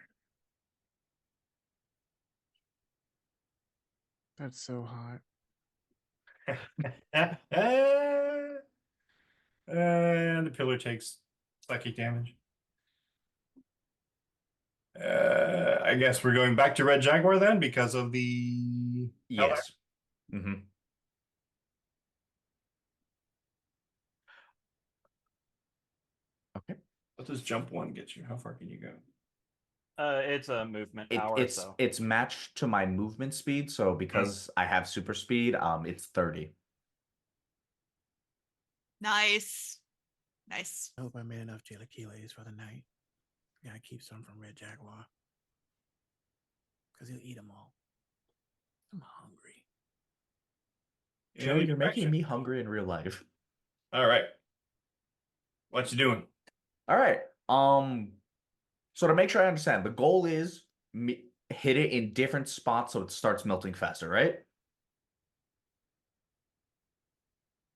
That's so hot. And the pillar takes psychic damage. I guess we're going back to Red Jaguar then because of the Yes. Mm-hmm. Okay. What does jump 1 get you? How far can you go? It's a movement power, so It's matched to my movement speed, so because I have super speed, it's 30. Nice. Nice. I hope I made enough chilaquiles for the night. Gotta keep some from Red Jaguar. Because he'll eat them all. I'm hungry. Joe, you're making me hungry in real life. All right. What you doing? All right. So to make sure I understand, the goal is hit it in different spots so it starts melting faster, right?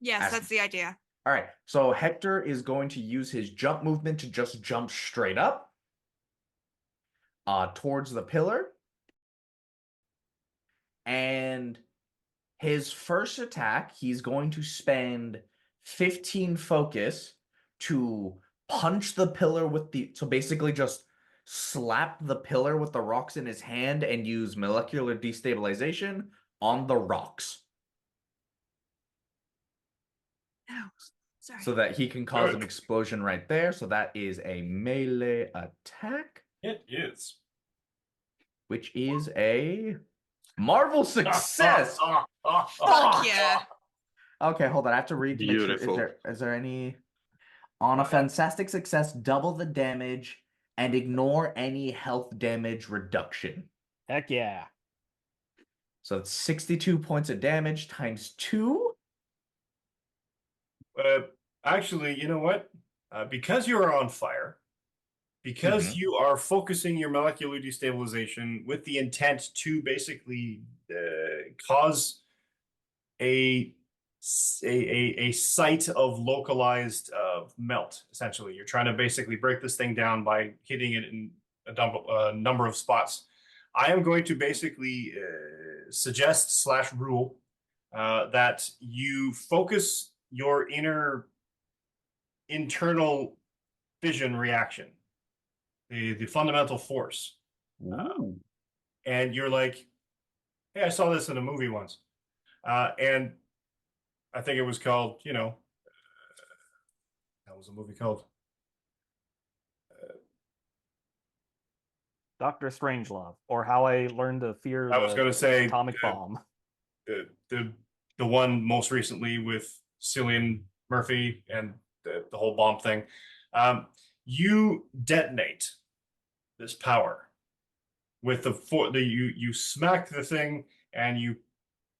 Yes, that's the idea. All right. So Hector is going to use his jump movement to just jump straight up towards the pillar. And his first attack, he's going to spend 15 focus to punch the pillar with so basically just slap the pillar with the rocks in his hand and use molecular destabilization on the rocks. Oh, sorry. So that he can cause an explosion right there. So that is a melee attack. It is. Which is a Marvel success. Fuck yeah. Okay, hold on. I have to read to make Beautiful. sure. Is there any on a fantastic success, double the damage and ignore any health damage reduction. heck yeah. So it's 62 points of damage times 2. Actually, you know what? Because you are on fire, because you are focusing your molecular destabilization with the intent to basically cause a site of localized melt. Essentially, you're trying to basically break this thing down by hitting it in a number of spots. I am going to basically suggest / rule that you focus your internal fission reaction, the fundamental force. And you're like, hey, I saw this in a movie once. And I think it was called, that was a movie called Dr. Strangelove, or How I Learned to Fear I was going to say Atomic Bomb. the one most recently with Cillian Murphy and the whole bomb thing. You detonate this power with you smack the thing and you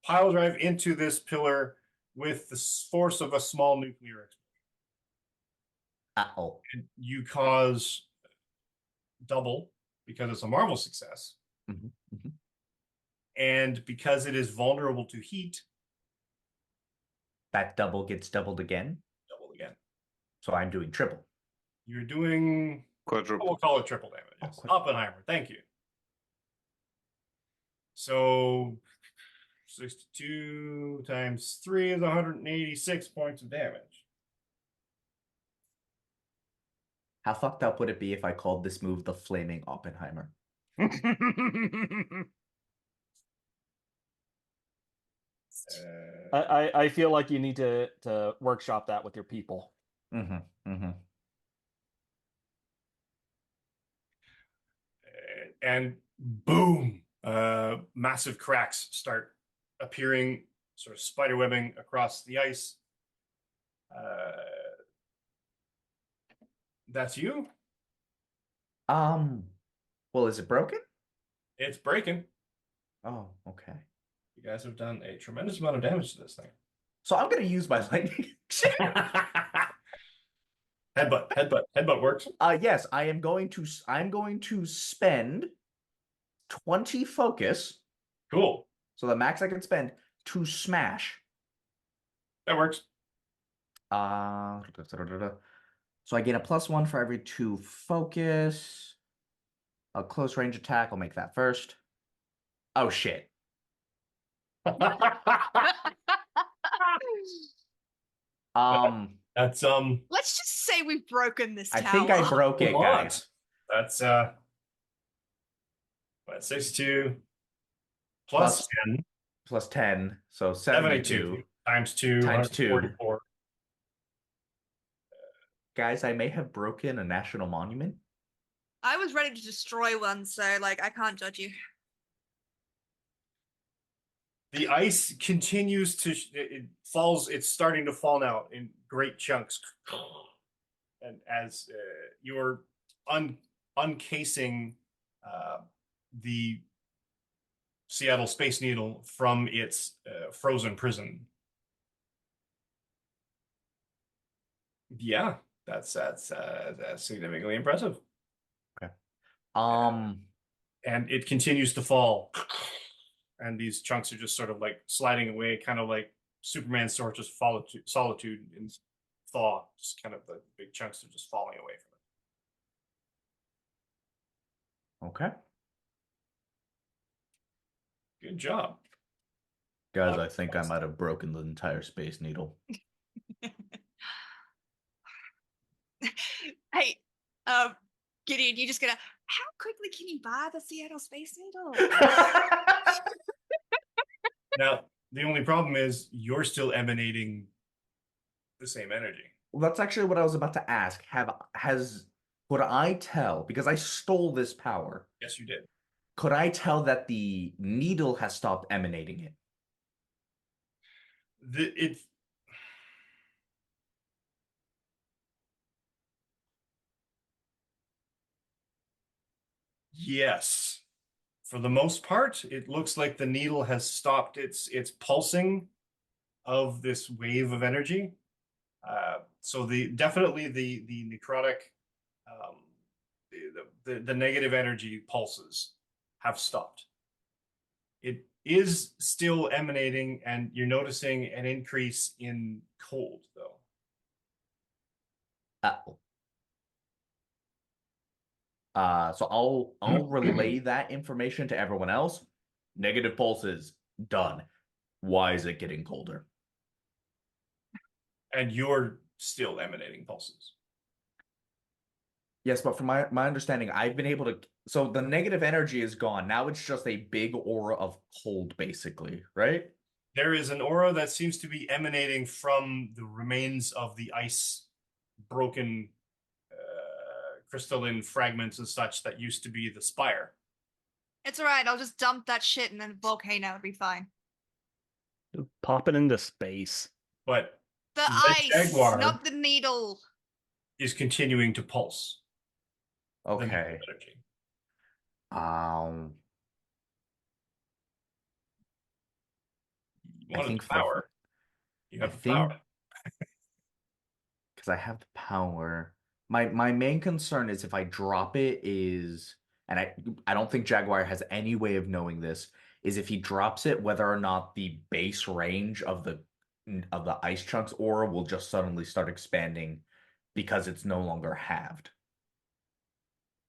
pile drive into this pillar with the force of a small nuclear explosion. And you cause double because it's a Marvel success. And because it is vulnerable to heat, that double gets doubled again. Double again. So I'm doing triple. You're doing quadruple. We'll call it triple damage. Yes. Oppenheimer. Thank you. So 62 times 3 is 186 points of damage. How fucked up would it be if I called this move the Flaming Oppenheimer? I feel like you need to workshop that with your people. And boom, massive cracks start appearing, sort of spiderwebbing across the ice. That's you? Well, is it broken? It's breaking. Oh, okay. You guys have done a tremendous amount of damage to this thing. So I'm going to use my lightning. Headbutt works. Yes, I'm going to spend 20 focus, Cool. so the max I can spend to smash. That works. So I gain a +1 for every 2 focus. A close range attack, I'll make that first. Oh shit. That's Let's just say we've broken this I tower. think I broke it, Come on. guys. That's what, 62 plus 10, Plus 10, so 72 72. times 2, Times 2. 144. Guys, I may have broken a national monument. I was ready to destroy one, so like I can't judge you. The ice continues to it falls. It's starting to fall now in great chunks, and as you're uncasing the Seattle Space Needle from its frozen prison. Yeah, that's significantly impressive. Okay. And it continues to fall. And these chunks are just sort of like sliding away, kind of like Superman's sword, just solitude and thaw. Just kind of the big chunks are just falling away from it. Okay. Good job. Guys, I think I might have broken the entire Space Needle. Hey, Gideon, you just gonna how quickly can you buy the Seattle Space Needle? Now, the only problem is you're still emanating the same energy. Well, that's actually what I was about to ask. Could I tell, because I stole this power, Yes, you did. could I tell that the needle has stopped emanating it? Yes. For the most part, it looks like the needle has stopped its pulsing of this wave of energy. So definitely the necrotic, the negative energy pulses have stopped. It is still emanating, and you're noticing an increase in cold, though. So I'll relay that information to everyone else. Negative pulses, done. Why is it getting colder? And you're still emanating pulses. Yes, but from my understanding, I've been able to. So the negative energy is gone. Now it's just a big aura of cold, basically, right? There is an aura that seems to be emanating from the remains of the ice broken crystalline fragments and such that used to be the spire. It's alright, I'll just dump that shit in the volcano, it'll be fine. Pop it into space. But The Red ice, Jaguar not the needle. is continuing to pulse. the Okay. negative energy. You I wanted think the power. You have the power. Because I have the power. My main concern is if I drop it is, and I don't think Jaguar has any way of knowing this, is if he drops it, whether or not the base range of the ice chunks aura will just suddenly start expanding because it's no longer halved.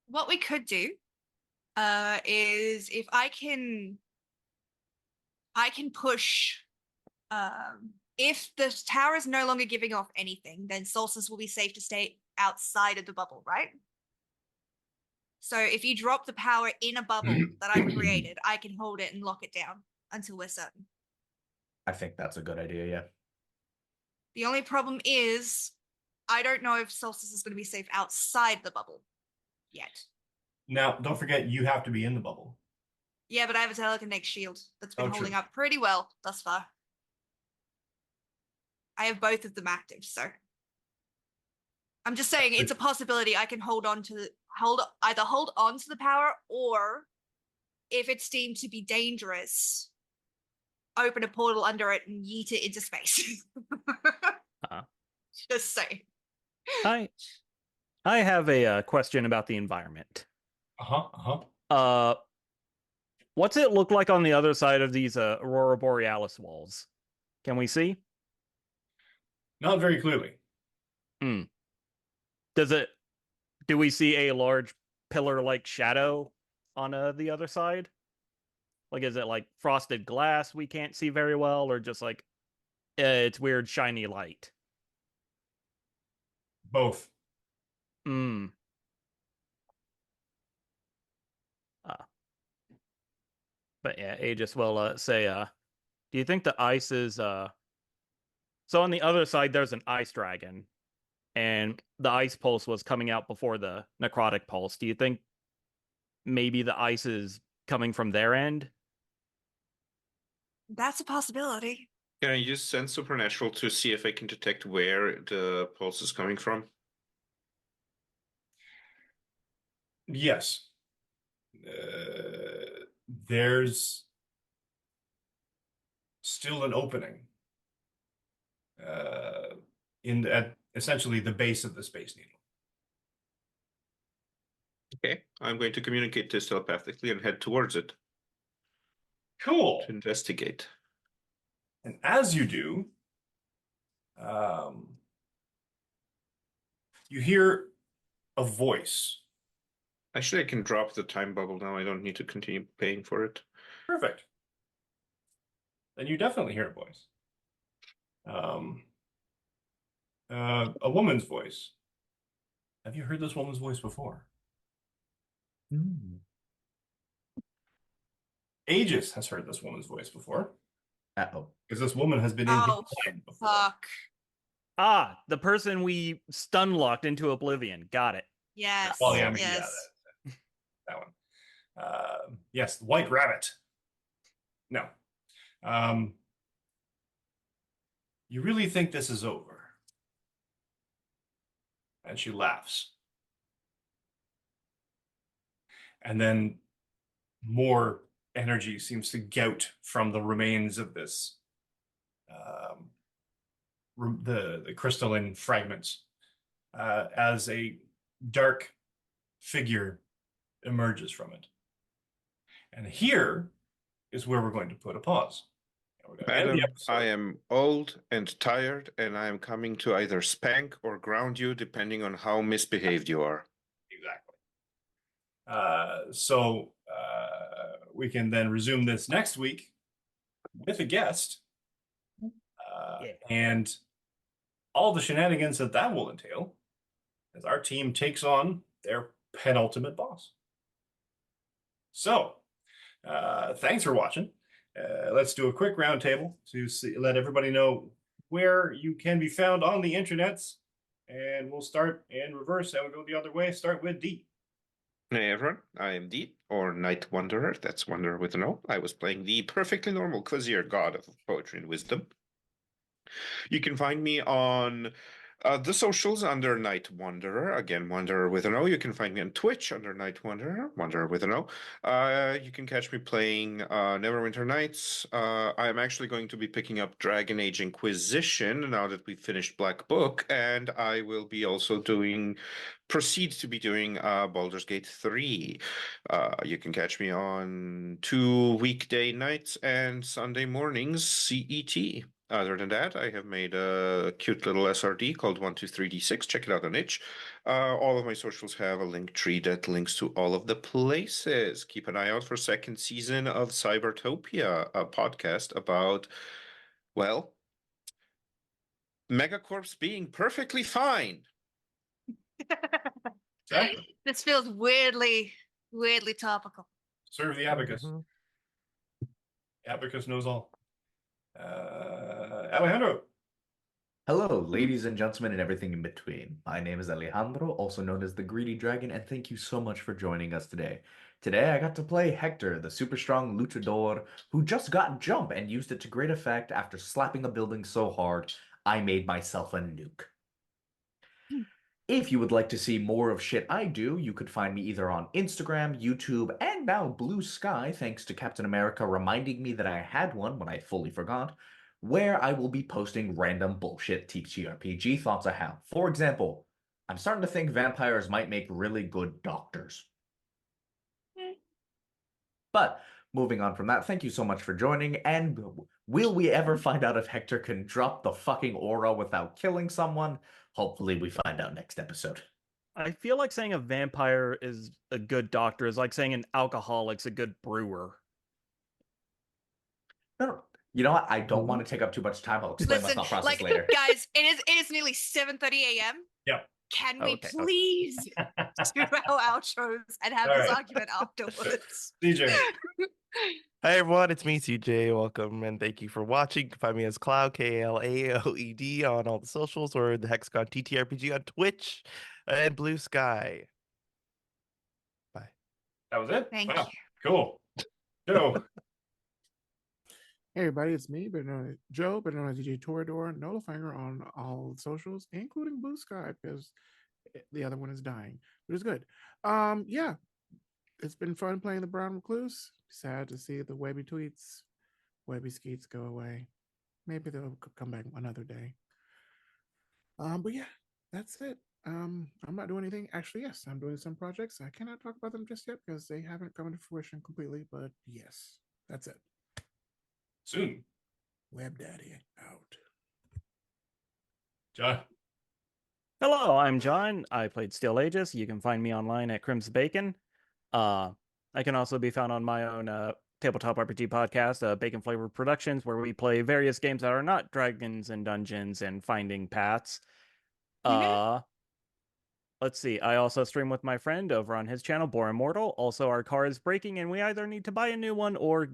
What we could do is if I can push if the tower is no longer giving off anything, then Solstice will be safe to stay outside of the bubble, right? So if you drop the power in a bubble that I've created, I can hold it and lock it down until we're certain. I think that's a good idea, yeah. The only problem is I don't know if Solstice is going to be safe outside the bubble yet. Now, don't forget, you have to be in the bubble. Yeah, but I have a telekinetic shield that's been Oh, true. holding up pretty well thus far. I have both of them active, so I'm just saying it's a possibility I can hold on to either hold on to the power, or if it's deemed to be dangerous, open a portal under it and yeet it into space. Just saying. I I have a question about the environment. Uh, what's it look like on the other side of these Aurora Borealis walls? Can we see? Not very clearly. Hmm. Does it? Do we see a large pillar-like shadow on the other side? Like, is it like frosted glass we can't see very well, or just like it's weird shiny light? Both. Hmm. Uh, but yeah, Aegis will say, do you think the ice is so on the other side there's an ice dragon, and the ice pulse was coming out before the necrotic pulse. Do you think maybe the ice is coming from their end? That's a possibility. Can I use Sense Supernatural to see if I can detect where the pulse is coming from? Yes. There's still an opening at essentially the base of the Space Needle. Okay, I'm going to communicate this telepathically and head towards it Cool. to investigate. And as you do, you hear a voice. Actually, I can drop the time bubble now. I don't need to continue paying for it. Perfect. Then you definitely hear a voice. A woman's voice. Have you heard this woman's voice before? Hmm. Aegis has heard this woman's voice before Uh-oh. because this woman has been in his Oh, mind before. fuck. Ah, the person we stun locked into oblivion. Got it. Yes. Well, yeah, Yes. that one. Yes, the White Rabbit. No. You really think this is over? And she laughs. And then more energy seems to gout from the remains of this, the crystalline fragments, as a dark figure emerges from it. And here is where we're going to put a pause. And we're going to end Madam, the episode. I am old and tired, and I am coming to either spank or ground you, depending on how misbehaved you are. Exactly. So we can then resume this next week with a guest, and all the shenanigans that will entail as our team takes on their penultimate boss. So thanks for watching. Let's do a quick roundtable to let everybody know where you can be found on the internets, and we'll start in reverse and we'll go the other way. Start with D. Hey everyone, I am D, or Night Wanderer. That's Wanderer with an O. I was playing the perfectly normal Quasier god of poetry and wisdom. You can find me on the socials under Night Wanderer. Again, Wanderer with an O. You can find me on Twitch under Night Wanderer, Wanderer with an O. You can catch me playing Neverwinter Nights. I am actually going to be picking up Dragon Age Inquisition now that we've finished Black Book, and I will be also proceed to be doing Baldur's Gate 3. You can catch me on 2 weekday nights and Sunday mornings CET. Other than that, I have made a cute little SRD called 123D6. Check it out on itch. All of my socials have a link tree that links to all of the places. Keep an eye out for second season of Cybertopia, a podcast about, well, megacorps being perfectly fine. Exactly. This feels weirdly topical. Serve the abacus. Mhm. Abacus knows all. Alejandro. Hello, ladies and gentlemen, and everything in between. My name is Alejandro, also known as the Greedy Dragon, and thank you so much for joining us today. Today, I got to play Hector, the super strong luchador who just got jump and used it to great effect after slapping a building so hard, I made myself a nuke. If you would like to see more of shit I do, you could find me either on Instagram, YouTube, and now Blue Sky, thanks to Captain America reminding me that I had one when I fully forgot, where I will be posting random bullshit TTRPG thoughts I have. For example, I'm starting to think vampires might make really good doctors. But moving on from that, thank you so much for joining, and will we ever find out if Hector can drop the fucking aura without killing someone? Hopefully we find out next episode. I feel like saying a vampire is a good doctor is like saying an alcoholic's a good brewer. No, you know what? I don't want to take up too much time. I'll explain my Listen, thought process like, later. guys, it is nearly 7:30 a.m. Yep. Can we Okay. please do our outros and have All this right. argument afterwards? DJ. Hi everyone, it's me, CJ. Welcome and thank you for watching. You can find me as Cloud, Klaoed on all the socials, or the Hexagon TTRPG on Twitch and Blue Sky. Bye. That was it? Thank Wow. you. Cool. Joe. Hey everybody, it's me, Joe, better known as DJ Torador, Nolafinger on all socials, including Blue Sky, because the other one is dying, but it's good. Yeah, it's been fun playing the Brown Recluse. Sad to see the Webby tweets, Webby skeets go away. Maybe they'll come back another day. But yeah, that's it. I'm not doing anything. Actually, yes, I'm doing some projects. I cannot talk about them just yet because they haven't come to fruition completely. But yes, that's it. Soon. Web Daddy out. John. Hello, I'm John. I played Steel Aegis. You can find me online at Crimson Bacon. I can also be found on my own tabletop RPG podcast, Bacon Flavored Productions, where we play various games that are not Dragons and Dungeons and Finding Paths. Let's see. I also stream with my friend over on his channel, Bore Immortal. Also, our car is breaking, and we either need to buy a new one or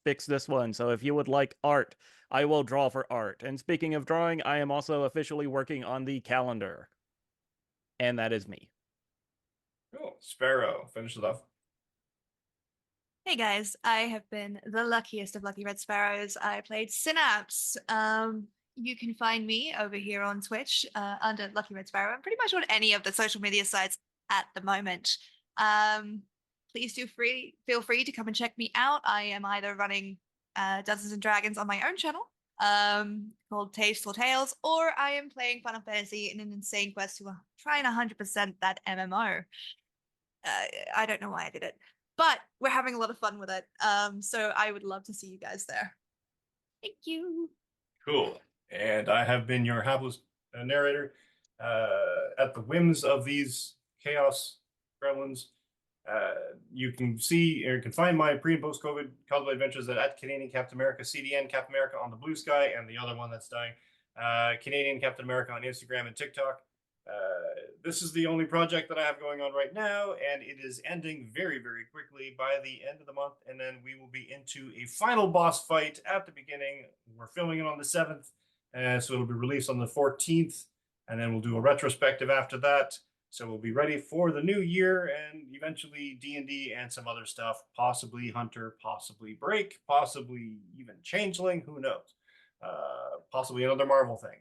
fix this one. So if you would like art, I will draw for art. And speaking of drawing, I am also officially working on the calendar. And that is me. Cool. Sparrow. Finish it off. Hey guys, I have been the luckiest of lucky red sparrows. I played Synapse. You can find me over here on Twitch under Lucky Red Sparrow and pretty much on any of the social media sites at the moment. Please feel free to come and check me out. I am either running Dungeons and Dragons on my own channel called Tasteful Tales, or I am playing Final Fantasy in an insane quest to try and 100% that MMO. I don't know why I did it, but we're having a lot of fun with it. So I would love to see you guys there. Thank you. Cool. And I have been your hapless narrator at the whims of these chaos gremlins. You can see or you can find my pre and post COVID cosplay adventures at Canadian Captain America, CDN Captain America on the Blue Sky, and the other one that's dying, Canadian Captain America on Instagram and TikTok. This is the only project that I have going on right now, and it is ending very, very quickly by the end of the month, and then we will be into a final boss fight at the beginning. We're filming it on the 7th, so it'll be released on the 14th, and then we'll do a retrospective after that. So we'll be ready for the new year and eventually D&D and some other stuff, possibly Hunter, possibly Break, possibly even Changeling, who knows? Possibly another Marvel thing.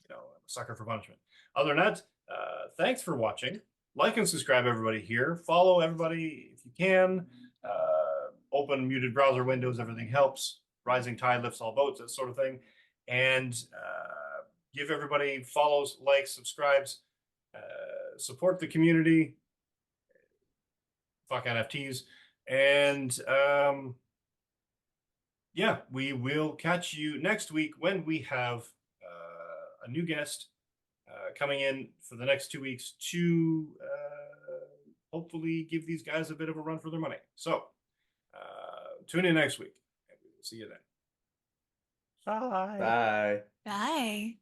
I'm a sucker for punishment. Other than that, thanks for watching. Like and subscribe, everybody here. Follow everybody if you can. Open muted browser windows, everything helps. Rising tide lifts all boats, that sort of thing. And give everybody follows, likes, subscribes. Support the community. Fuck NFTs. And yeah, we will catch you next week when we have a new guest coming in for the next 2 weeks to hopefully give these guys a bit of a run for their money. So tune in next week. And we will see you then. Bye. Bye. Bye.